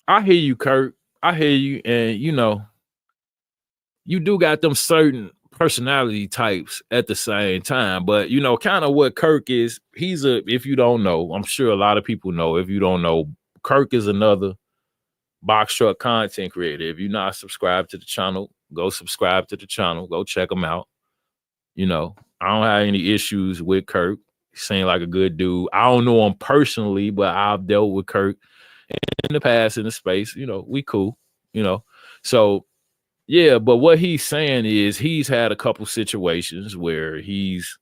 I hear you, Kurt. I hear you. And you know, you do got them certain personality types at the same time. But you know, kind of what Kirk is, if you don't know, I'm sure a lot of people know. If you don't know, Kirk is another box truck content creator. If you're not subscribed to the channel, go subscribe to the channel. Go check them out. You know, I don't have any issues with Kirk. He seemed like a good dude. I don't know him personally, but I've dealt with Kirk in the past in the space. You know, we cool. You know, so yeah. But what he's saying is he's had a couple situations where he's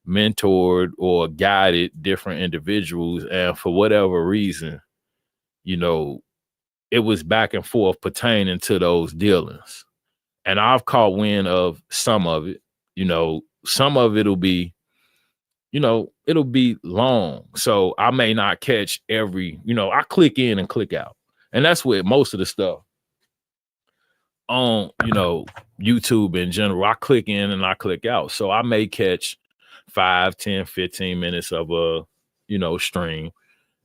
mentored or guided different individuals, and for whatever reason, you know, it was back and forth pertaining to those dealings. And I've caught wind of some of it. You know, some of it'll be, you know, it'll be long. So I may not catch every, you know, I click in and click out. And that's with most of the stuff on, you know, YouTube in general. I click in and I click out. So I may catch 5, 10, 15 minutes of a, you know, stream.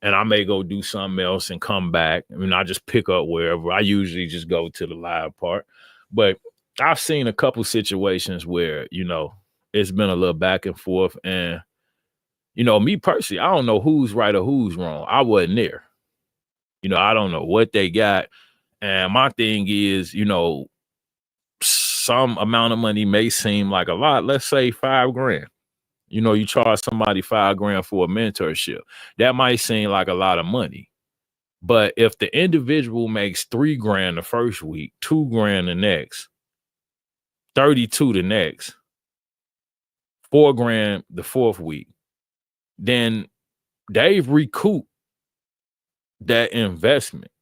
and I may go do something else and come back. I mean, I just pick up wherever. I usually just go to the live part. But I've seen a couple situations where, it's been a little back and forth. And, me personally, I don't know who's right or who's wrong. I wasn't there. I don't know what they got. And my thing is, some amount of money may seem like a lot. Let's say $5,000. You charge somebody $5,000 for a mentorship. That might seem like a lot of money. But if the individual makes $3,000 the first week, $2,000 the next, 32 the next, $4,000 the fourth week, then they've recouped that investment.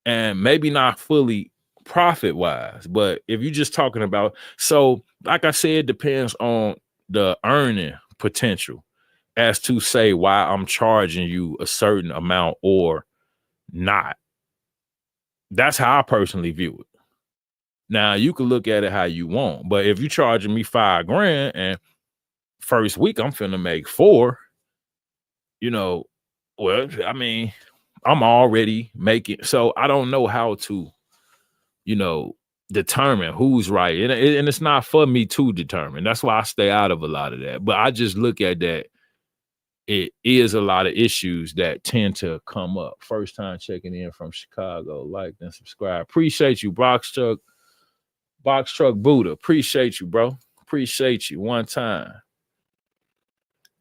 And maybe not fully profit wise, but if you're just talking about, so like I said, it depends on the earning potential as to say why I'm charging you a certain amount or not. That's how I personally view it. Now you can look at it how you want, but if you're charging me $5,000 and first week I'm finna make $4, well, I mean, I'm already making, so I don't know how to, determine who's right. And it's not for me to determine. That's why I stay out of a lot of that. But I just look at that. It is a lot of issues that tend to come up. First time checking in from Chicago. Like and subscribe. Appreciate you, Box Truck Buddha. Appreciate you, bro. Appreciate you. One time.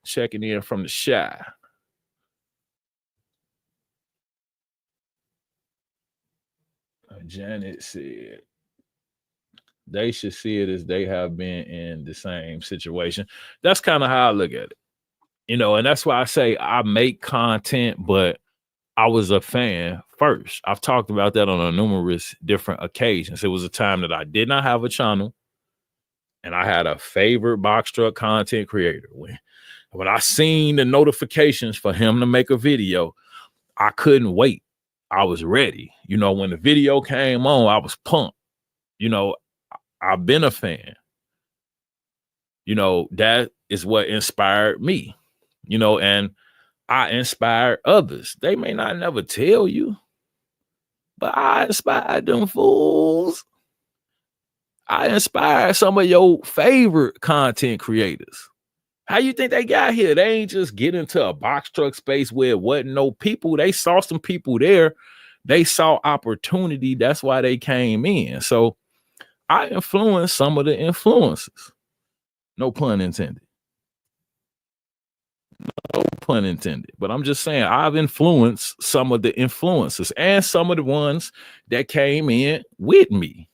Checking in from the Shy. Janet said they should see it as they have been in the same situation. That's kind of how I look at it. And that's why I say I make content, but I was a fan first. I've talked about that on a numerous different occasions. It was a time that I did not have a channel and I had a favorite box truck content creator. When I seen the notifications for him to make a video, I couldn't wait. I was ready. When the video came on, I was pumped. I've been a fan. That is what inspired me, and I inspired others. They may not never tell you, but I inspired them fools. I inspired some of your favorite content creators. How you think they got here? They ain't just get into a box truck space where it wasn't no people. They saw some people there. They saw opportunity. That's why they came in. So I influenced some of the influencers. No pun intended. No pun intended. But I'm just saying I've influenced some of the influencers and some of the ones that came in with me.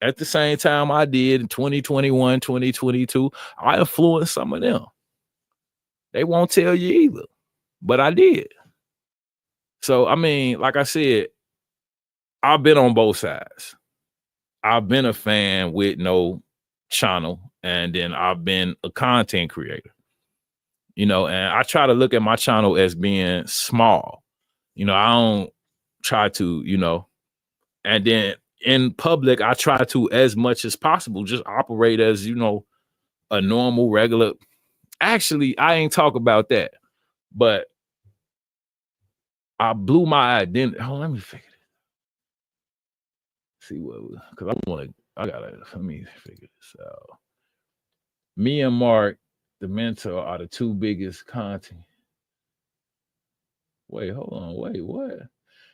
At the same time I did in 2021, 2022, I influenced some of them. They won't tell you either, but I did. So, I mean, like I said, I've been on both sides. I've been a fan with no channel, and then I've been a content creator. And I try to look at my channel as being small. I don't try to, and then in public, I try to, as much as possible, just operate as, a normal, regular. Actually, I ain't talk about that, but I blew my identity. Oh, let me figure it. See what, because let me figure this out. Me and Mark, the mentor, are the two biggest content. Wait, hold on. Wait, what?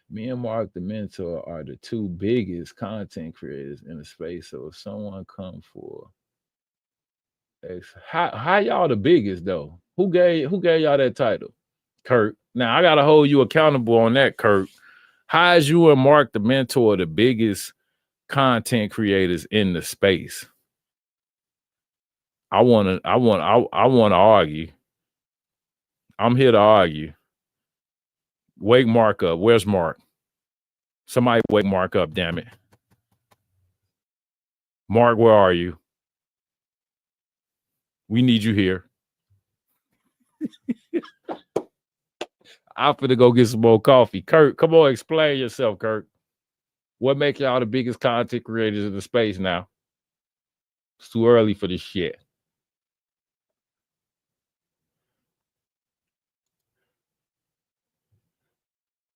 Me and Mark, the mentor, are the two biggest content creators in the space. So if someone come for how y'all the biggest though? Who gave y'all that title? Kurt. Now I gotta hold you accountable on that, Kurt. How is you and Mark, the mentor, the biggest content creators in the space? I want to argue. I'm here to argue. Wake Mark up. Where's Mark? Somebody wake Mark up, damn it. Mark, where are you? We need you here. I'm finna go get some more coffee. Kurt, come on, explain yourself, Kurt. What make y'all the biggest content creators in the space now? It's too early for this shit.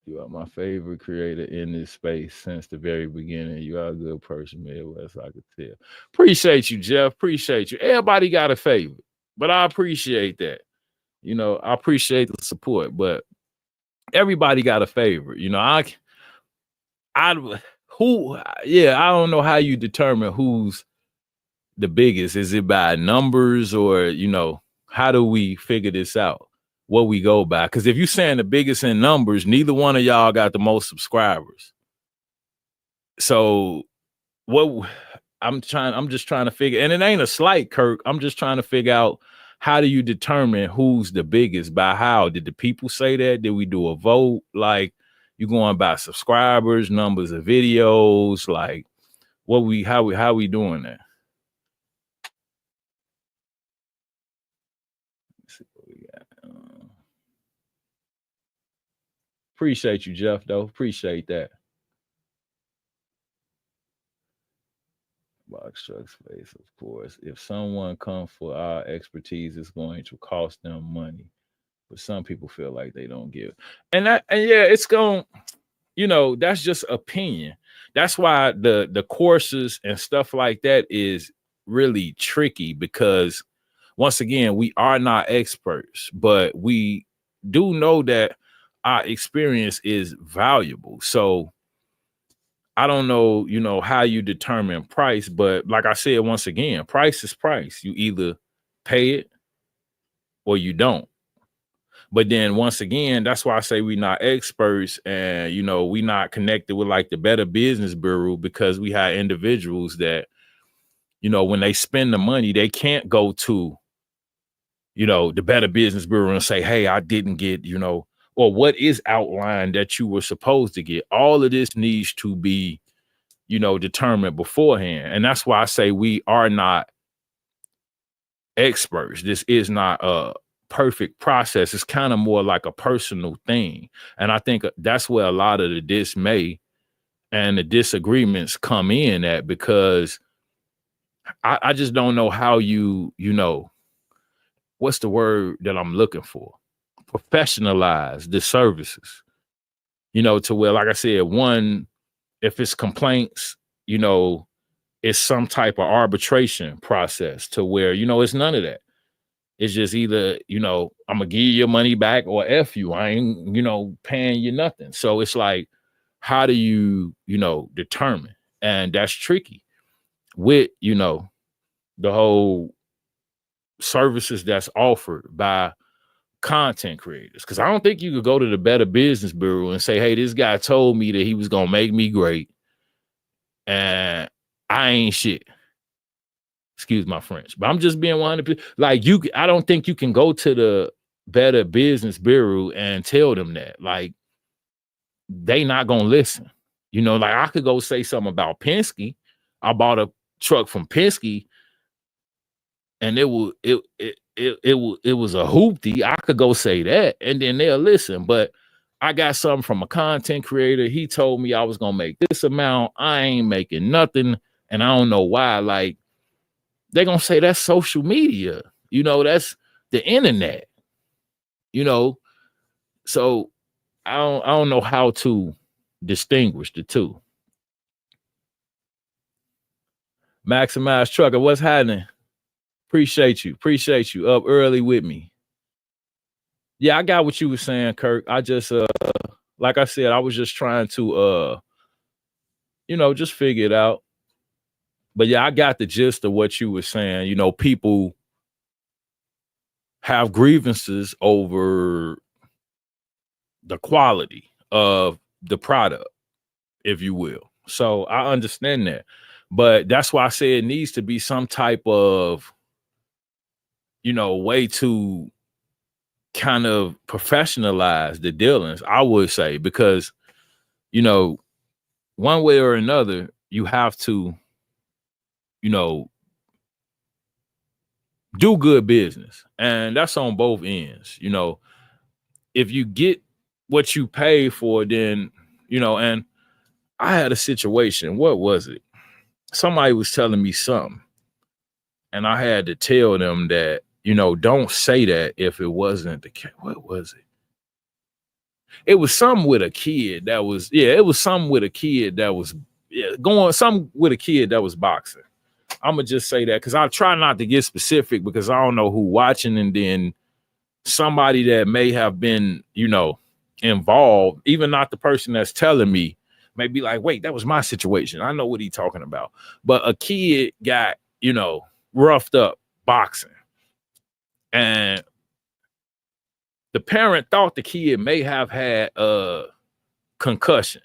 You are my favorite creator in this space since the very beginning. You are a good person, Midwest. I could tell. Appreciate you, Jeff. Appreciate you. Everybody got a favorite, but I appreciate that. I appreciate the support, but everybody got a favorite. I, who, yeah, I don't know how you determine who's the biggest. Is it by numbers or, how do we figure this out? What we go by? Because if you're saying the biggest in numbers, neither one of y'all got the most subscribers. So what I'm just trying to figure, and it ain't a slight, Kirk. I'm just trying to figure out, how do you determine who's the biggest? By how? Did the people say that? Did we do a vote? Like, you going by subscribers, numbers of videos? Like, how we doing that? Let's see what we got. Appreciate you, Jeff, though. Appreciate that. Box truck space, of course. If someone comes for our expertise, it's going to cost them money. But some people feel like they don't give. And yeah, it's going, that's just opinion. That's why the courses and stuff like that is really tricky, because once again, we are not experts, but we do know that our experience is valuable. So I don't know, how you determine price, but like I said, once again, price is price. You either pay it or you don't. But then once again, that's why I say we're not experts, and we not connected with like the Better Business Bureau, because we have individuals that, when they spend the money, they can't go to, the Better Business Bureau and say, hey, I didn't get, or what is outlined that you were supposed to get. All of this needs to be, determined beforehand. And that's why I say we are not experts. This is not a perfect process. It's kind of more like a personal thing. And I think that's where a lot of the dismay and the disagreements come in at, because I just don't know how what's the word that I'm looking for? Professionalize the services, to where, like I said, one, if it's complaints, it's some type of arbitration process, to where, it's none of that. It's just either, I'm gonna give you your money back, or F you. I ain't, paying you nothing. So it's like, how do you, determine? And that's tricky with, the whole services that's offered by content creators. Cause I don't think you could go to the Better Business Bureau and say, hey, this guy told me that he was gonna make me great, and I ain't shit. Excuse my French, but I'm just being 100%. Like, I don't think you can go to the Better Business Bureau and tell them that. Like, they not gonna listen. Like, I could go say something about Penske. I bought a truck from Penske, and it was a hoopty. I could go say that, and then they'll listen. But I got something from a content creator. He told me I was gonna make this amount. I ain't making nothing, and I don't know why. Like, they're gonna say that's social media, that's the internet, so I don't know how to distinguish the two. Maximize Trucker, what's happening? Appreciate you up early with me. Yeah, I got what you were saying, Kirk. I just like I said, I was just trying to just figure it out. But yeah, I got the gist of what you were saying. People have grievances over the quality of the product, if you will. So I understand that. But that's why I say it needs to be some type of, way to kind of professionalize the dealings, I would say, because, one way or another, you have to, do good business. And that's on both ends. If you get what you pay for, then, and I had a situation. What was it? Somebody was telling me something, and I had to tell them that, don't say that if it wasn't the case. What was it? It was something with a kid that was, it was something with a kid that was something with a kid that was boxing. I'm gonna just say that because I try not to get specific because I don't know who watching, and then somebody that may have been, involved, even not the person that's telling me, may be like, wait, that was my situation. I know what he's talking about. But a kid got, roughed up boxing. And the parent thought the kid may have had a concussion,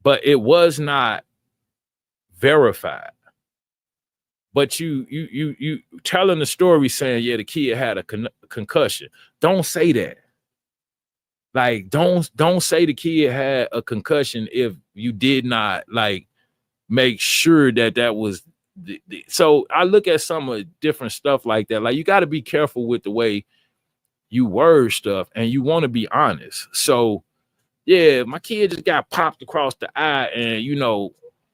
but it was not verified. But you telling the story saying, yeah, the kid had a concussion. Don't say that. Like, don't say the kid had a concussion if you did not like make sure that was so I look at some of different stuff like that. Like, you got to be careful with the way you word stuff, and you want to be honest. So yeah, my kid just got popped across the eye and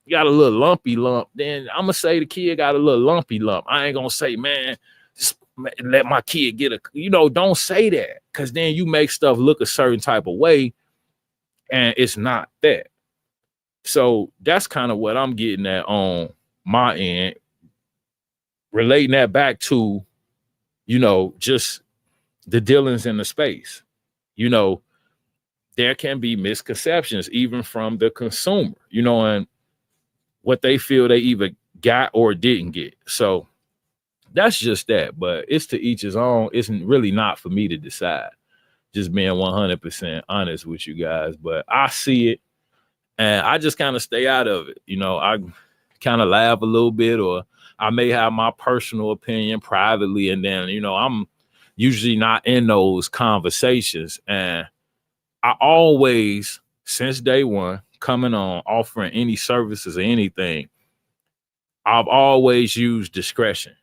got a little lumpy lump, then I'm gonna say the kid got a little lumpy lump. I ain't gonna say, man, just let my kid get a, don't say that, because then you make stuff look a certain type of way and it's not that. So that's kind of what I'm getting at on my end, relating that back to, just the dealings in the space. There can be misconceptions even from the consumer, and what they feel they either got or didn't get. So that's just that. But it's to each his own. It's really not for me to decide. Just being 100% honest with you guys. But I see it and I just kind of stay out of it. I kind of laugh a little bit, or I may have my personal opinion privately. And then, I'm usually not in those conversations. And I always, since day one, coming on, offering any services or anything, I've always used discretion.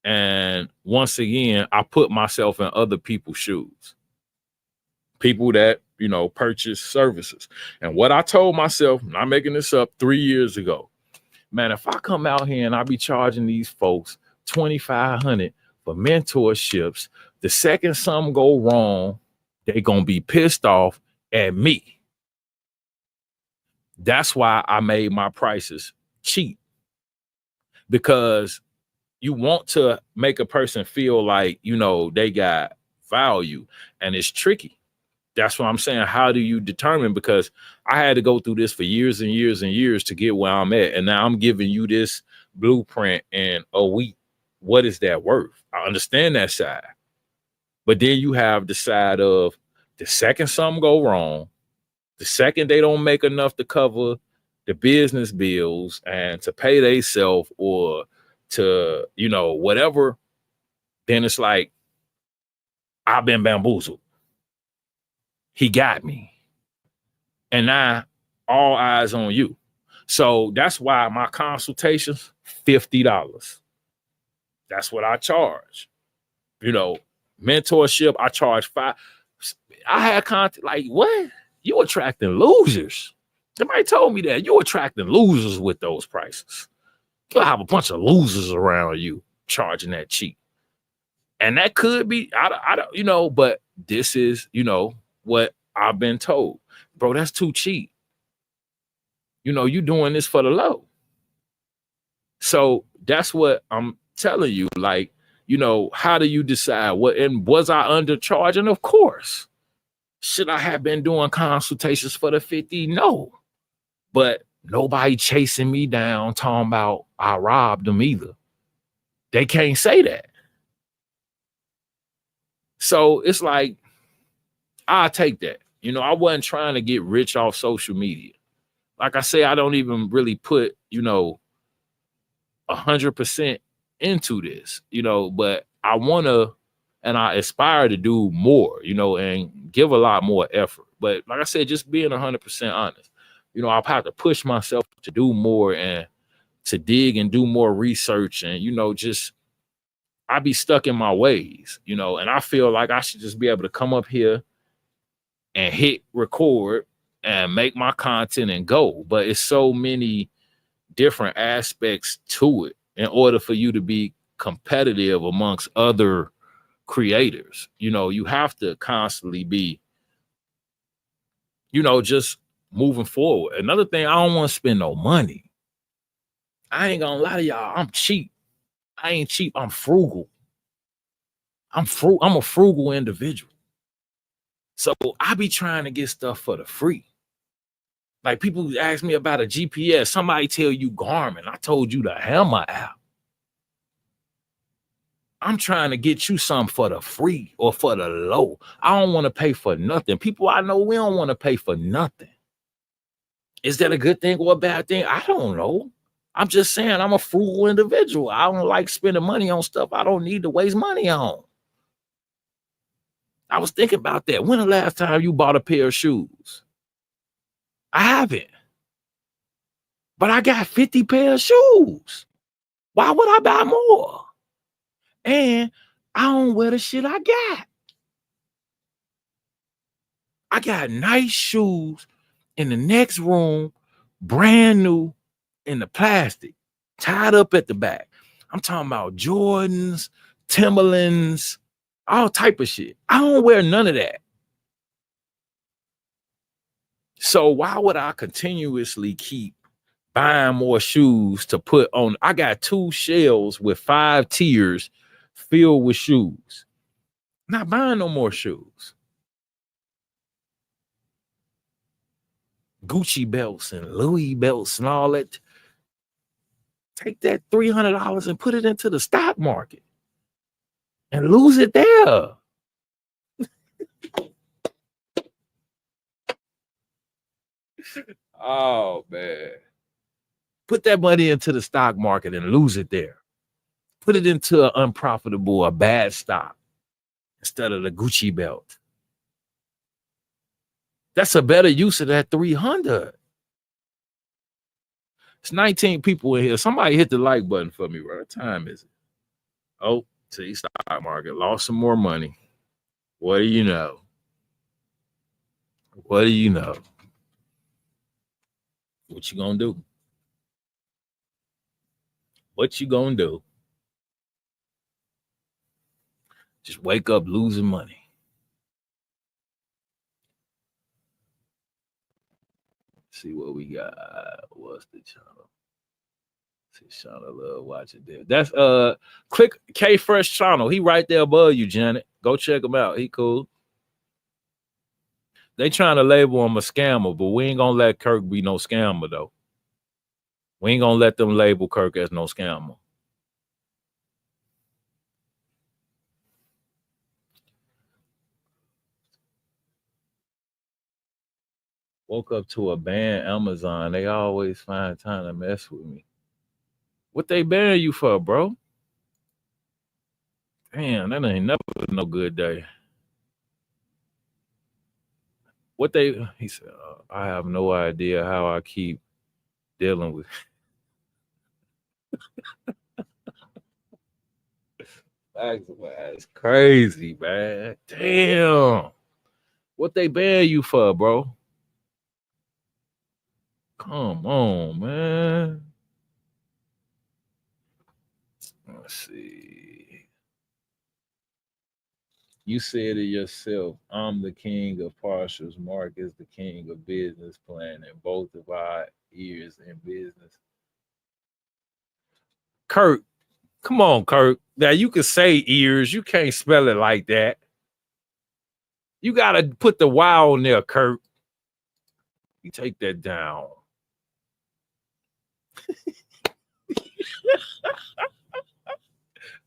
And once again, I put myself in other people's shoes. People that, purchase services. And what I told myself, not making this up, 3 years ago, man, if I come out here and I be charging these folks $2,500 for mentorships, the second something go wrong, they gonna be pissed off at me. That's why I made my prices cheap, because you want to make a person feel like, they got value, and it's tricky. That's what I'm saying. How do you determine? Because I had to go through this for years and years and years to get where I'm at. And now I'm giving you this blueprint in a week. What is that worth? I understand that side. But then you have the side of the second something go wrong, the second they don't make enough to cover the business bills and to pay themselves or to, whatever, then it's like, I've been bamboozled. He got me. And now all eyes on you. So that's why my consultations, $50. That's what I charge. Mentorship, I charge $5. I had content like, what? You attracting losers. Somebody told me that. You attracting losers with those prices. You'll have a bunch of losers around you charging that cheap. And that could be, I don't, but this is, what I've been told. Bro, that's too cheap. You doing this for the low. So that's what I'm telling you. Like, how do you decide what? And was I undercharging? Of course. Should I have been doing consultations for the 50? No. But nobody chasing me down talking about I robbed them either. They can't say that. So it's like, I'll take that. I wasn't trying to get rich off social media. Like I say, I don't even really put, 100% into this, but I want to, and I aspire to do more, and give a lot more effort. But like I said, just being 100% honest, I've had to push myself to do more and to dig and do more research. And, just, I be stuck in my ways, and I feel like I should just be able to come up here and hit record and make my content and go. But it's so many different aspects to it in order for you to be competitive amongst other creators. You have to constantly be, just moving forward. Another thing, I don't want to spend no money. I ain't gonna lie to y'all. I'm cheap. I ain't cheap. I'm frugal. I'm a frugal individual. So I be trying to get stuff for the free. Like people ask me about a GPS. Somebody tell you Garmin. I told you the Hammer app. I'm trying to get you something for the free or for the low. I don't want to pay for nothing. People I know, we don't want to pay for nothing. Is that a good thing or a bad thing? I don't know. I'm just saying I'm a frugal individual. I don't like spending money on stuff I don't need to waste money on. I was thinking about that. When the last time you bought a pair of shoes? I haven't. But I got 50 pair of shoes. Why would I buy more? And I don't wear the shit I got. I got nice shoes in the next room, brand new in the plastic, tied up at the back. I'm talking about Jordans, Timberlands, all type of shit. I don't wear none of that. So why would I continuously keep buying more shoes to put on? I got 2 shelves with 5 tiers filled with shoes. Not buying no more shoes. Gucci belts and Louis belts and all that. Take that $300 and put it into the stock market and lose it there. Oh, man. Put that money into the stock market and lose it there. Put it into an unprofitable, a bad stock instead of the Gucci belt. That's a better use of that 300. It's 19 people in here. Somebody hit the like button for me. What time is it? Oh, see, stock market lost some more money. What do you know? What do you know? What you gonna do? What you gonna do? Just wake up losing money. See what we got. What's the channel? See, Shauna love watching there. That's click K Fresh channel. He right there above you, Janet. Go check him out. He cool. They trying to label him a scammer, but we ain't gonna let Kirk be no scammer though. We ain't gonna let them label Kirk as no scammer. Woke up to a banned Amazon. They always find time to mess with me. What they ban you for, bro? Damn, that ain't never no good day. What he said, I have no idea how I keep dealing with. That's crazy, man. Damn. What they ban you for, bro? Come on, man. Let's see. You said it yourself. I'm the king of partials. Mark is the king of business plan, and both of our ears in business. Kurt, come on, Kurt. Now you can say ears. You can't spell it like that. You gotta put the Y on there, Kurt. You take that down.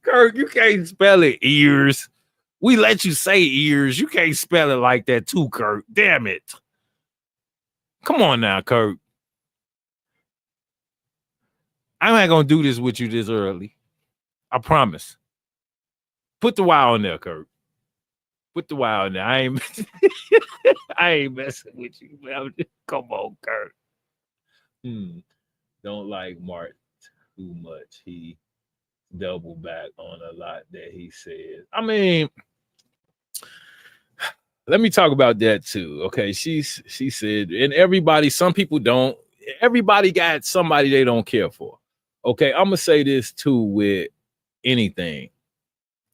Kurt, you can't spell it ears. We let you say ears. You can't spell it like that too, Kurt. Damn it. Come on now, Kurt. I'm not gonna do this with you this early. I promise. Put the Y on there, Kurt. Put the Y on there. I ain't messing with you. Come on, Kurt. Don't like Mark too much. He double back on a lot that he said. I mean, let me talk about that too. Okay, she said, and everybody, some people don't. Everybody got somebody they don't care for. Okay, I'm gonna say this too with anything.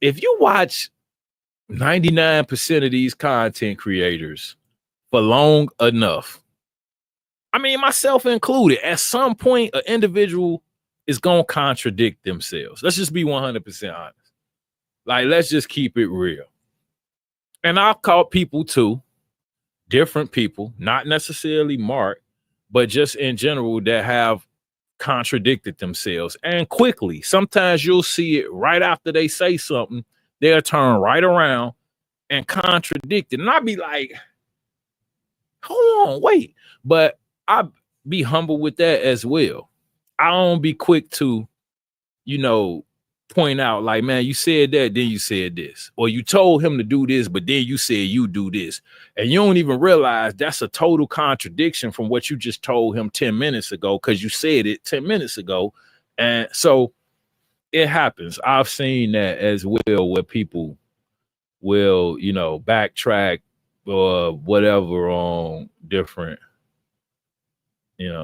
If you watch 99% of these content creators for long enough, I mean, myself included, at some point, an individual is going to contradict themselves. Let's just be 100% honest. Like, let's just keep it real. And I've caught people too, different people, not necessarily Mark, but just in general that have contradicted themselves and quickly. Sometimes you'll see it right after they say something, they'll turn right around and contradict it. And I'll be like, hold on, wait. But I be humble with that as well. I don't be quick to, point out like, man, you said that, then you said this, or you told him to do this, but then you said you do this. And you don't even realize that's a total contradiction from what you just told him 10 minutes ago, because you said it 10 minutes ago. And so it happens. I've seen that as well, where people will, backtrack or whatever on different,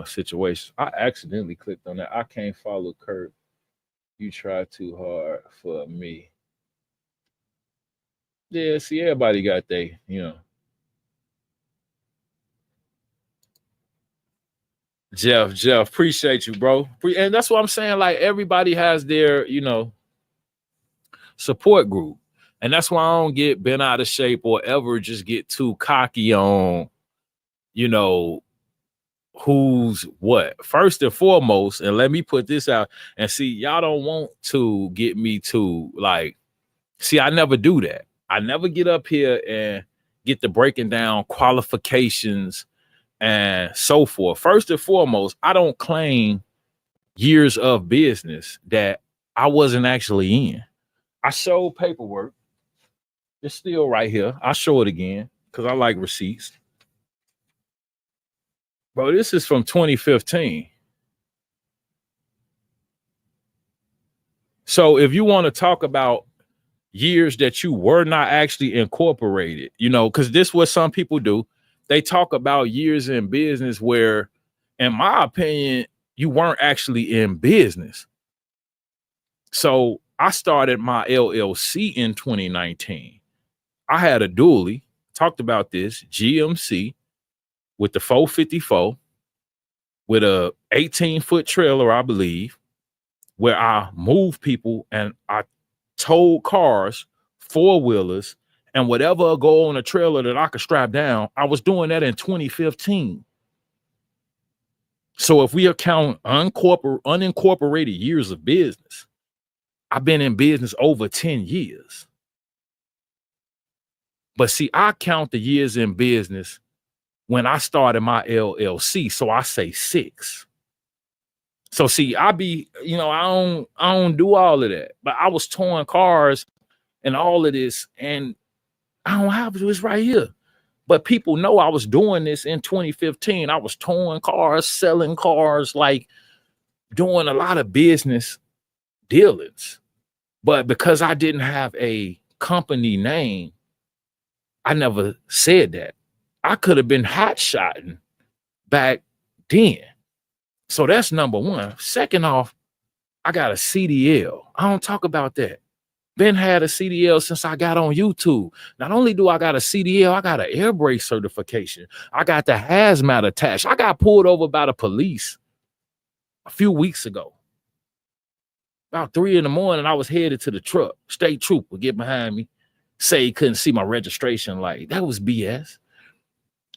situations. I accidentally clicked on that. I can't follow Kurt. You try too hard for me. Yeah, see, everybody got Jeff, appreciate you, bro. And that's what I'm saying. Like, everybody has their, support group. And that's why I don't get bent out of shape or ever just get too cocky on, who's what. First and foremost, and let me put this out, and see, y'all don't want to get me to like, see, I never do that. I never get up here and get to breaking down qualifications and so forth. First and foremost, I don't claim years of business that I wasn't actually in. I showed paperwork. It's still right here. I'll show it again because I like receipts. Bro, this is from 2015. So if you want to talk about years that you were not actually incorporated, because this is what some people do. They talk about years in business where, in my opinion, you weren't actually in business. So I started my LLC in 2019. I had a dually, talked about this, GMC with the 454 with a 18-foot trailer, I believe, where I moved people and I towed cars, four-wheelers, and whatever go on a trailer that I could strap down. I was doing that in 2015. So if we account unincorporated years of business, I've been in business over 10 years. But see, I count the years in business when I started my LLC. So I say 6. So see, I don't do all of that. But I was towing cars and all of this, and I don't have this right here. But people know I was doing this in 2015. I was towing cars, selling cars, like doing a lot of business dealings. But because I didn't have a company name, I never said that. I could have been hot-shotting back then. So that's number one. Second off, I got a CDL. I don't talk about that. Been had a CDL since I got on YouTube. Not only do I got a CDL, I got an air brake certification. I got the hazmat attached. I got pulled over by the police a few weeks ago. About 3 in the morning, I was headed to the truck. State trooper get behind me, say he couldn't see my registration light. That was BS.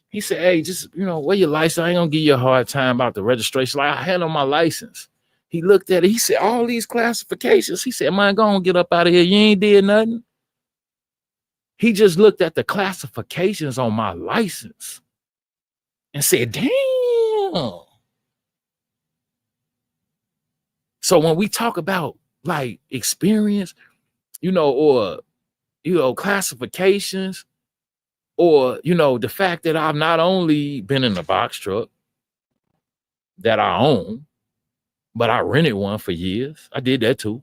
He said, hey, just, where your license? I ain't gonna give you a hard time about the registration. Like, I had on my license. He looked at it. He said, all these classifications. He said, man, go on, get up out of here. You ain't did nothing. He just looked at the classifications on my license and said, damn. So when we talk about like experience, or, classifications, or, the fact that I've not only been in a box truck that I own, but I rented one for years. I did that too.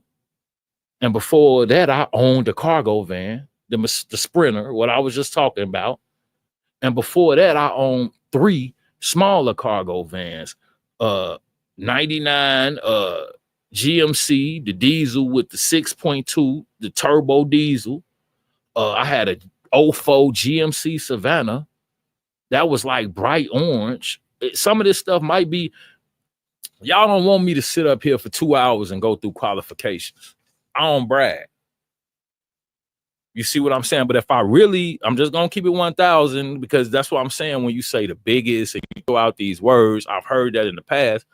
And before that, I owned a cargo van, the Sprinter, what I was just talking about. And before that, I owned 3 smaller cargo vans, 99 GMC, the diesel with the 6.2, the turbo diesel, I had a '04 GMC Savannah that was like bright orange. Some of this stuff might be, y'all don't want me to sit up here for 2 hours and go through qualifications. I don't brag. You see what I'm saying? But if I'm just gonna keep it 1,000, because that's what I'm saying when you say the biggest and you throw out these words. I've heard that in the past.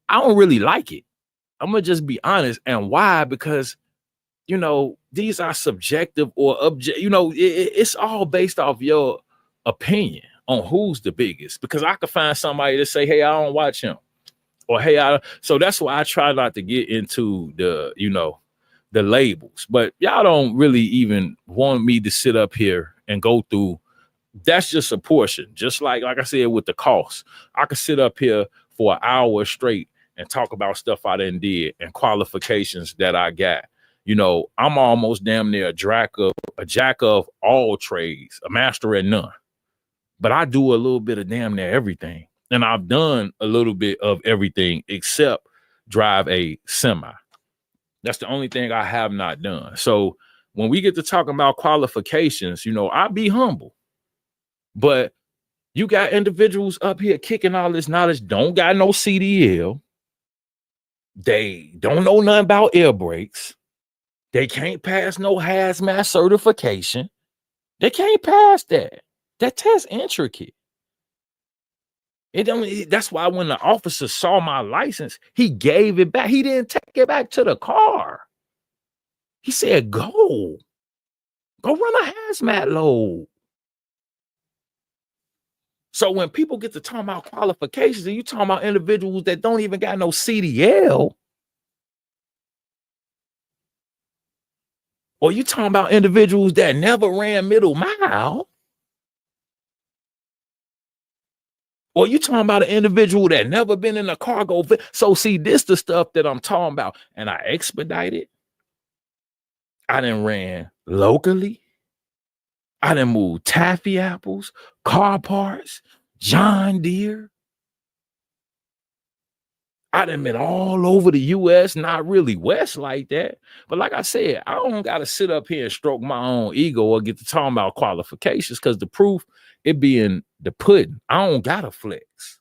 I don't really like it. I'm gonna just be honest. And why? Because these are subjective or object. It's all based off your opinion on who's the biggest. Because I could find somebody to say, "Hey, I don't watch him," or "Hey, so that's why I try not to get into the labels. But y'all don't really even want me to sit up here and go through. That's just a portion. Just like I said with the cost, I could sit up here for an hour straight and talk about stuff I done did and qualifications that I got. I'm almost damn near a jack of all trades, a master at none. But I do a little bit of damn near everything. And I've done a little bit of everything except drive a semi. That's the only thing I have not done. So when we get to talking about qualifications, I be humble. But you got individuals up here kicking all this knowledge, don't got no CDL. They don't know nothing about air brakes. They can't pass no hazmat certification. They can't pass that. That test intricate. That's why when the officer saw my license, he gave it back. He didn't take it back to the car. He said, go run a hazmat load. So when people get to talking about qualifications and you talking about individuals that don't even got no CDL, or you talking about individuals that never ran middle mile, or you talking about an individual that never been in a cargo. So see, this the stuff that I'm talking about. And I expedited. I done ran locally. I done moved taffy apples, car parts, John Deere. I done been all over the U.S., not really West like that. But like I said, I don't got to sit up here and stroke my own ego or get to talking about qualifications, because the proof, it be in the pudding. I don't got to flex.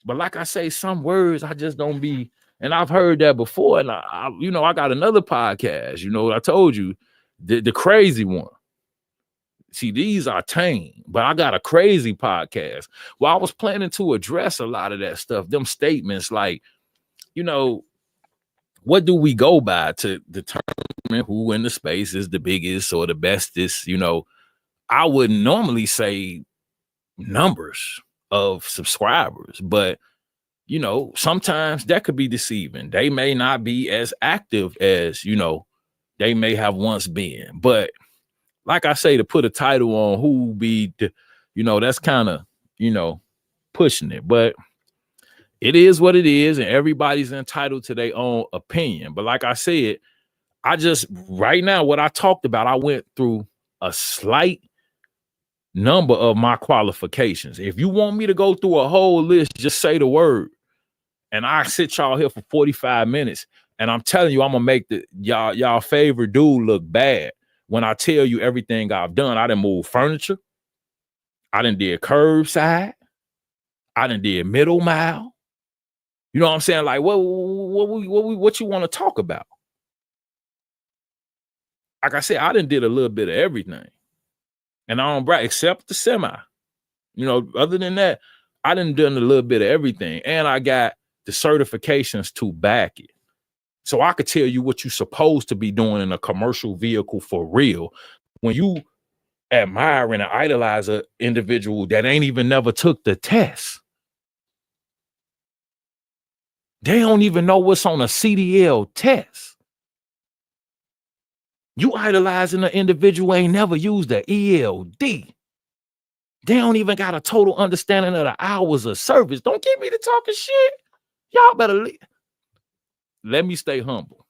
But like I say, some words I just don't be, and I've heard that before. And I got another podcast, I told you, the crazy one. See, these are tame, but I got a crazy podcast. Well, I was planning to address a lot of that stuff, them statements like, what do we go by to determine who in the space is the biggest or the bestest? I wouldn't normally say numbers of subscribers, but sometimes that could be deceiving. They may not be as active as, they may have once been. But like I say, to put a title on who be, that's kind of, pushing it. But it is what it is, and everybody's entitled to their own opinion. But like I said, right now, what I talked about, I went through a slight number of my qualifications. If you want me to go through a whole list, just say the word. And I sit y'all here for 45 minutes. And I'm telling you, I'm gonna make y'all favorite dude look bad when I tell you everything I've done. I done moved furniture. I done did curbside. I done did middle mile. You know what I'm saying? Like, what you want to talk about? Like I said, I done did a little bit of everything. And I don't brag, except the semi. Other than that, I done done a little bit of everything. And I got the certifications to back it. So I could tell you what you're supposed to be doing in a commercial vehicle for real. When you admire and idolize an individual that ain't even never took the test, they don't even know what's on a CDL test. You idolizing an individual ain't never used the ELD. They don't even got a total understanding of the hours of service. Don't get me to talking shit. Y'all better let me stay humble.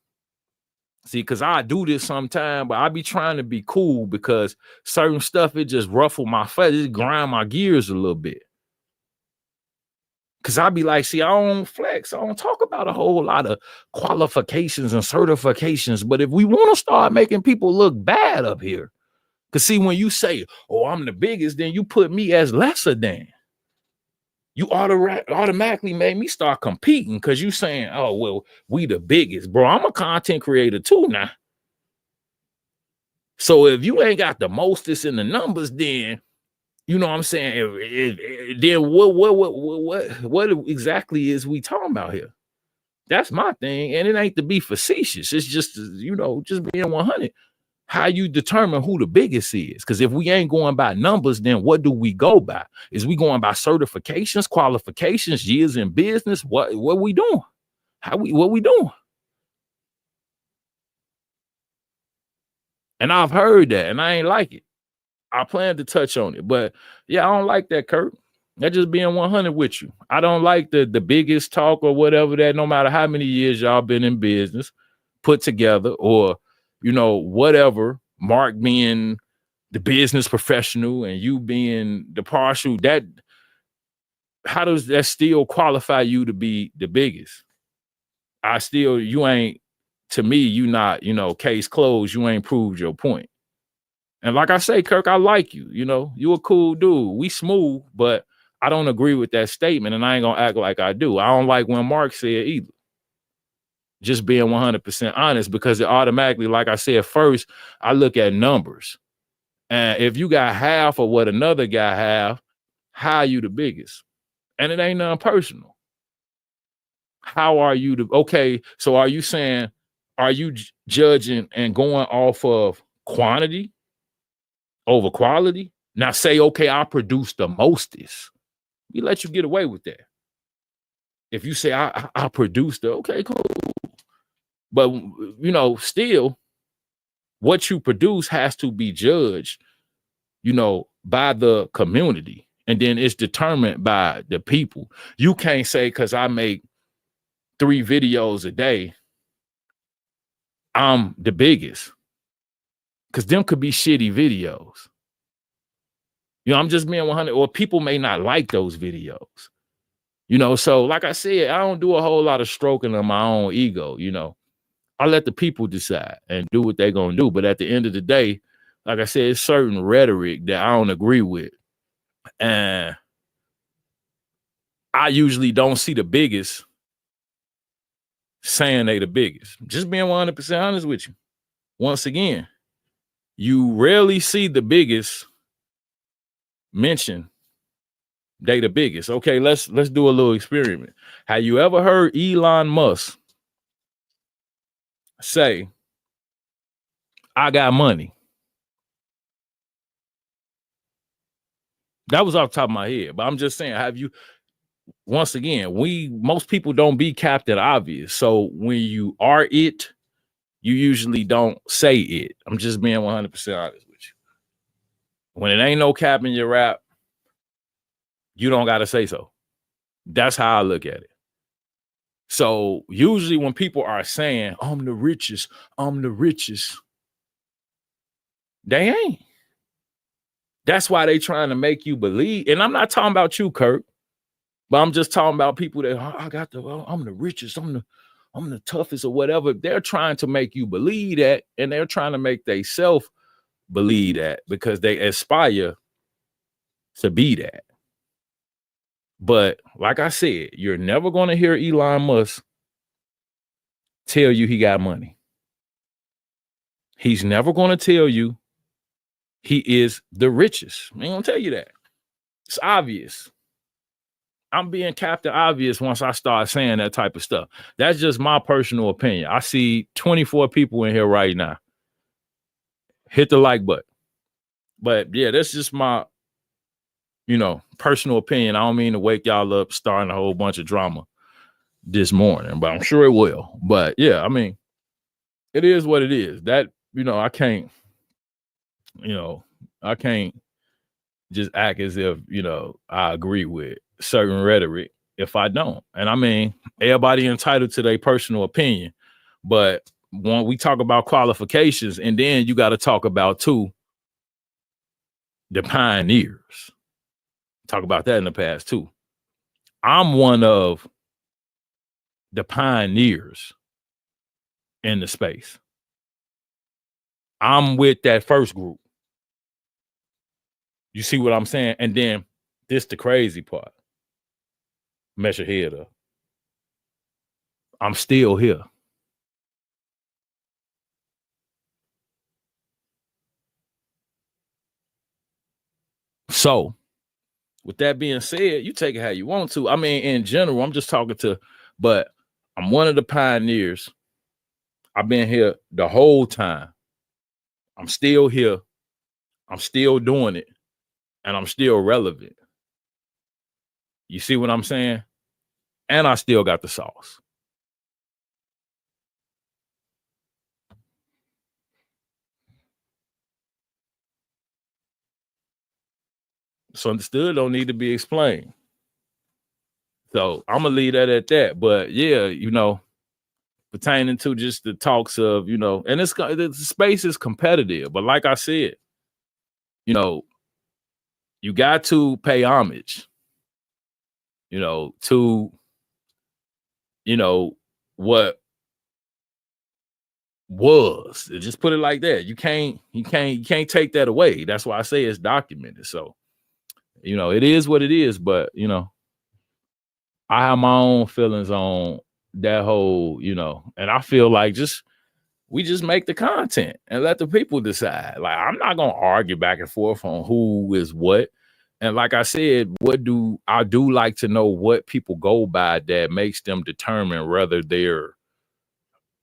See, because I do this sometime, but I be trying to be cool because certain stuff, it just ruffle my feathers, it grind my gears a little bit. Cause I'd be like, see, I don't flex. I don't talk about a whole lot of qualifications and certifications. But if we want to start making people look bad up here, cause see, when you say, oh, I'm the biggest, then you put me as lesser than. You automatically made me start competing because you saying, oh, well, we the biggest. Bro, I'm a content creator too now. So if you ain't got the mostest in the numbers, then you know what I'm saying? Then what exactly is we talking about here? That's my thing. And it ain't to be facetious. It's just, just being 100. How you determine who the biggest is? Because if we ain't going by numbers, then what do we go by? Is we going by certifications, qualifications, years in business? What we doing? What we doing? And I've heard that, and I ain't like it. I plan to touch on it, but yeah, I don't like that, Kurt. That's just being 100 with you. I don't like the biggest talk or whatever that, no matter how many years y'all been in business put together, or whatever, Mark being the business professional and you being the partial, that how does that still qualify you to be the biggest? You ain't, to me, you not, case closed. You ain't proved your point. And like I say, Kirk, I like you. You a cool dude. We smooth, but I don't agree with that statement, and I ain't gonna act like I do. I don't like when Mark said either. Just being 100% honest, because it automatically, like I said, first, I look at numbers. And if you got half of what another guy have, how are you the biggest? And it ain't nothing personal. How are you okay, so are you saying, are you judging and going off of quantity over quality? Now say, okay, I produce the mostest. We let you get away with that. If you say I produce okay, cool. But still, what you produce has to be judged, by the community. And then it's determined by the people. You can't say because I make 3 videos a day, I'm the biggest. Because them could be shitty videos. I'm just being 100, or people may not like those videos. So like I said, I don't do a whole lot of stroking of my own ego. I let the people decide and do what they're going to do. But at the end of the day, like I said, it's certain rhetoric that I don't agree with. And I usually don't see the biggest saying they the biggest. Just being 100% honest with you. Once again, you rarely see the biggest mention they the biggest. Okay, let's do a little experiment. Have you ever heard Elon Musk say, I got money? That was off the top of my head, but I'm just saying, have you, once again, most people don't be Captain Obvious. So when you are it, you usually don't say it. I'm just being 100% honest with you. When it ain't no cap in your rap, you don't got to say so. That's how I look at it. So usually when people are saying, I'm the richest, they ain't. That's why they trying to make you believe. And I'm not talking about you, Kurt, but I'm just talking about people that I'm the richest, I'm the toughest or whatever. They're trying to make you believe that, and they're trying to make themselves believe that because they aspire to be that. But like I said, you're never going to hear Elon Musk tell you he got money. He's never going to tell you he is the richest. I ain't going to tell you that. It's obvious. I'm being Captain Obvious once I start saying that type of stuff. That's just my personal opinion. I see 24 people in here right now. Hit the like button. But yeah, that's just my, personal opinion. I don't mean to wake y'all up starting a whole bunch of drama this morning, but I'm sure it will. But yeah, I mean, it is what it is. That, I can't just act as if, I agree with certain rhetoric if I don't. And I mean, everybody entitled to their personal opinion, but when we talk about qualifications, and then you got to talk about too, the pioneers. Talk about that in the past too. I'm one of the pioneers in the space. I'm with that first group. You see what I'm saying? And then this the crazy part. Mess your head up. I'm still here. So, with that being said, you take it how you want to. I mean, in general, I'm just talking to, but I'm one of the pioneers. I've been here the whole time. I'm still here. I'm still doing it. And I'm still relevant. You see what I'm saying? And I still got the sauce. So understood don't need to be explained. So I'm gonna leave that at that. But yeah, pertaining to just the talks of, and the space is competitive. But like I said, you got to pay homage, to, what was. Just put it like that. You can't take that away. That's why I say it's documented. So, it is what it is. But I have my own feelings on that whole, and I feel like we just make the content and let the people decide. Like, I'm not gonna argue back and forth on who is what. And like I said, I do like to know what people go by that makes them determine whether they're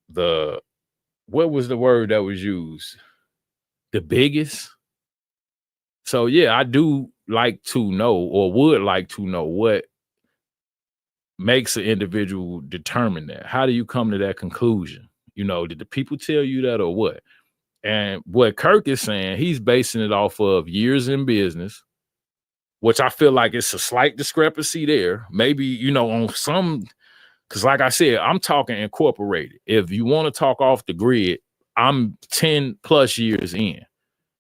what was the word that was used? The biggest. So yeah, I do like to know, or would like to know, what makes an individual determine that. How do you come to that conclusion? Did the people tell you that or what? And what Kirk is saying, he's basing it off of years in business, which I feel like it's a slight discrepancy there. Maybe, on some, because like I said, I'm talking incorporated. If you want to talk off the grid, I'm 10 plus years in.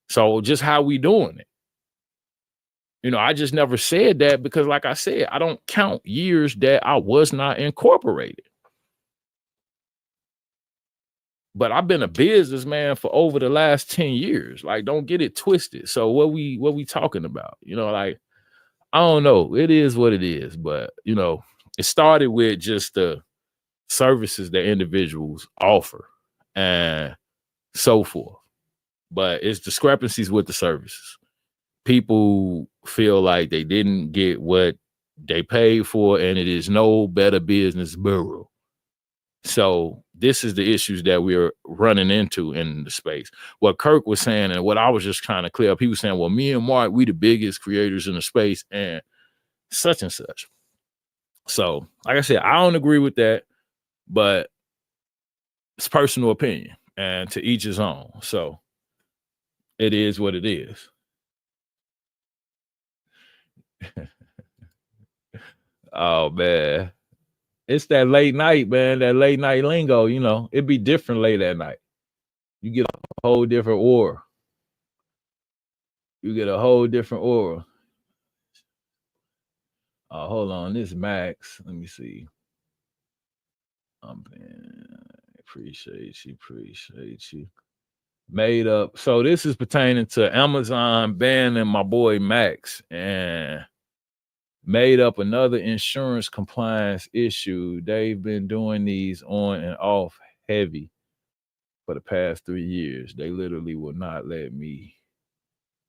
So just how we doing it? I just never said that because, like I said, I don't count years that I was not incorporated. But I've been a businessman for over the last 10 years. Like, don't get it twisted. So what we talking about? Like, I don't know. It is what it is. But, it started with just the services that individuals offer and so forth. But it's discrepancies with the services. People feel like they didn't get what they paid for, and it is no Better Business Bureau. So this is the issues that we're running into in the space. What Kirk was saying, and what I was just trying to clear up, he was saying, well, me and Mark, we the biggest creators in the space and such and such. So, like I said, I don't agree with that, but it's personal opinion, and to each his own. So it is what it is. Oh man. It's that late night, man. That late night lingo, it'd be different late at night. You get a whole different aura. You get a whole different aura. Hold on, this Max. Let me see. Appreciate you. Made up. So this is pertaining to Amazon banning my boy Max and made up another insurance compliance issue. They've been doing these on and off heavy for the past 3 years. They literally will not let me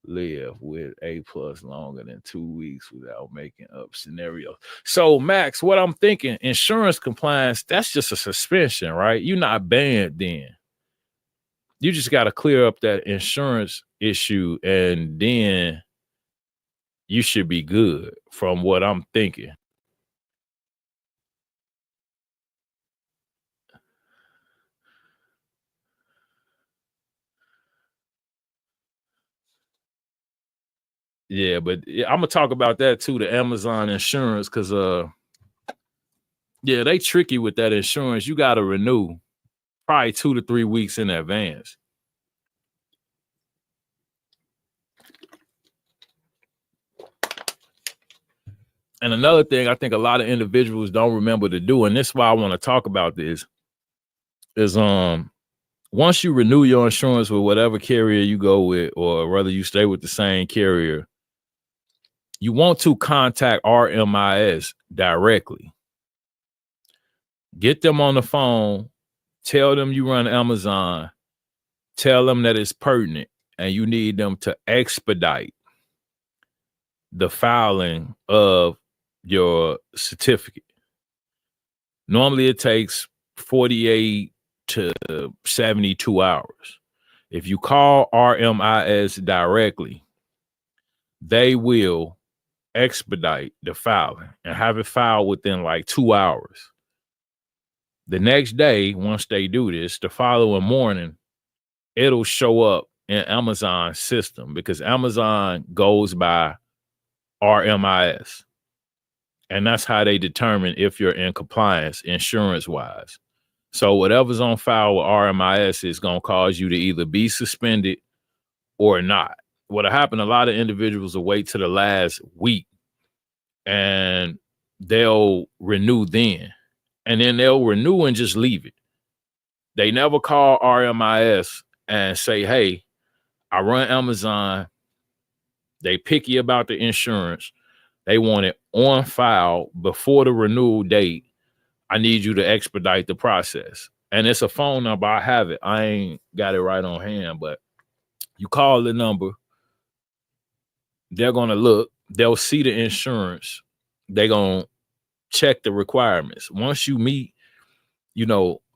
live with A+ longer than 2 weeks without making up scenarios. So Max, what I'm thinking, insurance compliance, that's just a suspension, right? You're not banned then. You just got to clear up that insurance issue and then you should be good from what I'm thinking. Yeah, but I'm gonna talk about that too, the Amazon insurance, because yeah, they tricky with that insurance. You gotta renew probably 2 to 3 weeks in advance. And another thing I think a lot of individuals don't remember to do, and this is why I want to talk about this, is once you renew your insurance with whatever carrier you go with, or whether you stay with the same carrier, you want to contact RMIS directly. Get them on the phone, tell them you run Amazon, tell them that it's pertinent and you need them to expedite the filing of your certificate. Normally it takes 48 to 72 hours. If you call RMIS directly, they will expedite the filing and have it filed within like 2 hours. The next day, once they do this, the following morning, it'll show up in Amazon's system because Amazon goes by RMIS. And that's how they determine if you're in compliance insurance-wise. So whatever's on file with RMIS is going to cause you to either be suspended or not. What'll happen, a lot of individuals will wait to the last week and they'll renew then. And then they'll renew and just leave it. They never call RMIS and say, hey, I run Amazon. They picky about the insurance. They want it on file before the renewal date. I need you to expedite the process. And it's a phone number. I have it. I ain't got it right on hand, but you call the number. They're going to look. They'll see the insurance. They're going to check the requirements. Once you meet,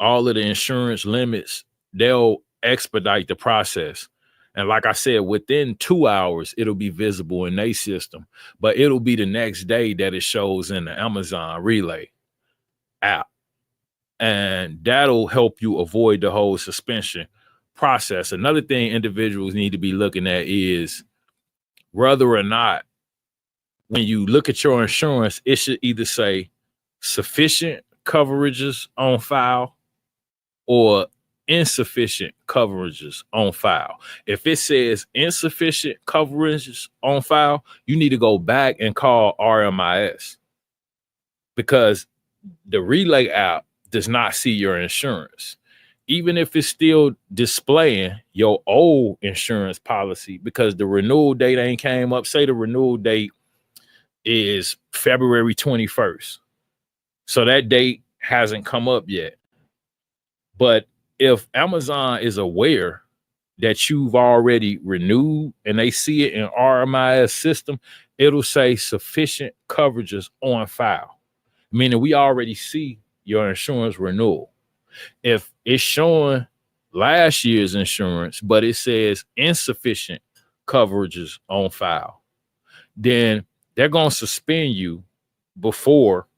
all of the insurance limits, they'll expedite the process. And like I said, within 2 hours, it'll be visible in their system, but it'll be the next day that it shows in the Amazon Relay app. And that'll help you avoid the whole suspension process. Another thing individuals need to be looking at is whether or not when you look at your insurance, it should either say sufficient coverages on file or insufficient coverages on file. If it says insufficient coverages on file, you need to go back and call RMIS because the Relay app does not see your insurance. Even if it's still displaying your old insurance policy because the renewal date ain't came up. Say the renewal date is February 21st. So that date hasn't come up yet. But if Amazon is aware that you've already renewed and they see it in RMIS system, it'll say sufficient coverages on file, meaning we already see your insurance renewal. If it's showing last year's insurance, but it says insufficient coverages on file, then they're going to suspend you before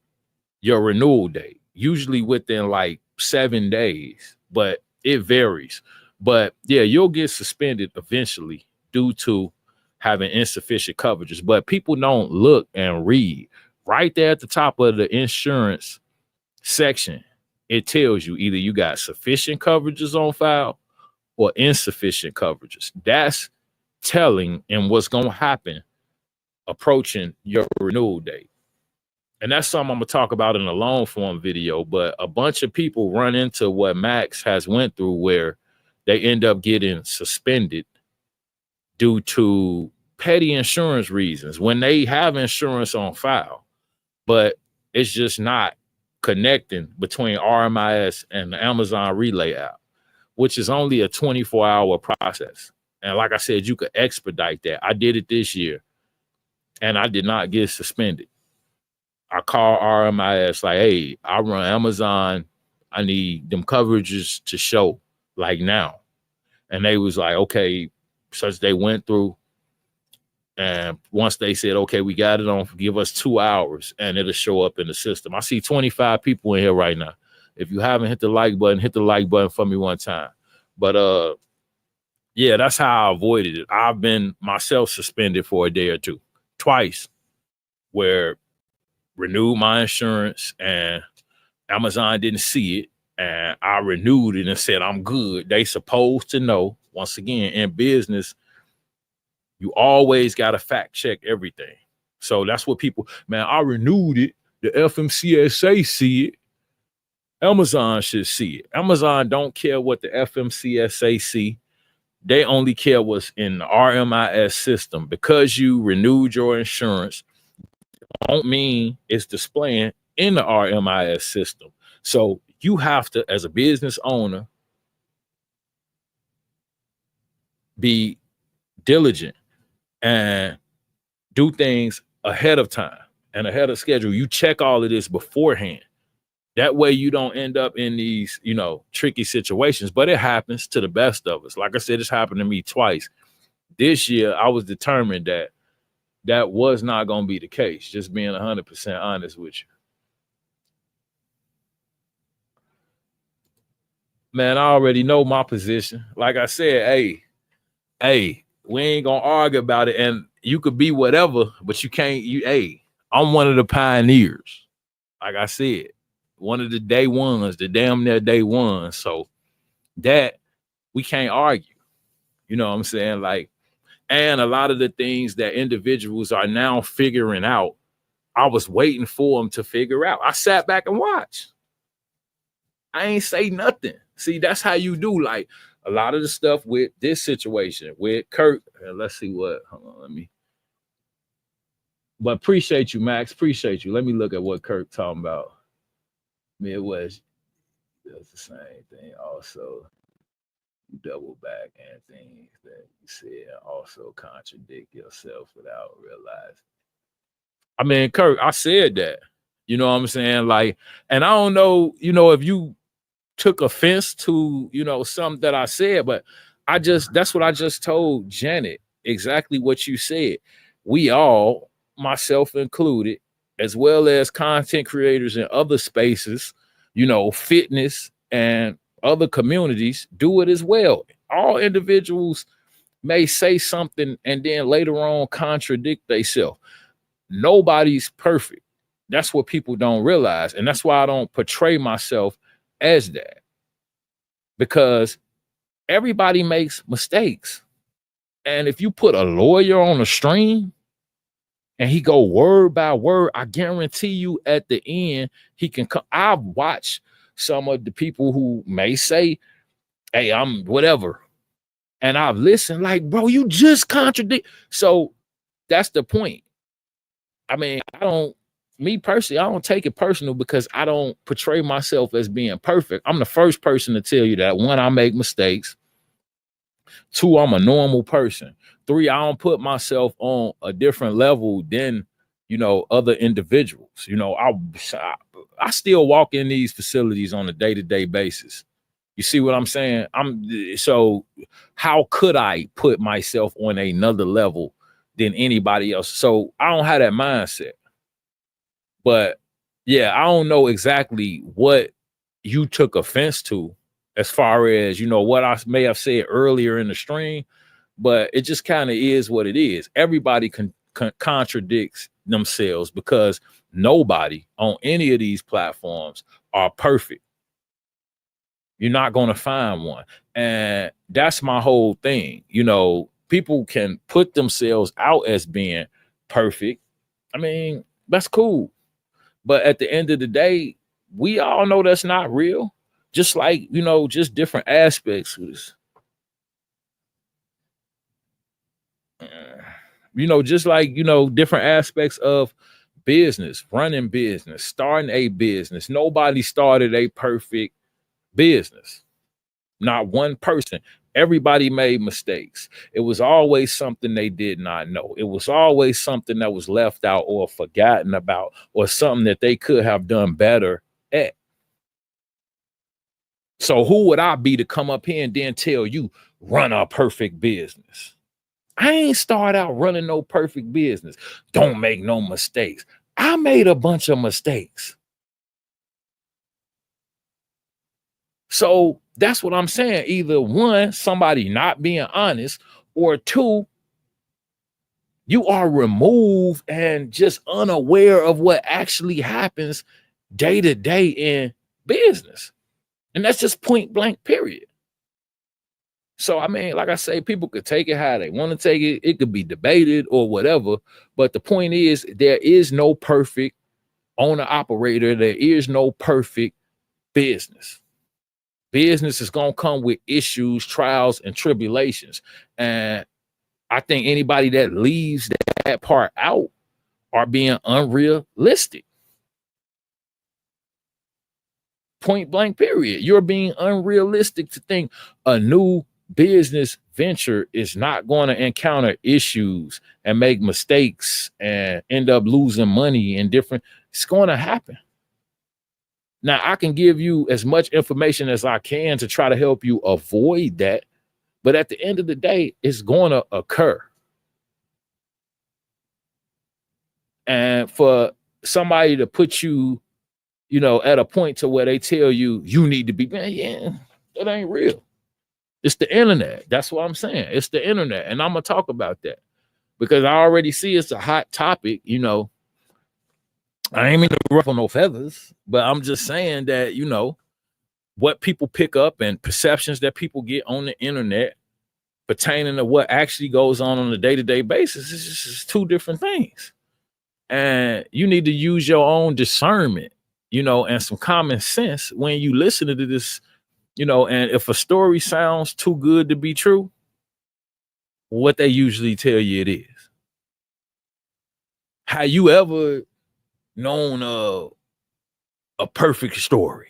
your renewal date, usually within like 7 days, but it varies. But yeah, you'll get suspended eventually due to having insufficient coverages. But people don't look and read. Right there at the top of the insurance section, it tells you either you got sufficient coverages on file or insufficient coverages. That's telling and what's going to happen approaching your renewal date. And that's something I'm going to talk about in a long form video, but a bunch of people run into what Max has went through where they end up getting suspended due to petty insurance reasons when they have insurance on file, but it's just not connecting between RMIS and the Amazon Relay app, which is only a 24-hour process. And like I said, you could expedite that. I did it this year and I did not get suspended. I call RMIS like, hey, I run Amazon. I need them coverages to show like now. And they was like, okay, such they went through. And once they said, okay, we got it on, give us 2 hours and it'll show up in the system. I see 25 people in here right now. If you haven't hit the like button, hit the like button for me one time. But yeah, that's how I avoided it. I've been myself suspended for a day or two, twice, where renewed my insurance and Amazon didn't see it and I renewed it and said I'm good. They supposed to know. Once again, in business, you always got to fact check everything. So that's what people, man, I renewed it. The FMCSA see it. Amazon should see it. Amazon don't care what the FMCSA see. They only care what's in the RMIS system. Because you renewed your insurance, don't mean it's displaying in the RMIS system. So you have to, as a business owner, be diligent and do things ahead of time and ahead of schedule. You check all of this beforehand. That way you don't end up in these, tricky situations. But it happens to the best of us. Like I said, it's happened to me twice. This year, I was determined that that was not going to be the case, just being 100% honest with you. Man, I already know my position. Like I said, hey, we ain't going to argue about it. And you could be whatever, but you can't, I'm one of the pioneers. Like I said, one of the day ones, the damn near day ones. So that we can't argue. You know what I'm saying? Like, and a lot of the things that individuals are now figuring out, I was waiting for them to figure out. I sat back and watched. I ain't say nothing. See, that's how you do. Like a lot of the stuff with this situation with Kirk. Let's see what. Hold on, But appreciate you, Max. Appreciate you. Let me look at what Kirk talking about. Midwest does the same thing. Also, double back and things that you said also contradict yourself without realizing. I mean, Kirk, I said that. You know what I'm saying? Like, and I don't know, if you took offense to, something that I said, but that's what I just told Janet. Exactly what you said. We all, myself included, as well as content creators in other spaces, fitness and other communities do it as well. All individuals may say something and then later on contradict themselves. Nobody's perfect. That's what people don't realize. And that's why I don't portray myself as that. Because everybody makes mistakes. And if you put a lawyer on a stream and he go word by word, I guarantee you at the end, he can come. I've watched some of the people who may say, hey, I'm whatever. And I've listened like, bro, you just contradict. So that's the point. I mean, me personally, I don't take it personal because I don't portray myself as being perfect. I'm the first person to tell you that. One, I make mistakes. Two, I'm a normal person. Three, I don't put myself on a different level than, other individuals. I still walk in these facilities on a day-to-day basis. You see what I'm saying? So how could I put myself on another level than anybody else? So I don't have that mindset. But yeah, I don't know exactly what you took offense to as far as, what I may have said earlier in the stream, but it just kind of is what it is. Everybody contradicts themselves because nobody on any of these platforms are perfect. You're not going to find one. And that's my whole thing. People can put themselves out as being perfect. I mean, that's cool. But at the end of the day, we all know that's not real. Just like, just different aspects of this. Just like, different aspects of business, running business, starting a business. Nobody started a perfect business. Not one person. Everybody made mistakes. It was always something they did not know. It was always something that was left out or forgotten about or something that they could have done better at. So who would I be to come up here and then tell you run a perfect business? I ain't start out running no perfect business. Don't make no mistakes. I made a bunch of mistakes. So that's what I'm saying. Either one, somebody not being honest, or two, you are removed and just unaware of what actually happens day to day in business. And that's just point blank, period. So I mean, like I say, people could take it how they want to take it. It could be debated or whatever. But the point is, there is no perfect owner operator. There is no perfect business. Business is gonna come with issues, trials, and tribulations. And I think anybody that leaves that part out are being unrealistic. Point blank, period. You're being unrealistic to think a new business venture is not going to encounter issues and make mistakes and end up losing money and different. It's going to happen. Now, I can give you as much information as I can to try to help you avoid that. But at the end of the day, it's going to occur. And for somebody to put you, at a point to where they tell you you need to be, man, yeah, that ain't real. It's the internet. That's what I'm saying. It's the internet. And I'm going to talk about that because I already see it's a hot topic. I ain't mean to ruffle no feathers, but I'm just saying that, what people pick up and perceptions that people get on the internet pertaining to what actually goes on a day-to-day basis is just two different things. And you need to use your own discernment, and some common sense when you listen to this, and if a story sounds too good to be true, what they usually tell you it is. Have you ever known a perfect story?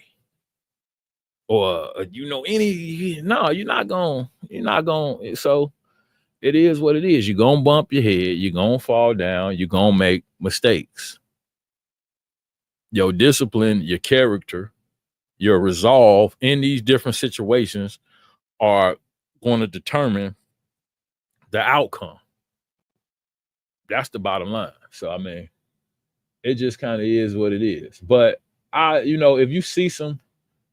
Or no, you're not going. So it is what it is. You're gonna bump your head, you're gonna fall down, you're gonna make mistakes. Your discipline, your character, your resolve in these different situations are going to determine the outcome. That's the bottom line. So I mean, it just kind of is what it is. But if you see some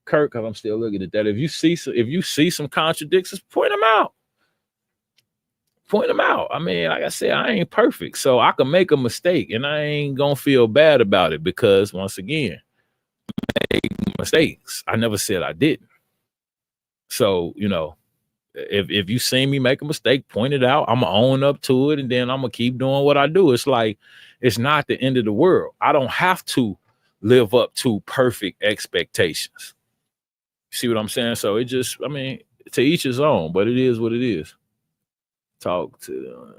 Kirk, because I'm still looking at that, if you see some contradictions, point them out. Point them out. I mean, like I said, I ain't perfect, so I can make a mistake, and I ain't gonna feel bad about it because once again, I make mistakes. I never said I didn't. So if you see me make a mistake, point it out. I'm gonna own up to it, and then I'm gonna keep doing what I do. It's like it's not the end of the world. I don't have to live up to perfect expectations. See what I'm saying? So it just, I mean, to each his own, but it is what it is. Talk to them.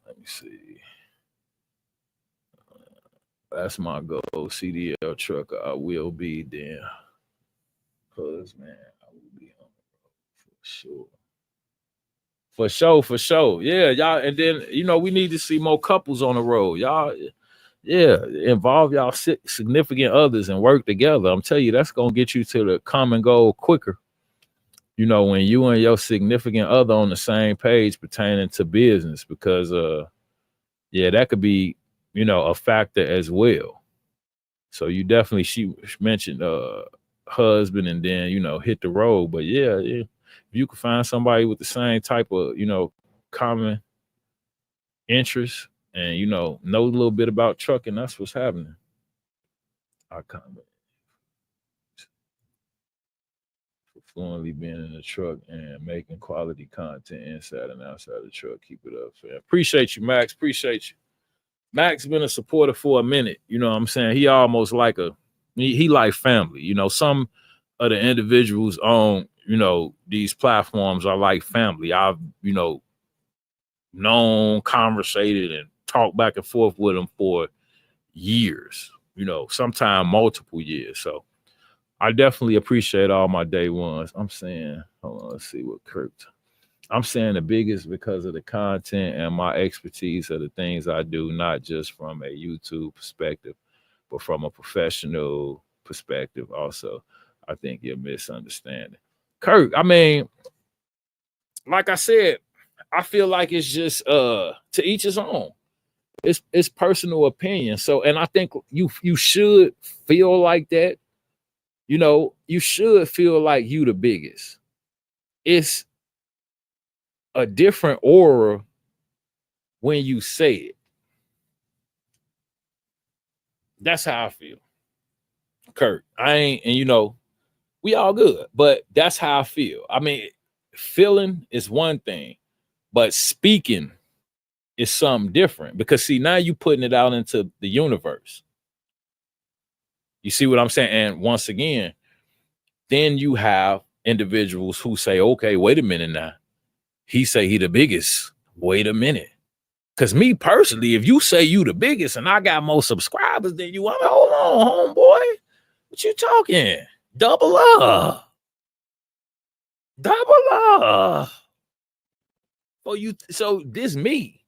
Let me see. That's my goal. CDL trucker. I will be then. Cause man, I will be on the road for sure. For sure. Yeah, y'all. And then we need to see more couples on the road. Y'all, yeah, involve y'all significant others and work together. I'm telling you, that's gonna get you to the common goal quicker. When you and your significant other on the same page pertaining to business, because yeah, that could be, a factor as well. So you definitely, she mentioned husband and then, hit the road. But yeah, if you could find somebody with the same type of, common interest and, know a little bit about trucking, that's what's happening. I comment. Fluently being in the truck and making quality content inside and outside the truck. Keep it up, fam. Appreciate you, Max. Appreciate you. Max been a supporter for a minute. You know what I'm saying? He almost like he like family. Some of the individuals on, these platforms are like family. I've, known, conversated, and talked back and forth with them for years, sometimes multiple years. So I definitely appreciate all my day ones. I'm saying, hold on, let's see what Kirk. I'm saying the biggest because of the content and my expertise of the things I do, not just from a YouTube perspective, but from a professional perspective. Also, I think you're misunderstanding. Kirk, I mean, like I said, I feel like it's just to each his own. It's personal opinion. So, and I think you should feel like that. You should feel like you the biggest. It's a different aura when you say it. That's how I feel. Kurt, I ain't, and we all good, but that's how I feel. I mean, feeling is one thing, but speaking is something different, because see, now you putting it out into the universe. You see what I'm saying? And once again, then you have individuals who say, okay, wait a minute now. He say he the biggest. Wait a minute. Because me personally, if you say you the biggest and I got more subscribers than you, I'm like, hold on, homeboy. What you talking? Double up. Double up. For you. So this me.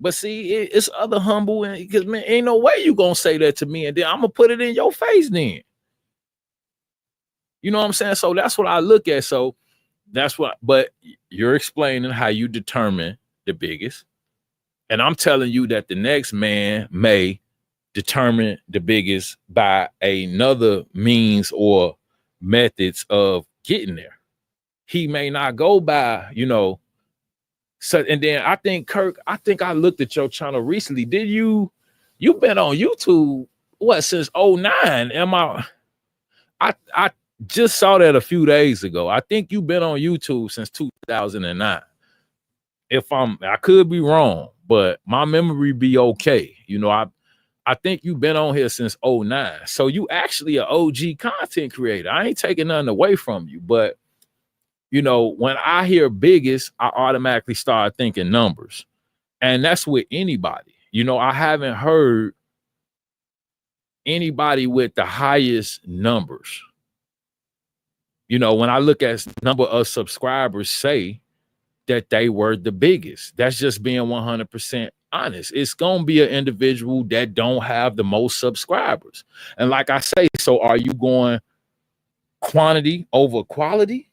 But see, it's other humble, and because man, ain't no way you gonna say that to me, and then I'm gonna put it in your face then. You know what I'm saying? So that's what I look at. So that's what, but you're explaining how you determine the biggest. And I'm telling you that the next man may determine the biggest by another means or methods of getting there. He may not go by, so, and then I think, Kirk, I looked at your channel recently. Did you've been on YouTube, what, since 09? I just saw that a few days ago. I think you've been on YouTube since 2009. I could be wrong, but my memory be okay. I think you've been on here since 09. So you actually an OG content creator. I ain't taking nothing away from you, but when I hear biggest, I automatically start thinking numbers. And that's with anybody. I haven't heard anybody with the highest numbers. When I look at number of subscribers say that they were the biggest, that's just being 100% honest. It's going to be an individual that don't have the most subscribers. And like I say, so are you going quantity over quality?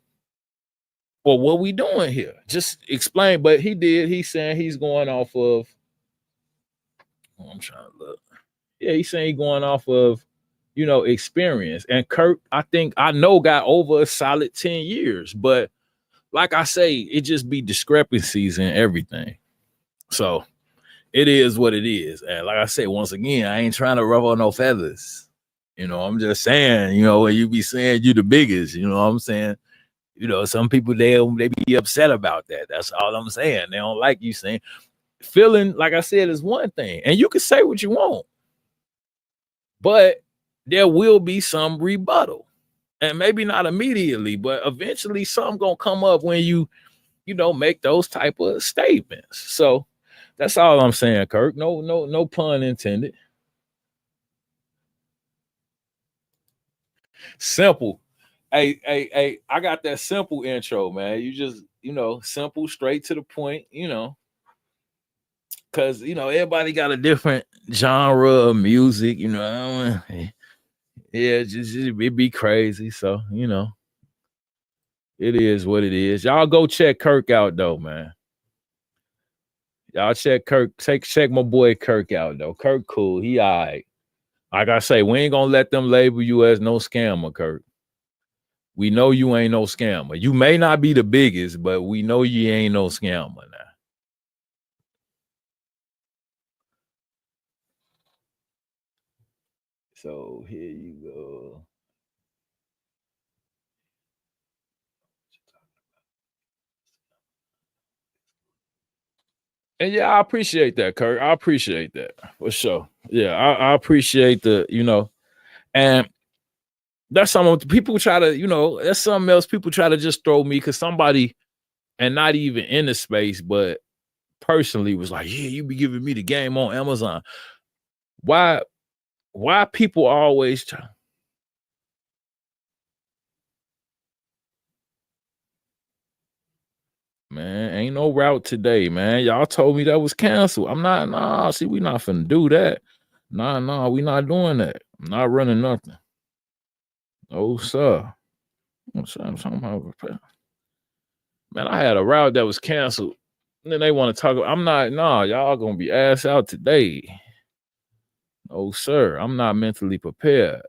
Or what we doing here? Just explain. But he's saying he's going off of, I'm trying to look. Yeah, he's saying he's going off of, experience. And Kirk, I know got over a solid 10 years, but like I say, it just be discrepancies in everything. So it is what it is. And like I say, once again, I ain't trying to ruffle no feathers. I'm just saying, when you be saying you the biggest, what I'm saying? Some people, they be upset about that. That's all I'm saying. They don't like you saying. Feeling, like I said, is one thing. And you can say what you want. But there will be some rebuttal. And maybe not immediately, but eventually something gonna come up when you make those type of statements. So that's all I'm saying, Kirk. No pun intended. Simple. Hey, I got that simple intro, man. You just, simple, straight to the point, because everybody got a different genre of music, yeah, just it be crazy. So, it is what it is. Y'all go check Kirk out though, man. Y'all check Kirk, check my boy Kirk out though. Kirk cool. He all right. Like I say, we ain't gonna let them label you as no scammer, Kirk. We know you ain't no scammer. You may not be the biggest, but we know you ain't no scammer now. So here you go. And yeah, I appreciate that, Kirk. I appreciate that for sure. Yeah, I appreciate and that's something people try to, that's something else people try to just throw me because somebody, and not even in the space, but personally was like, yeah, you be giving me the game on Amazon. Why people always try? Man, ain't no route today, man. Y'all told me that was canceled. I'm not, see, we not finna do that. We not doing that. I'm not running nothing. Oh, sir. I'm talking about, man, I had a route that was canceled. And then they want to talk about, I'm not, y'all gonna be ass out today. Oh, sir, I'm not mentally prepared.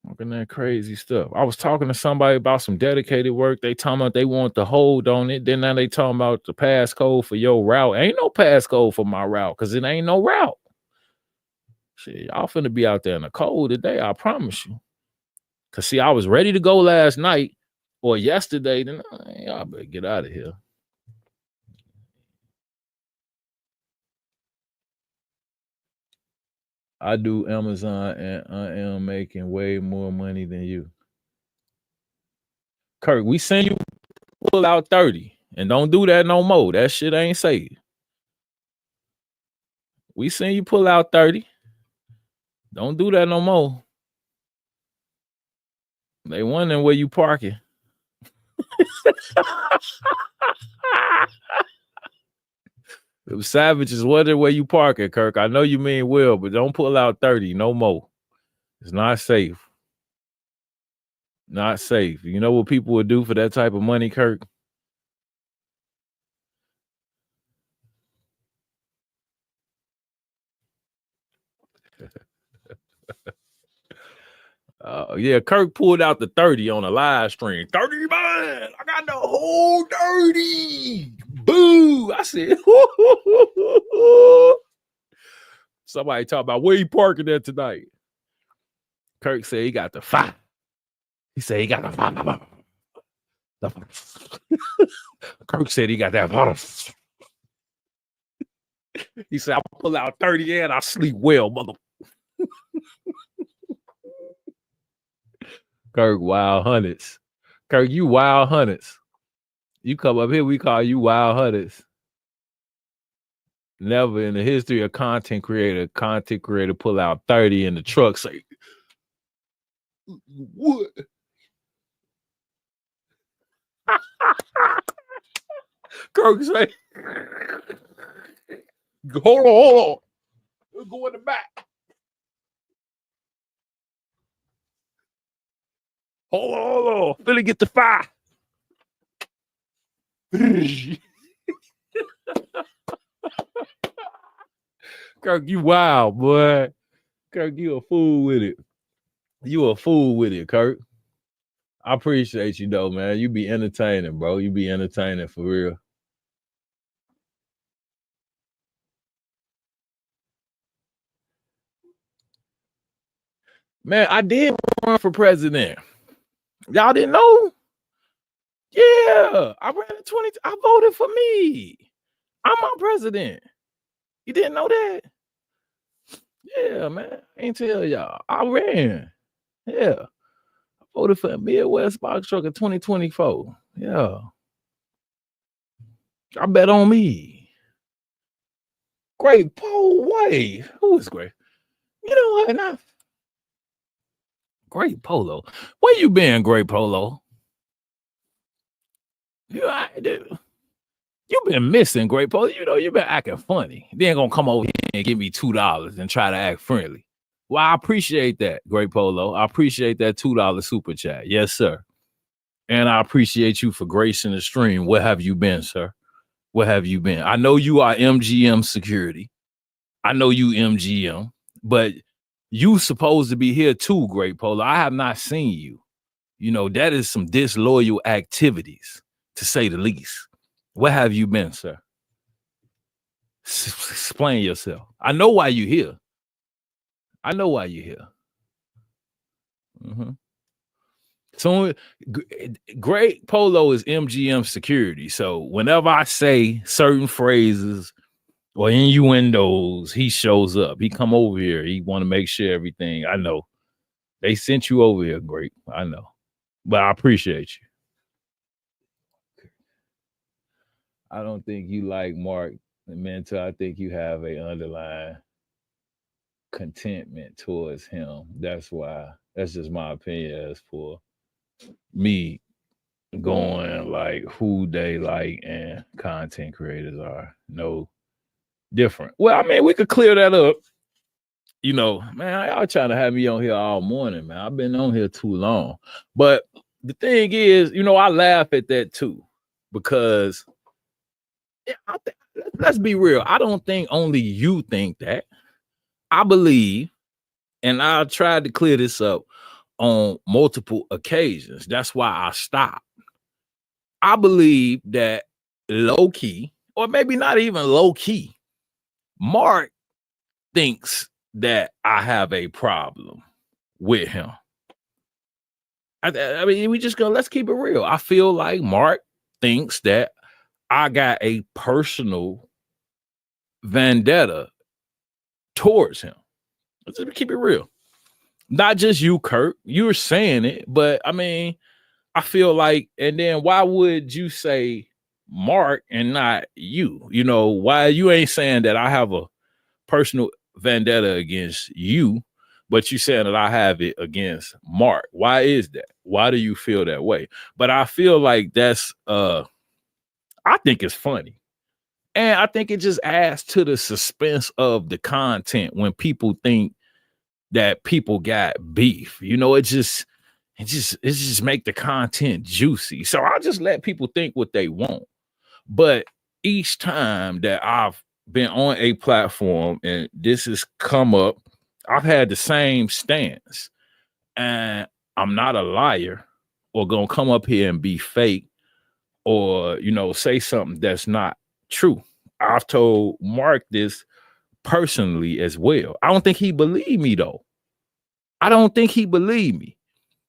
Looking at crazy stuff. I was talking to somebody about some dedicated work. They talking about they want the hold on it. Then now they talking about the passcode for your route. Ain't no passcode for my route because it ain't no route. Shit, y'all finna be out there in the cold today, I promise you. Cause see, I was ready to go last night or yesterday, then y'all better get out of here. I do Amazon and I am making way more money than you. Kirk, we send you pull out 30 and don't do that no more. That shit ain't safe. We send you pull out 30. Don't do that no more. They wondering where you parking. Them savages wondering where you parking, Kirk. I know you mean well, but don't pull out 30 no more. It's not safe. Not safe. You know what people would do for that type of money, Kirk? Yeah, Kirk pulled out the 30 on a live stream. 30, man. I got the whole 30. Boo. I said, somebody talk about where you parking at tonight. Kirk said he got the 5. He said he got the 5. Kirk said he got that 5. He said, I'll pull out 30 and I sleep well, mother. Kirk, wild hundreds. Kirk, you wild hundreds. You come up here, we call you wild hundreds. Never in the history of content creator pull out 30 in the truck, say, what? Kirk say, hold on. We'll go in the back. Hold on. Finna get the 5. Kirk, you wild, boy. Kirk, you a fool with it. You a fool with it, Kirk. I appreciate you, though, man. You be entertaining, bro. You be entertaining for real. Man, I did run for president. Y'all didn't know? Yeah, I ran in 20. I voted for me. I'm my president. You didn't know that? Yeah, man. I ain't tell y'all. I ran. Yeah. I voted for a Midwest box truck in 2024. Yeah. I bet on me. Great Pole Way. Who is great? You know what? Now, Great Polo. Where you been, Great Polo? You been missing, Great Polo. You know, you been acting funny. You ain't gonna come over here and give me $2 and try to act friendly. Well, I appreciate that, Great Polo. I appreciate that $2 super chat. Yes, sir. And I appreciate you for gracing the stream. Where have you been, sir? Where have you been? I know you are MGM security. I know you MGM, but you supposed to be here too, Great Polo. I have not seen you. You know, that is some disloyal activities, to say the least. Where have you been, sir? Explain yourself. I know why you're here. I know why you're here. Mm-hmm. So Great Polo is MGM security. So whenever I say certain phrases or innuendos, he shows up. He come over here. He want to make sure everything. I know. They sent you over here, Great. I know. But I appreciate you. I don't think you like Mark Mentor. I think you have a underlying contentment towards him. That's why. That's just my opinion as for me going like who they like and content creators are no different. Well, I mean, we could clear that up. You know, man, y'all trying to have me on here all morning, man. I've been on here too long. But the thing is, you know, I laugh at that too, because let's be real. I don't think only you think that. I believe, and I tried to clear this up on multiple occasions. That's why I stopped. I believe that low key, or maybe not even low key, Mark thinks that I have a problem with him. I mean, let's keep it real. I feel like Mark thinks that I got a personal vendetta towards him. Let's keep it real. Not just you, Kurt. You're saying it, but I mean, I feel like, and then why would you say Mark and not you? You know, why you ain't saying that I have a personal vendetta against you, but you saying that I have it against Mark. Why is that? Why do you feel that way? But I feel like that's I think it's funny. And I think it just adds to the suspense of the content when people think that people got beef. You know, it just make the content juicy. So I'll just let people think what they want. But each time that I've been on a platform and this has come up, I've had the same stance. And I'm not a liar or gonna come up here and be fake or say something that's not true. I've told Mark this personally as well. I don't think he believed me though. I don't think he believed me.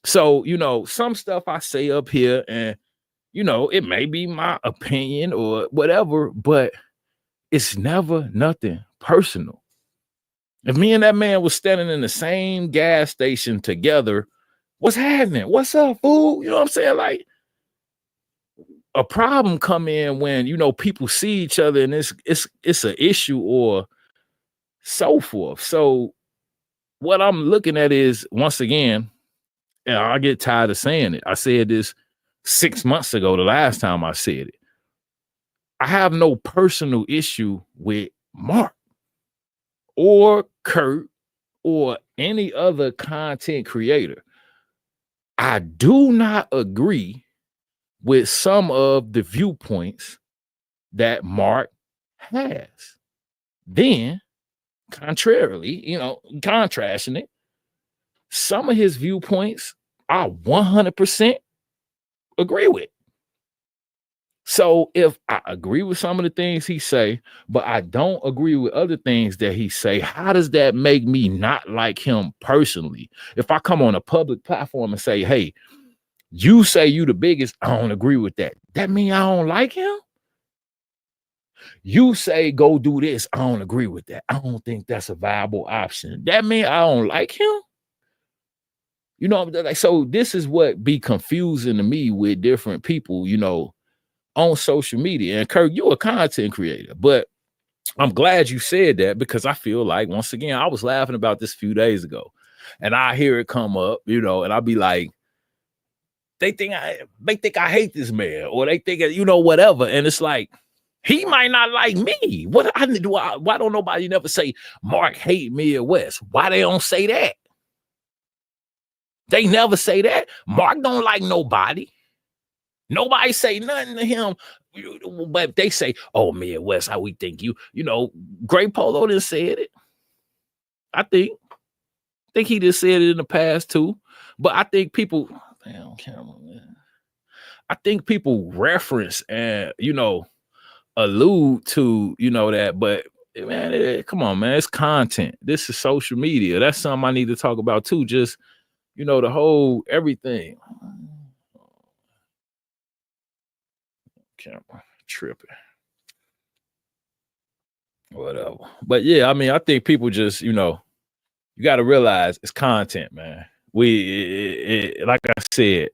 So, some stuff I say up here and it may be my opinion or whatever, but it's never nothing personal. If me and that man was standing in the same gas station together, what's happening? What's up, fool? You know what I'm saying? Like, a problem come in when people see each other and it's an issue or so forth. So what I'm looking at is, once again, and I get tired of saying it. I said this 6 months ago, the last time I said it. I have no personal issue with Mark or Kurt or any other content creator. I do not agree with some of the viewpoints that Mark has. Then, contrarily, contrasting it, some of his viewpoints I 100% agree with. So if I agree with some of the things he say, but I don't agree with other things that he say, how does that make me not like him personally? If I come on a public platform and say, hey, you say you the biggest, I don't agree with that. That mean I don't like him? You say go do this, I don't agree with that. I don't think that's a viable option. That mean I don't like him? Like, so this is what be confusing to me with different people, on social media. And Kirk, you're a content creator, but I'm glad you said that, because I feel like, once again, I was laughing about this a few days ago and I hear it come up, and I'll be like, they think I hate this man, or they think, whatever. And it's like, he might not like me. Why don't nobody never say Mark hate Midwest? Why they don't say that? They never say that. Mark don't like nobody. Nobody say nothing to him, but they say, "Oh, Midwest, how we think you?" Great Polo didn't say it. I think he just said it in the past too. But I think people, damn camera, man. I think people reference and allude to that, but man, come on, man, it's content. This is social media. That's something I need to talk about too. Just the whole everything. Camera tripping. Whatever. But yeah, I mean, I think people just, you got to realize it's content, man. Like I said,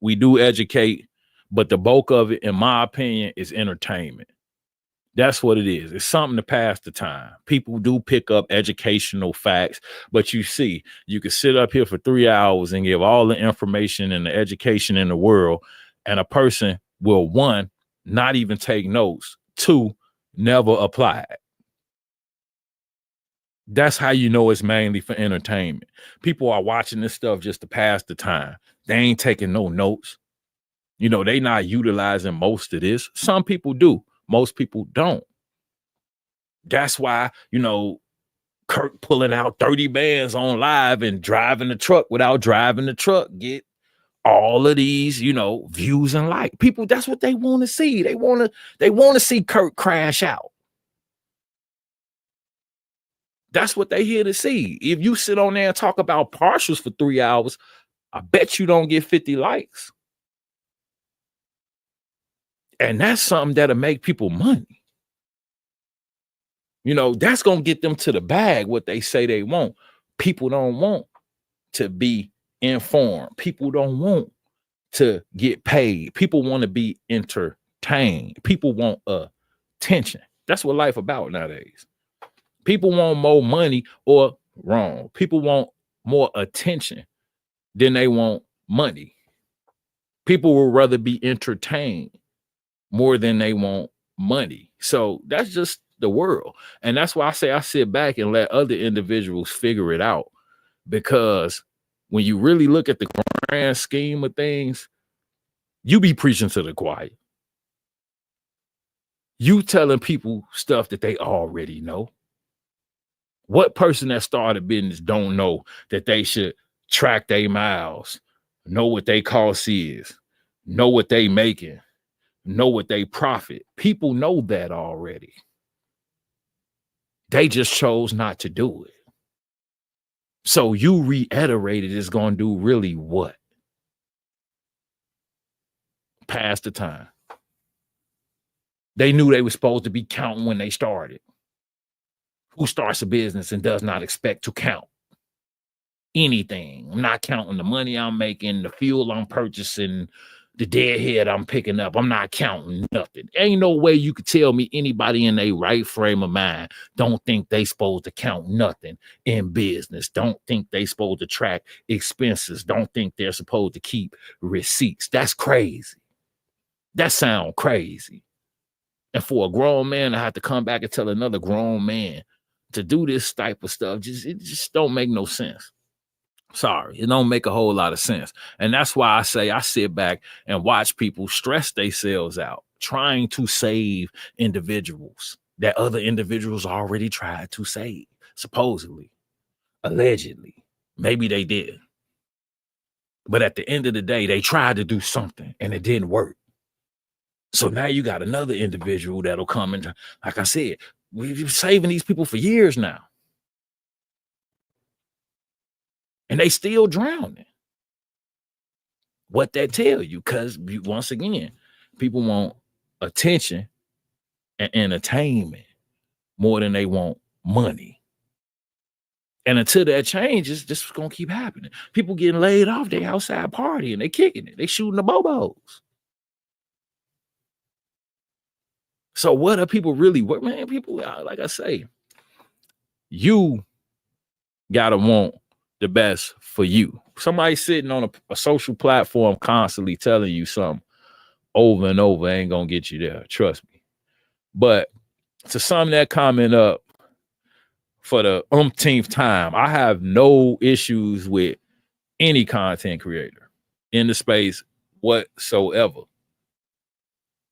we do educate, but the bulk of it, in my opinion, is entertainment. That's what it is. It's something to pass the time. People do pick up educational facts, but you can sit up here for 3 hours and give all the information and the education in the world, and a person will, one, not even take notes, two, never apply it. That's how it's mainly for entertainment. People are watching this stuff just to pass the time. They ain't taking no notes. They not utilizing most of this. Some people do. Most people don't. That's why, Kirk pulling out 30 bands on live and driving the truck without driving the truck get all of these, views and like. People, that's what they want to see. They want to see Kirk crash out. That's what they here to see. If you sit on there and talk about partials for 3 hours, I bet you don't get 50 likes. And that's something that'll make people money. You know, that's going to get them to the bag, what they say they want. People don't want to be informed. People don't want to get paid. People want to be entertained. People want attention. That's what life about nowadays. People want more money, or wrong. People want more attention than they want money. People will rather be entertained more than they want money. So that's just the world. And that's why I say I sit back and let other individuals figure it out. Because when you really look at the grand scheme of things, you be preaching to the choir. You telling people stuff that they already know. What person that started business don't know that they should track their miles, know what they cost is, know what they making, know what they profit? People know that already. They just chose not to do it. So you reiterated it's going to do really what? Pass the time. They knew they were supposed to be counting when they started. Who starts a business and does not expect to count anything? I'm not counting the money I'm making, the fuel I'm purchasing, the deadhead I'm picking up. I'm not counting nothing. Ain't no way you could tell me anybody in their right frame of mind don't think they supposed to count nothing in business. Don't think they supposed to track expenses. Don't think they're supposed to keep receipts. That's crazy. That sound crazy. And for a grown man to have to come back and tell another grown man to do this type of stuff, it just don't make no sense. Sorry, it don't make a whole lot of sense. And that's why I say I sit back and watch people stress themselves out trying to save individuals that other individuals already tried to save, supposedly, allegedly. Maybe they did. But at the end of the day, they tried to do something and it didn't work. So now you got another individual that'll come and, like I said, we've been saving these people for years now. And they still drowning. What that tell you? Because once again, people want attention and entertainment more than they want money. And until that changes, this is gonna keep happening. People getting laid off, they outside partying, they kicking it, they shooting the bobos. So what are people really? What, man? People, like I say, you gotta want the best for you. Somebody sitting on a social platform constantly telling you something over and over ain't gonna get you there. Trust me. But to sum that comment up for the umpteenth time, I have no issues with any content creator in the space whatsoever.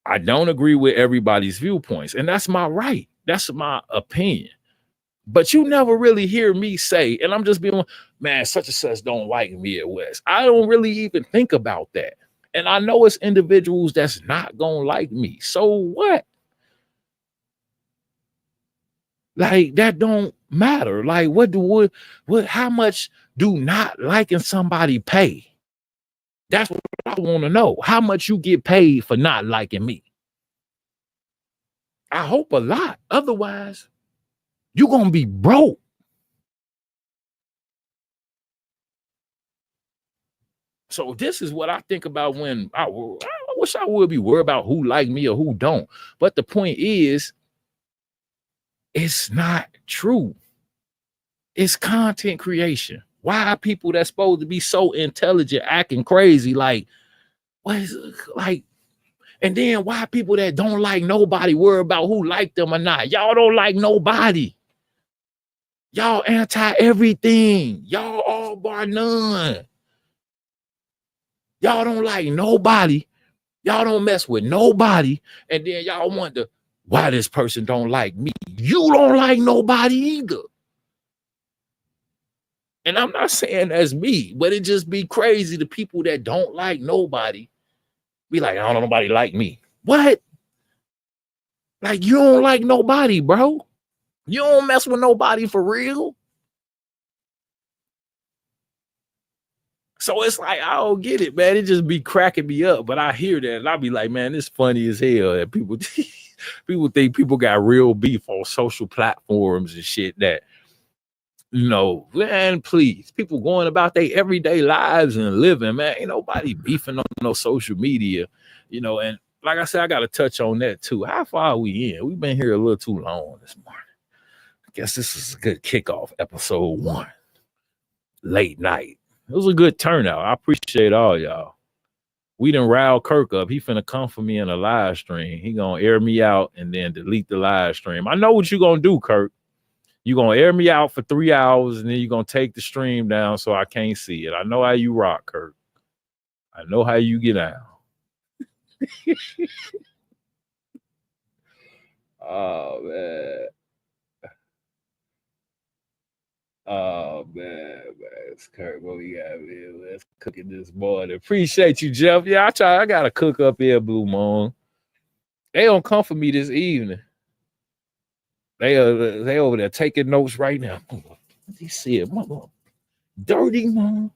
I don't agree with everybody's viewpoints, and that's my right. That's my opinion. But you never really hear me say, and I'm just being, man, such and such don't like me at West. I don't really even think about that. And I know it's individuals that's not gonna like me. So what? Like, that don't matter. Like, what how much do not liking somebody pay? That's what I want to know. How much you get paid for not liking me? I hope a lot. Otherwise, you're gonna be broke. So this is what I think about when I wish I would be worried about who like me or who don't. But the point is, it's not true. It's content creation. Why are people that's supposed to be so intelligent acting crazy? Like, what is like? And then why people that don't like nobody worry about who like them or not? Y'all don't like nobody. Y'all anti everything. Y'all all bar none. Y'all don't like nobody. Y'all don't mess with nobody. And then y'all wonder why this person don't like me. You don't like nobody either. And I'm not saying that's me, but it just be crazy. The people that don't like nobody be like, I don't know, nobody like me. What? Like, you don't like nobody, bro. You don't mess with nobody for real. So it's like I don't get it, man. It just be cracking me up. But I hear that and I be like, man, it's funny as hell that people people think people got real beef on social platforms and shit that man, please, people going about their everyday lives and living, man. Ain't nobody beefing on no social media, and like I said, I gotta touch on that too. How far are we in? We've been here a little too long this morning. I guess this is a good kickoff, episode 1. Late night. It was a good turnout. I appreciate all y'all. We done riled Kirk up. He finna come for me in a live stream. He gonna air me out and then delete the live stream. I know what you gonna do, Kirk. You gonna air me out for 3 hours and then you gonna take the stream down so I can't see it. I know how you rock, Kirk. I know how you get out. Oh man. Oh man. It's Kirk. What we got here? Let's cook it this morning. Appreciate you, Jeff. Yeah, I gotta cook up here, Blue Moon. They don't come for me this evening. They over there taking notes right now. Let me see it, mama. Dirty mom.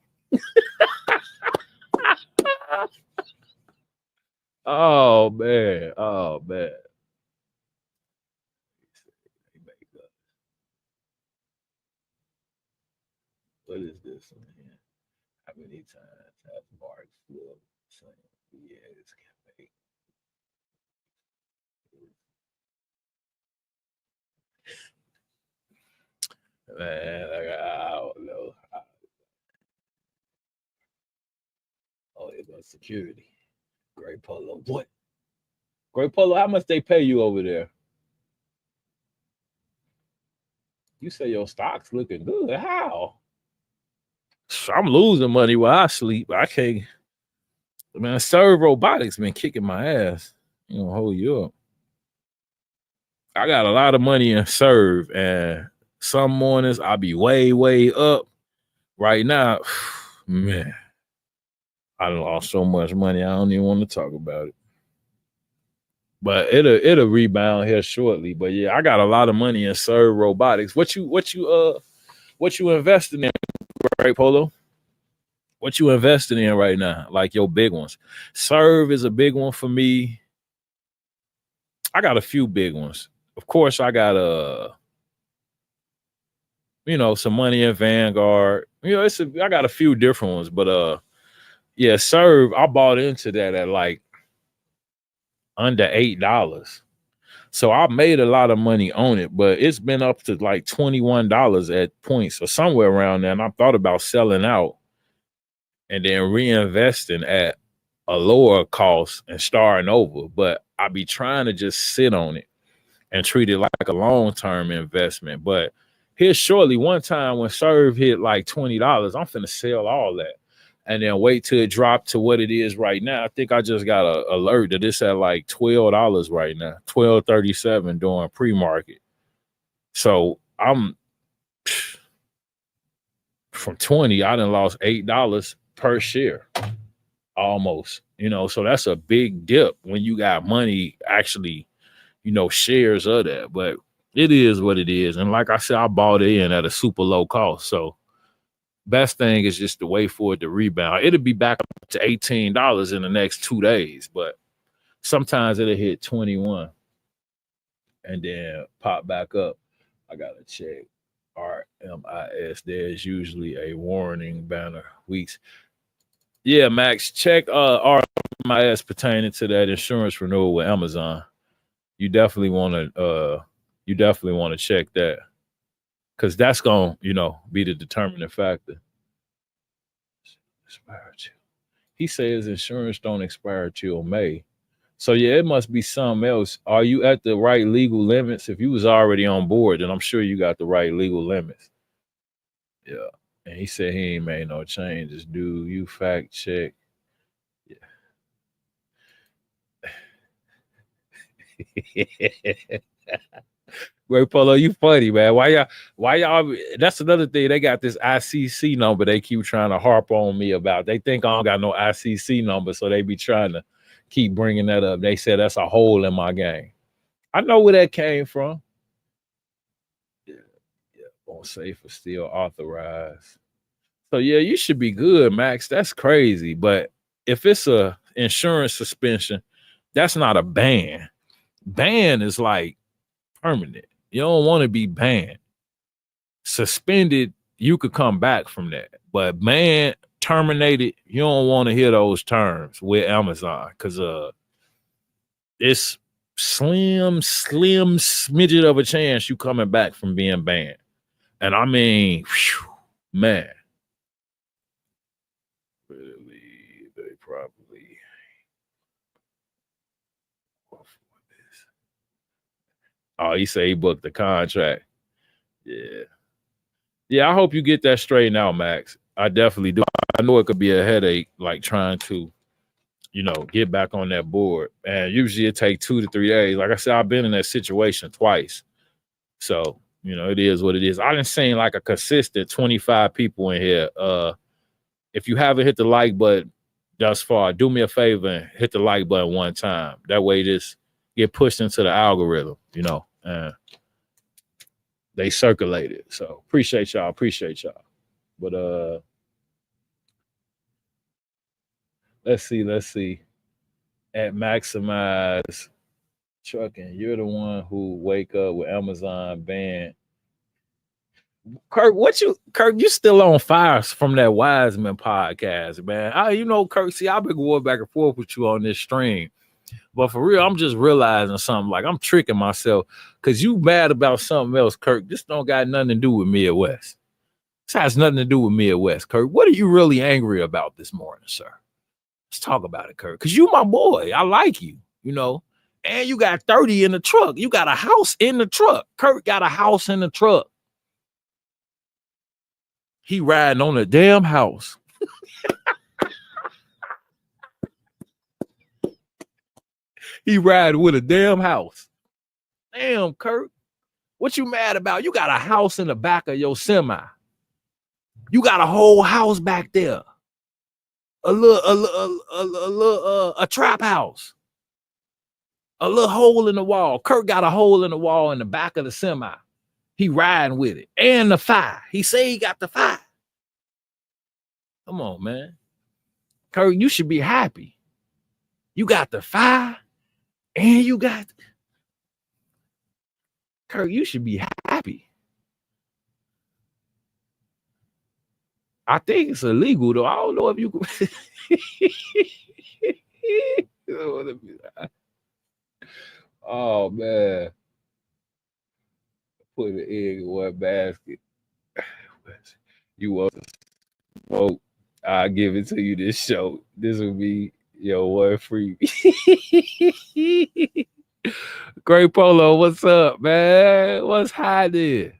Oh man. Oh man. What is this one here? How many times has Mark Flip saying, yeah, this campaign? Man, I don't know. Oh, it was security. Great Polo. What? Great Polo, how much they pay you over there? You say your stock's looking good. How? I'm losing money while I sleep. I can't. Man, Serve Robotics been kicking my ass. Hold you up. I got a lot of money in Serve, and some mornings I'll be way, way up. Right now, man, I lost so much money. I don't even want to talk about it. But it'll rebound here shortly. But yeah, I got a lot of money in Serve Robotics. What you investing in, right, Polo? What you investing in right now? Like your big ones. Serve is a big one for me. I got a few big ones. Of course, I got some money in Vanguard. I got a few different ones, but yeah, Serve, I bought into that at like under $8. So I made a lot of money on it, but it's been up to like $21 at points or somewhere around there. And I thought about selling out and then reinvesting at a lower cost and starting over. But I be trying to just sit on it and treat it like a long-term investment. But here shortly, one time when Serve hit like $20, I'm finna sell all that. And then wait till it dropped to what it is right now. I think I just got an alert that it's at like $12 right now, $12.37 during pre-market. So I'm from 20, I done lost $8 per share almost. So that's a big dip when you got money actually, shares of that. But it is what it is. And like I said, I bought it in at a super low cost. So best thing is just to wait for it to rebound. It'll be back up to $18 in the next 2 days, but sometimes it'll hit 21 and then pop back up. I gotta check RMIS. There's usually a warning banner weeks. Yeah, Max, check RMIS pertaining to that insurance renewal with Amazon. You definitely want to check that because that's gonna be the determining factor. He says insurance don't expire till May. So yeah, it must be something else. Are you at the right legal limits? If you was already on board, then I'm sure you got the right legal limits. Yeah. And he said he ain't made no changes. Do you fact check? Yeah. Great Polo, you funny, man. Why y'all that's another thing. They got this ICC number they keep trying to harp on me about. They think I don't got no ICC number, so they be trying to keep bringing that up. They said that's a hole in my game. I know where that came from. Yeah, on safe is still authorized. So yeah, you should be good, Max. That's crazy. But if it's a insurance suspension, that's not a ban. Ban is like permanent. You don't want to be banned. Suspended, you could come back from that. But ban, terminated, you don't want to hear those terms with Amazon because it's slim smidget of a chance you coming back from being banned. And I mean, whew, man. They probably he say he booked the contract. Yeah. Yeah, I hope you get that straightened out, Max. I definitely do. I know it could be a headache, like trying to, get back on that board. And usually it takes 2 to 3 days. Like I said, I've been in that situation twice. So, it is what it is. I didn't see like a consistent 25 people in here. If you haven't hit the like button thus far, do me a favor and hit the like button one time. That way this get pushed into the algorithm, and they circulate it. So appreciate y'all. But let's see. At Maximize Trucking, you're the one who wake up with Amazon ban. Kirk, you still on fire from that Wiseman podcast, man. Kirk, see, I've been going back and forth with you on this stream. But for real, I'm just realizing something. Like I'm tricking myself because you mad about something else, Kirk. This don't got nothing to do with Midwest. This has nothing to do with Midwest, Kirk. What are you really angry about this morning, sir? Let's talk about it, Kirk. Because you my boy. I like you, And you got 30 in the truck. You got a house in the truck. Kirk got a house in the truck. He riding on a damn house. He riding with a damn house. Damn, Kirk. What you mad about? You got a house in the back of your semi. You got a whole house back there. A trap house. A little hole in the wall. Kirk got a hole in the wall in the back of the semi. He riding with it. And the fire. He say he got the fire. Come on, man. Kirk, you should be happy. You got the fire and you got... Kirk, you should be happy. I think it's illegal, though. I don't know if you can... Oh, man. Put an egg in one basket. You want to smoke? I'll give it to you this show. This will be your one free. Great Polo, what's up, man? What's happening?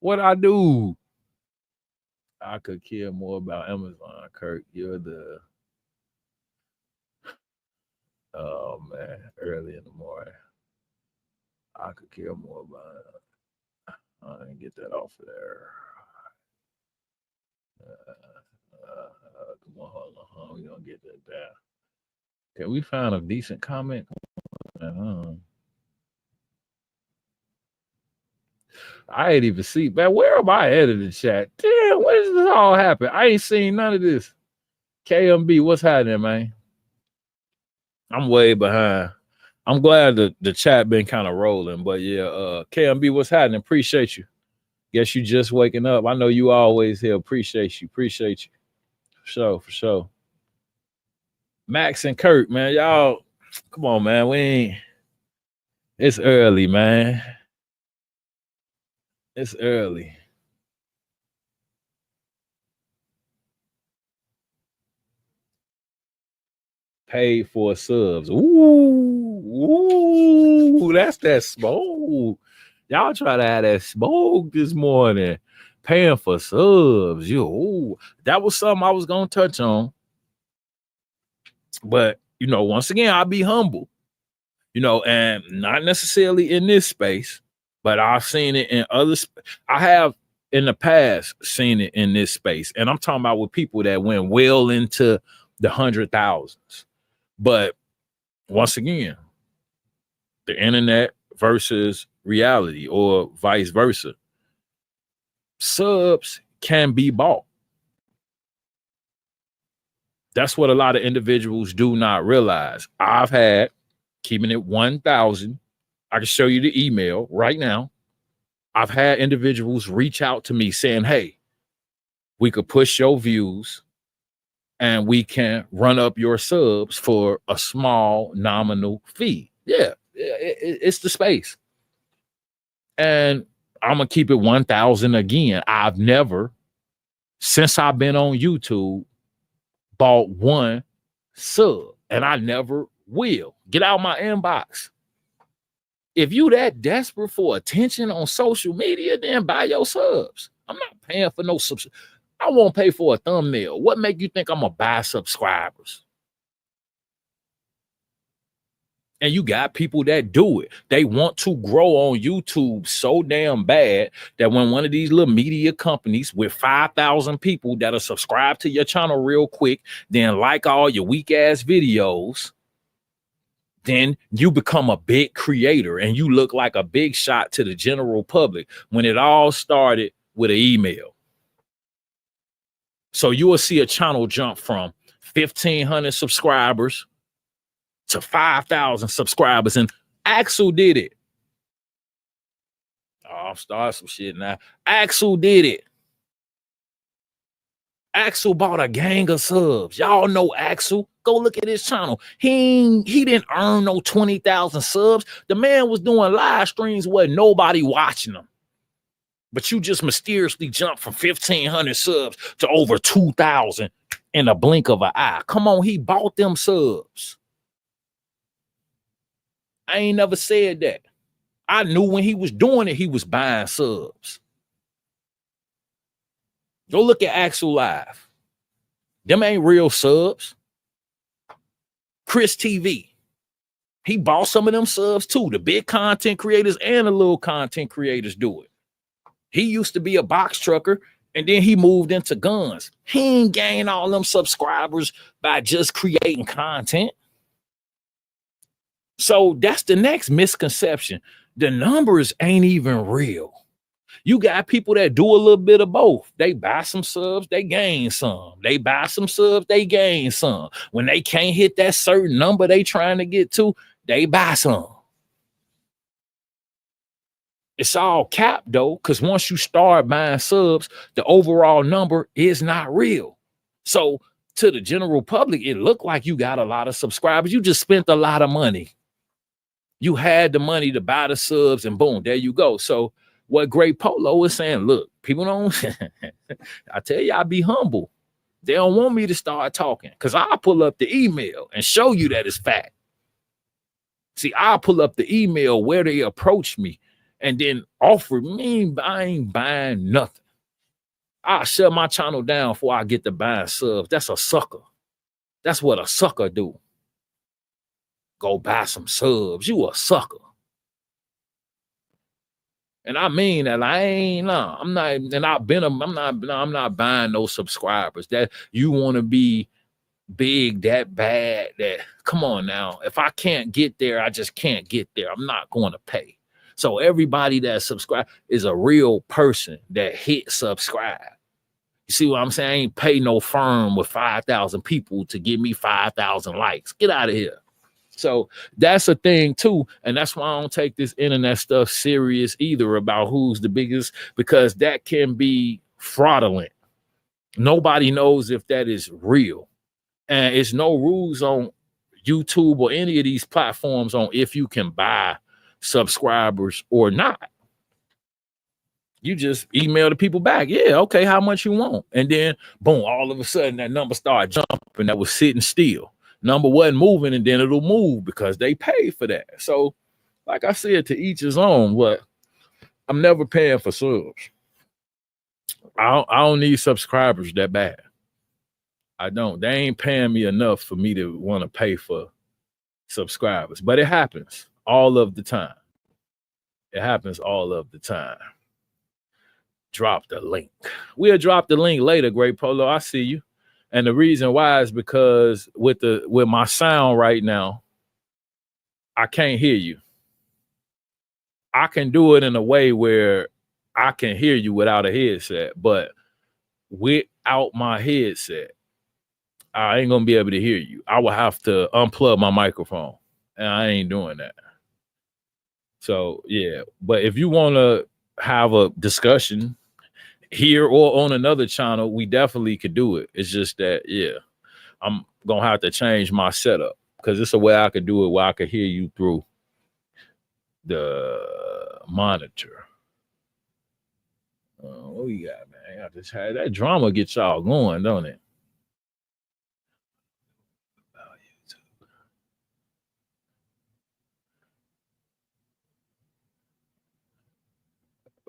What I do? I could care more about Amazon, Kirk. You're the... Oh, man. Early in the morning. I could care more about it. I didn't get that off of there. Come on, hold on. We're going to get that down. Can we find a decent comment? I ain't even see, man. Where am I at in the chat? Damn, when does this all happen? I ain't seen none of this. KMB, what's happening, man? I'm way behind. I'm glad the chat been kind of rolling, but yeah, KMB, what's happening? Appreciate you. Guess you just waking up. I know you always here. Appreciate you. For sure. Max and Kurt, man, y'all, come on, man. It's early, man. It's early. Paid for subs. Ooh, that's that smoke. Y'all try to have that smoke this morning. Paying for subs. That was something I was gonna touch on. But once again, I'll be humble. And not necessarily in this space, but I've seen it in others. I have in the past seen it in this space. And I'm talking about with people that went well into the 100,000s. But once again, the internet versus reality or vice versa. Subs can be bought. That's what a lot of individuals do not realize. I've had, keeping it 1,000, I can show you the email right now. I've had individuals reach out to me saying, hey, we could push your views and we can run up your subs for a small nominal fee. Yeah, it's the space. And I'm going to keep it 1,000 again. I've never, since I've been on YouTube, bought one sub, and I never will. Get out my inbox. If you that desperate for attention on social media, then buy your subs. I'm not paying for no subs. I won't pay for a thumbnail. What make you think I'm gonna buy subscribers? And you got people that do it. They want to grow on YouTube so damn bad that when one of these little media companies with 5,000 people that are subscribed to your channel real quick, then like all your weak ass videos, then you become a big creator and you look like a big shot to the general public when it all started with an email. So you will see a channel jump from 1,500 subscribers to 5,000 subscribers, and Axel did it. Oh, I'm starting some shit now. Axel did it. Axel bought a gang of subs. Y'all know Axel. Go look at his channel. He didn't earn no 20,000 subs. The man was doing live streams where nobody watching them. But you just mysteriously jumped from 1,500 subs to over 2,000 in a blink of an eye. Come on, he bought them subs. I ain't never said that. I knew when he was doing it, he was buying subs. Go look at Axel Live. Them ain't real subs. Chris TV. He bought some of them subs too. The big content creators and the little content creators do it. He used to be a box trucker and then he moved into guns. He ain't gained all them subscribers by just creating content. So that's the next misconception. The numbers ain't even real. You got people that do a little bit of both. They buy some subs, they gain some. They buy some subs, they gain some. When they can't hit that certain number they trying to get to, they buy some. It's all cap though, because once you start buying subs, the overall number is not real. So to the general public, it looked like you got a lot of subscribers. You just spent a lot of money. You had the money to buy the subs and boom, there you go. So what Great Polo is saying, look, people don't, I tell you, I be humble. They don't want me to start talking because I'll pull up the email and show you that it's fact. See, I'll pull up the email where they approach me and then offer me, I ain't buying nothing. I'll shut my channel down before I get to buying subs. That's a sucker. That's what a sucker do. Go buy some subs. You a sucker. And I mean that I'm not buying no subscribers. That you want to be big that bad that come on now. If I can't get there, I just can't get there. I'm not going to pay. So everybody that subscribe is a real person that hit subscribe. You see what I'm saying? I ain't pay no firm with 5,000 people to give me 5,000 likes. Get out of here. So that's a thing too. And that's why I don't take this internet stuff serious either about who's the biggest, because that can be fraudulent. Nobody knows if that is real. And it's no rules on YouTube or any of these platforms on if you can buy subscribers or not. You just email the people back. Yeah, okay, how much you want? And then boom, all of a sudden that number started jumping that was sitting still. Number wasn't moving, and then it'll move because they pay for that. So, like I said, to each his own, but I'm never paying for subs. I don't need subscribers that bad. I don't. They ain't paying me enough for me to want to pay for subscribers. But it happens all of the time. It happens all of the time. Drop the link. We'll drop the link later, Great Polo. I see you. And the reason why is because with my sound right now, I can't hear you. I can do it in a way where I can hear you without a headset, but without my headset, I ain't gonna be able to hear you. I will have to unplug my microphone, and I ain't doing that. So yeah, but if you want to have a discussion here or on another channel, we definitely could do it. It's just that I'm gonna have to change my setup because it's a way I could do it where I could hear you through the monitor. What we got, man? I just had that drama get y'all going, don't it?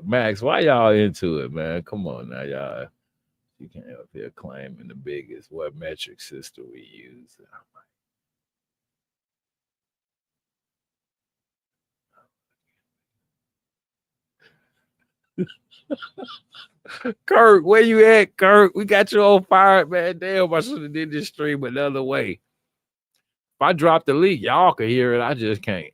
Max, why y'all into it, man? Come on now, y'all. You can't up here claiming the biggest what metric system we use. Kirk, where you at, Kirk? We got you on fire, man. Damn, I should have did this stream another way. If I drop the link, y'all can hear it. I just can't.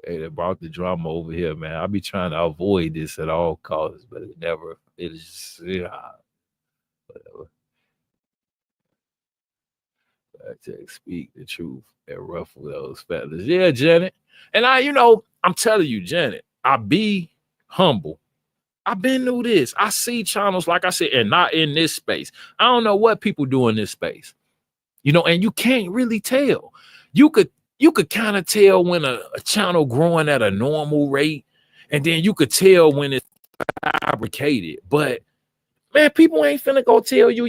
Hey, they brought the drama over here, man. I be trying to avoid this at all costs, but it is just, whatever. I to speak the truth and ruffle those feathers. Yeah, Janet. And I'm telling you, Janet, I be humble. I've been through this. I see channels, like I said, and not in this space. I don't know what people do in this space, and you can't really tell. You could kind of tell when a channel growing at a normal rate, and then you could tell when it's fabricated. But man, people ain't finna go tell you,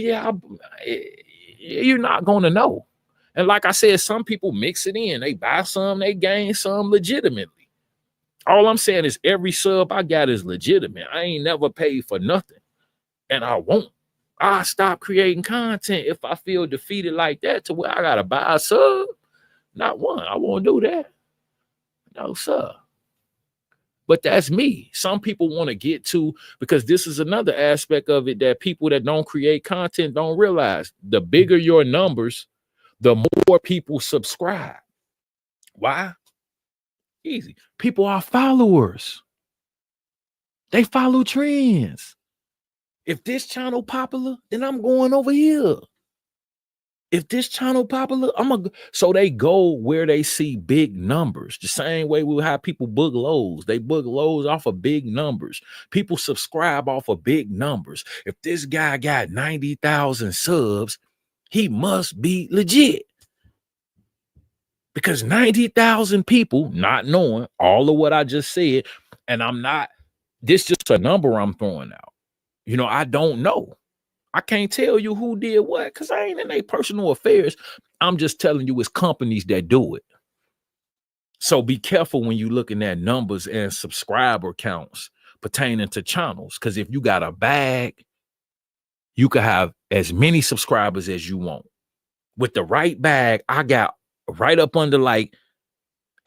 you're not gonna know. And like I said, some people mix it in. They buy some, they gain some legitimately. All I'm saying is every sub I got is legitimate. I ain't never paid for nothing. And I won't. I stop creating content if I feel defeated like that to where I gotta buy a sub. Not one. I won't do that. No, sir. But that's me. Some people want to get to, because this is another aspect of it that people that don't create content don't realize. The bigger your numbers, the more people subscribe. Why? Easy. People are followers. They follow trends. If this channel popular, then I'm going over here. If this channel popular, so they go where they see big numbers. The same way we have people book lows. They book lows off of big numbers. People subscribe off of big numbers. If this guy got 90,000 subs, he must be legit. Because 90,000 people, not knowing all of what I just said, and this just a number I'm throwing out. I don't know. I can't tell you who did what because I ain't in their personal affairs. I'm just telling you it's companies that do it. So be careful when you're looking at numbers and subscriber counts pertaining to channels. Because if you got a bag, you can have as many subscribers as you want. With the right bag, I got right up under like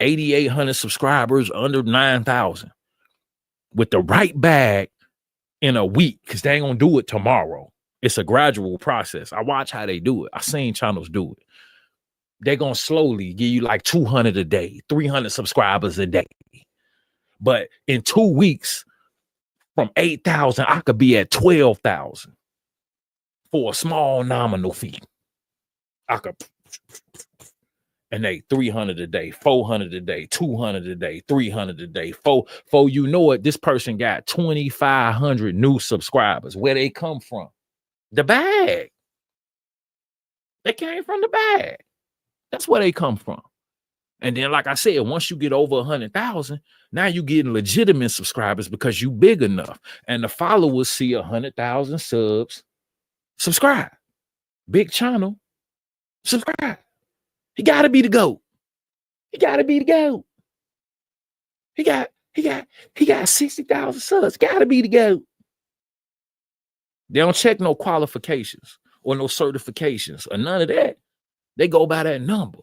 8,800 subscribers, under 9,000. With the right bag in a week, because they ain't gonna do it tomorrow. It's a gradual process. I watch how they do it. I seen channels do it. They're gonna slowly give you like 200 a day, 300 subscribers a day. But in 2 weeks, from 8,000, I could be at 12,000 for a small nominal fee. I could, and they 300 a day, 400 a day, 200 a day, 300 a day. For you know it, this person got 2,500 new subscribers. Where they come from? The bag. They came from the bag. That's where they come from. And then, like I said, once you get over 100,000, now you getting legitimate subscribers because you big enough. And the followers see 100,000 subs. Subscribe. Big channel. Subscribe. He gotta be the GOAT. He gotta be the GOAT. He got 60,000 subs. Gotta be the GOAT. They don't check no qualifications or no certifications or none of that. They go by that number.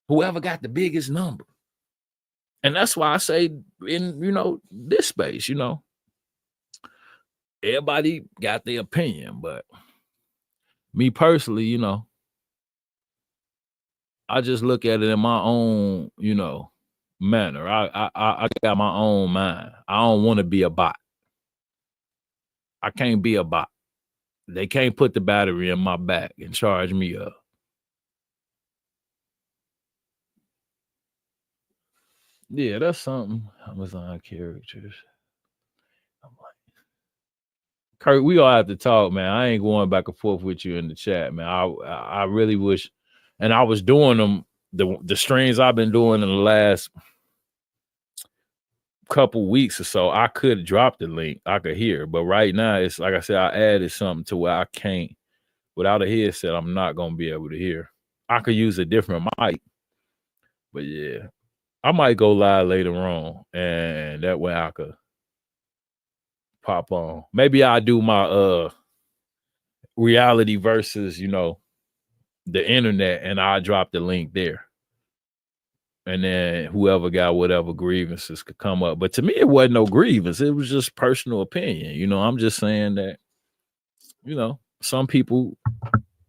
Whoever got the biggest number. And that's why I say in, this space, everybody got their opinion, but me personally, I just look at it in my own, manner. I got my own mind. I don't want to be a bot. I can't be a bot. They can't put the battery in my back and charge me up. Yeah, that's something. Amazon characters. I'm like, Kurt, we all have to talk, man. I ain't going back and forth with you in the chat, man. I really wish, and I was doing them the streams I've been doing in the last couple weeks or so. I could drop the link, I could hear, but right now it's like I said, I added something to where I can't without a headset. I'm not gonna be able to hear. I could use a different mic, but yeah, I might go live later on, and that way I could pop on. Maybe I'll do my reality versus the internet, and I drop the link there, and then whoever got whatever grievances could come up. But to me, it wasn't no grievance; it was just personal opinion. I'm just saying that some people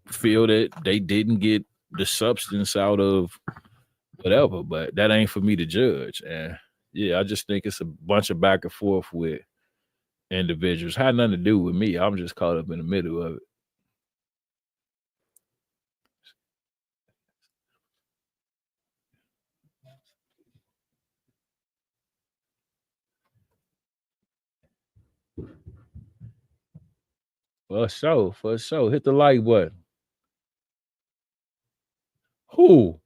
feel that they didn't get the substance out of whatever, but that ain't for me to judge. And yeah, I just think it's a bunch of back and forth with individuals. Had nothing to do with me. I'm just caught up in the middle of it. For sure. Hit the like button. Who?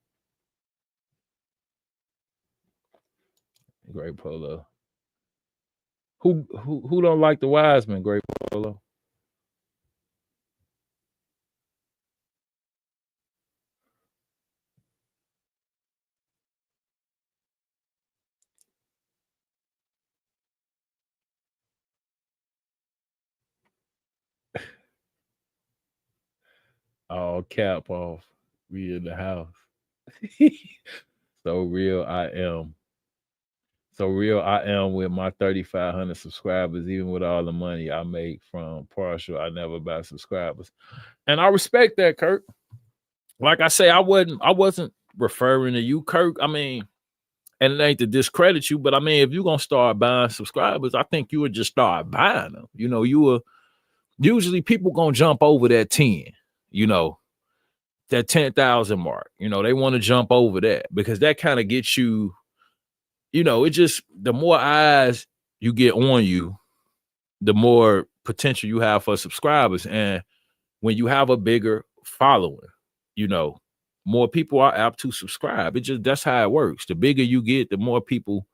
Great Polo. Who don't like the Wiseman, Great Polo? All cap off. We in the house. So real I am. So real I am with my 3,500 subscribers, even with all the money I make from partial. I never buy subscribers. And I respect that, Kirk. Like I say, I wasn't referring to you, Kirk. I mean, and it ain't to discredit you, but I mean, if you're gonna start buying subscribers, I think you would just start buying them. You will usually people gonna jump over that 10, you know, that 10,000 mark. They want to jump over that because that kind of gets you, it just the more eyes you get on you, the more potential you have for subscribers. And when you have a bigger following, you know, more people are apt to subscribe. That's how it works. The bigger you get, the more people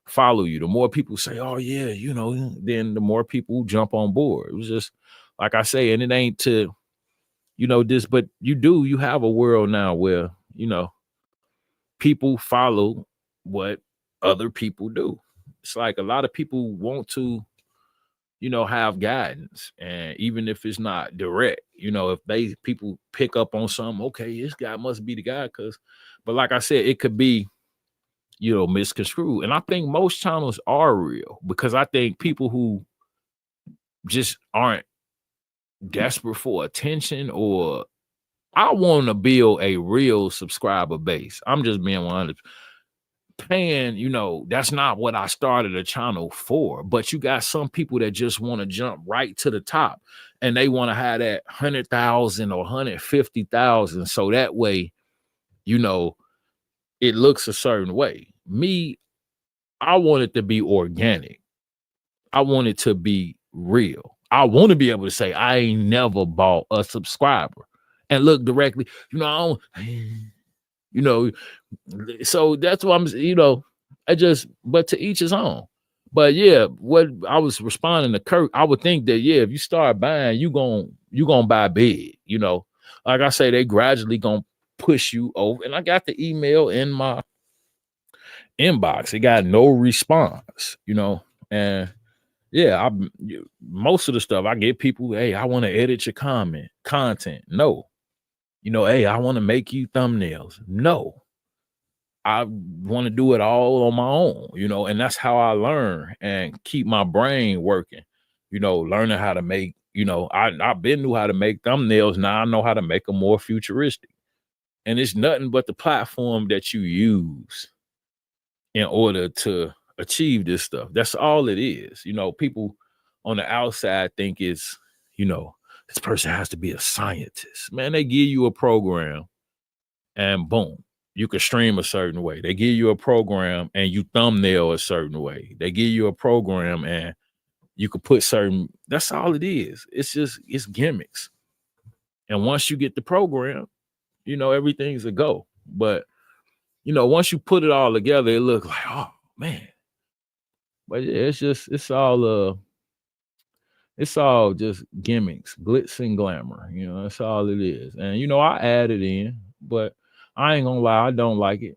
follow you. The more people say, "Oh yeah," then the more people jump on board. It was just like I say, and it ain't to this, but you have a world now where people follow what other people do. It's like a lot of people want to have guidance. And even if it's not direct, if people pick up on something, okay, this guy must be the guy. But like I said, it could be, misconstrued. And I think most channels are real because I think people who just aren't desperate for attention or I want to build a real subscriber base. I'm just being 100. Paying, that's not what I started a channel for. But you got some people that just want to jump right to the top and they want to have that 100,000 or 150,000. So that way, it looks a certain way. Me, I want it to be organic. I want it to be real. I want to be able to say, I ain't never bought a subscriber and look directly, I don't, so that's what but to each his own. But yeah, what I was responding to Kirk, I would think that if you start buying, you gonna buy big, Like I say, they gradually gonna push you over. And I got the email in my inbox. It got no response, and yeah, most of the stuff I get people, hey, I want to edit your content. No. Hey, I want to make you thumbnails. No. I want to do it all on my own, and that's how I learn and keep my brain working, learning how to make, I've been knew how to make thumbnails. Now I know how to make them more futuristic. And it's nothing but the platform that you use in order to achieve this stuff. That's all it is. People on the outside think it's, this person has to be a scientist. Man, they give you a program and boom, you can stream a certain way. They give you a program and you thumbnail a certain way. They give you a program and you can put certain, that's all it is. It's gimmicks. And once you get the program, everything's a go. But, once you put it all together, it looks like, oh man. But yeah, it's all just gimmicks, glitz and glamour. That's all it is. And I add it in, but I ain't gonna lie, I don't like it.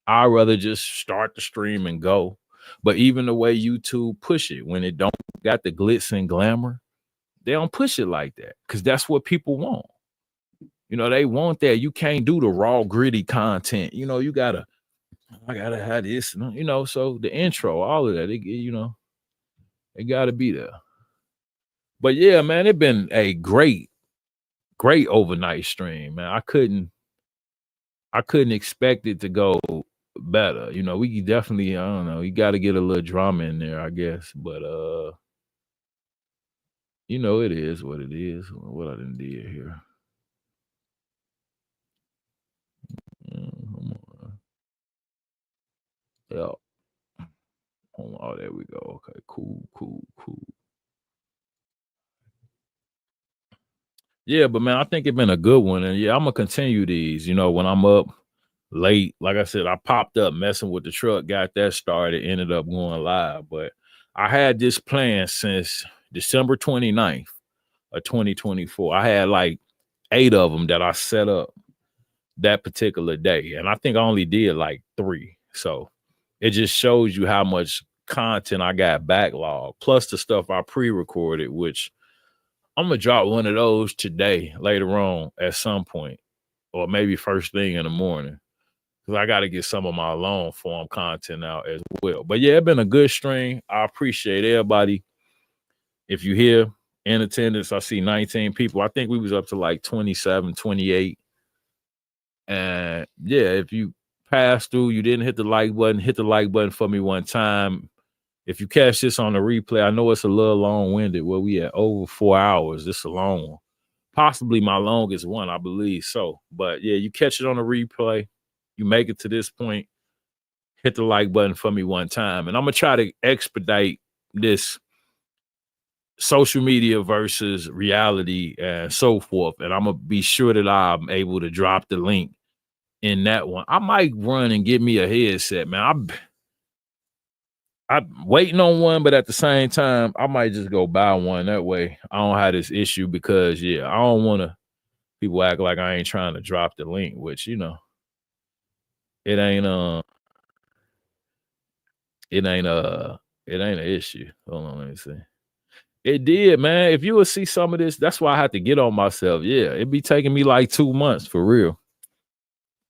I'd rather just start the stream and go. But even the way YouTube push it, when it don't got the glitz and glamour, they don't push it like that because that's what people want. They want that. You can't do the raw, gritty content. I gotta have this, so the intro, all of that, it gotta be there. But yeah, man, it's been a great overnight stream, man. I couldn't expect it to go better. We definitely, I don't know, you got to get a little drama in there, I guess. But it is what it is. What I done did here. Come on. Yeah. Oh, there we go. Okay, cool. Yeah, but man, I think it's been a good one. And yeah, I'm gonna continue these. When I'm up late, like I said, I popped up messing with the truck, got that started, ended up going live. But I had this plan since December 29th of 2024. I had like 8 of them that I set up that particular day. And I think I only did like 3. So it just shows you how much content I got backlog, plus the stuff I pre-recorded, which I'm gonna drop one of those today, later on at some point, or maybe first thing in the morning. Because I got to get some of my long form content out as well. But yeah, it's been a good stream. I appreciate everybody. If you here in attendance, I see 19 people. I think we was up to like 27, 28. And yeah, if you passed through, you didn't hit the like button for me one time. If you catch this on the replay, I know it's a little long-winded. Where we at over 4 hours. This is a long one. Possibly my longest one, I believe so. But yeah, you catch it on the replay. You make it to this point, hit the like button for me one time. And I'm going to try to expedite this social media versus reality and so forth. And I'm going to be sure that I'm able to drop the link in that one. I might run and get me a headset, man. I'm waiting on one, but at the same time, I might just go buy one. That way I don't have this issue because, yeah, I don't want to people act like I ain't trying to drop the link, which, it ain't an issue. Hold on, let me see. It did, man. If you would see some of this, that's why I had to get on myself. Yeah, it'd be taking me like 2 months for real.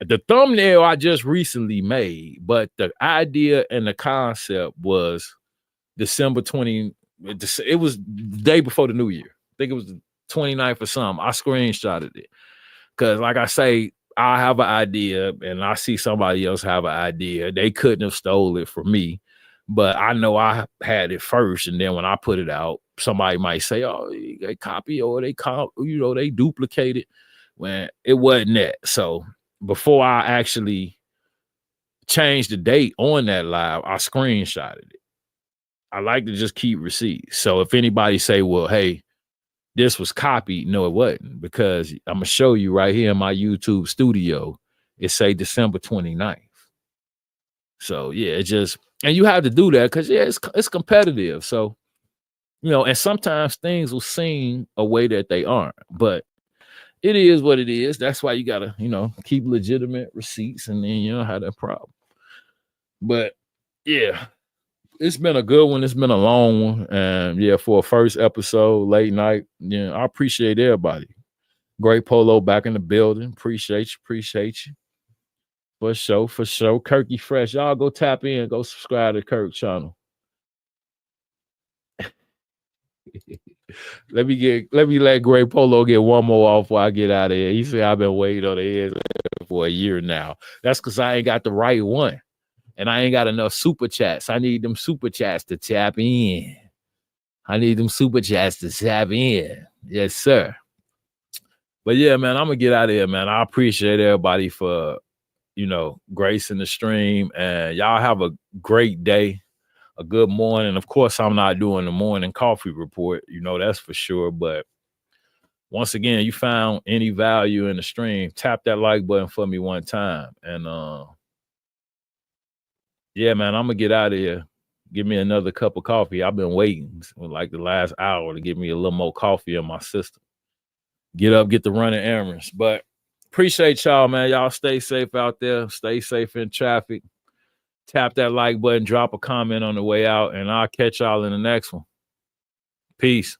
The thumbnail I just recently made, but the idea and the concept was December 20. It was the day before the new year. I think it was the 29th or something. I screenshotted it. Because like I say, I have an idea and I see somebody else have an idea. They couldn't have stole it from me, but I know I had it first. And then when I put it out, somebody might say, oh, they copy or they they duplicate it, when it wasn't that. So before I actually changed the date on that live, I screenshotted it. I like to just keep receipts. So if anybody say, well, hey, this was copied, no, it wasn't, because I'm gonna show you right here in my YouTube studio. It say December 29th. So yeah, it just, and you have to do that because yeah, it's competitive. So and sometimes things will seem a way that they aren't, but it is what it is. That's why you gotta keep legitimate receipts, and then you don't have that problem. But yeah, it's been a good one. It's been a long one. And yeah, for a first episode, late night, I appreciate everybody. Great Polo back in the building. Appreciate you. For sure. Kirky Fresh. Y'all go tap in, go subscribe to Kirk channel. Let me let Great Polo get one more off before I get out of here. He said I've been waiting on the head for a year now. That's because I ain't got the right one. And I ain't got enough super chats. I need them super chats to tap in. I need them super chats to tap in. Yes, sir. But yeah, man, I'm gonna get out of here, man. I appreciate everybody for, gracing the stream, and y'all have a great day, a good morning. Of course, I'm not doing the morning coffee report, that's for sure. But once again, you found any value in the stream, tap that like button for me one time. And yeah, man, I'm gonna get out of here. Give me another cup of coffee. I've been waiting like the last hour to give me a little more coffee in my system. Get up, get the running errands. But appreciate y'all, man. Y'all stay safe out there. Stay safe in traffic. Tap that like button, drop a comment on the way out, and I'll catch y'all in the next one. Peace.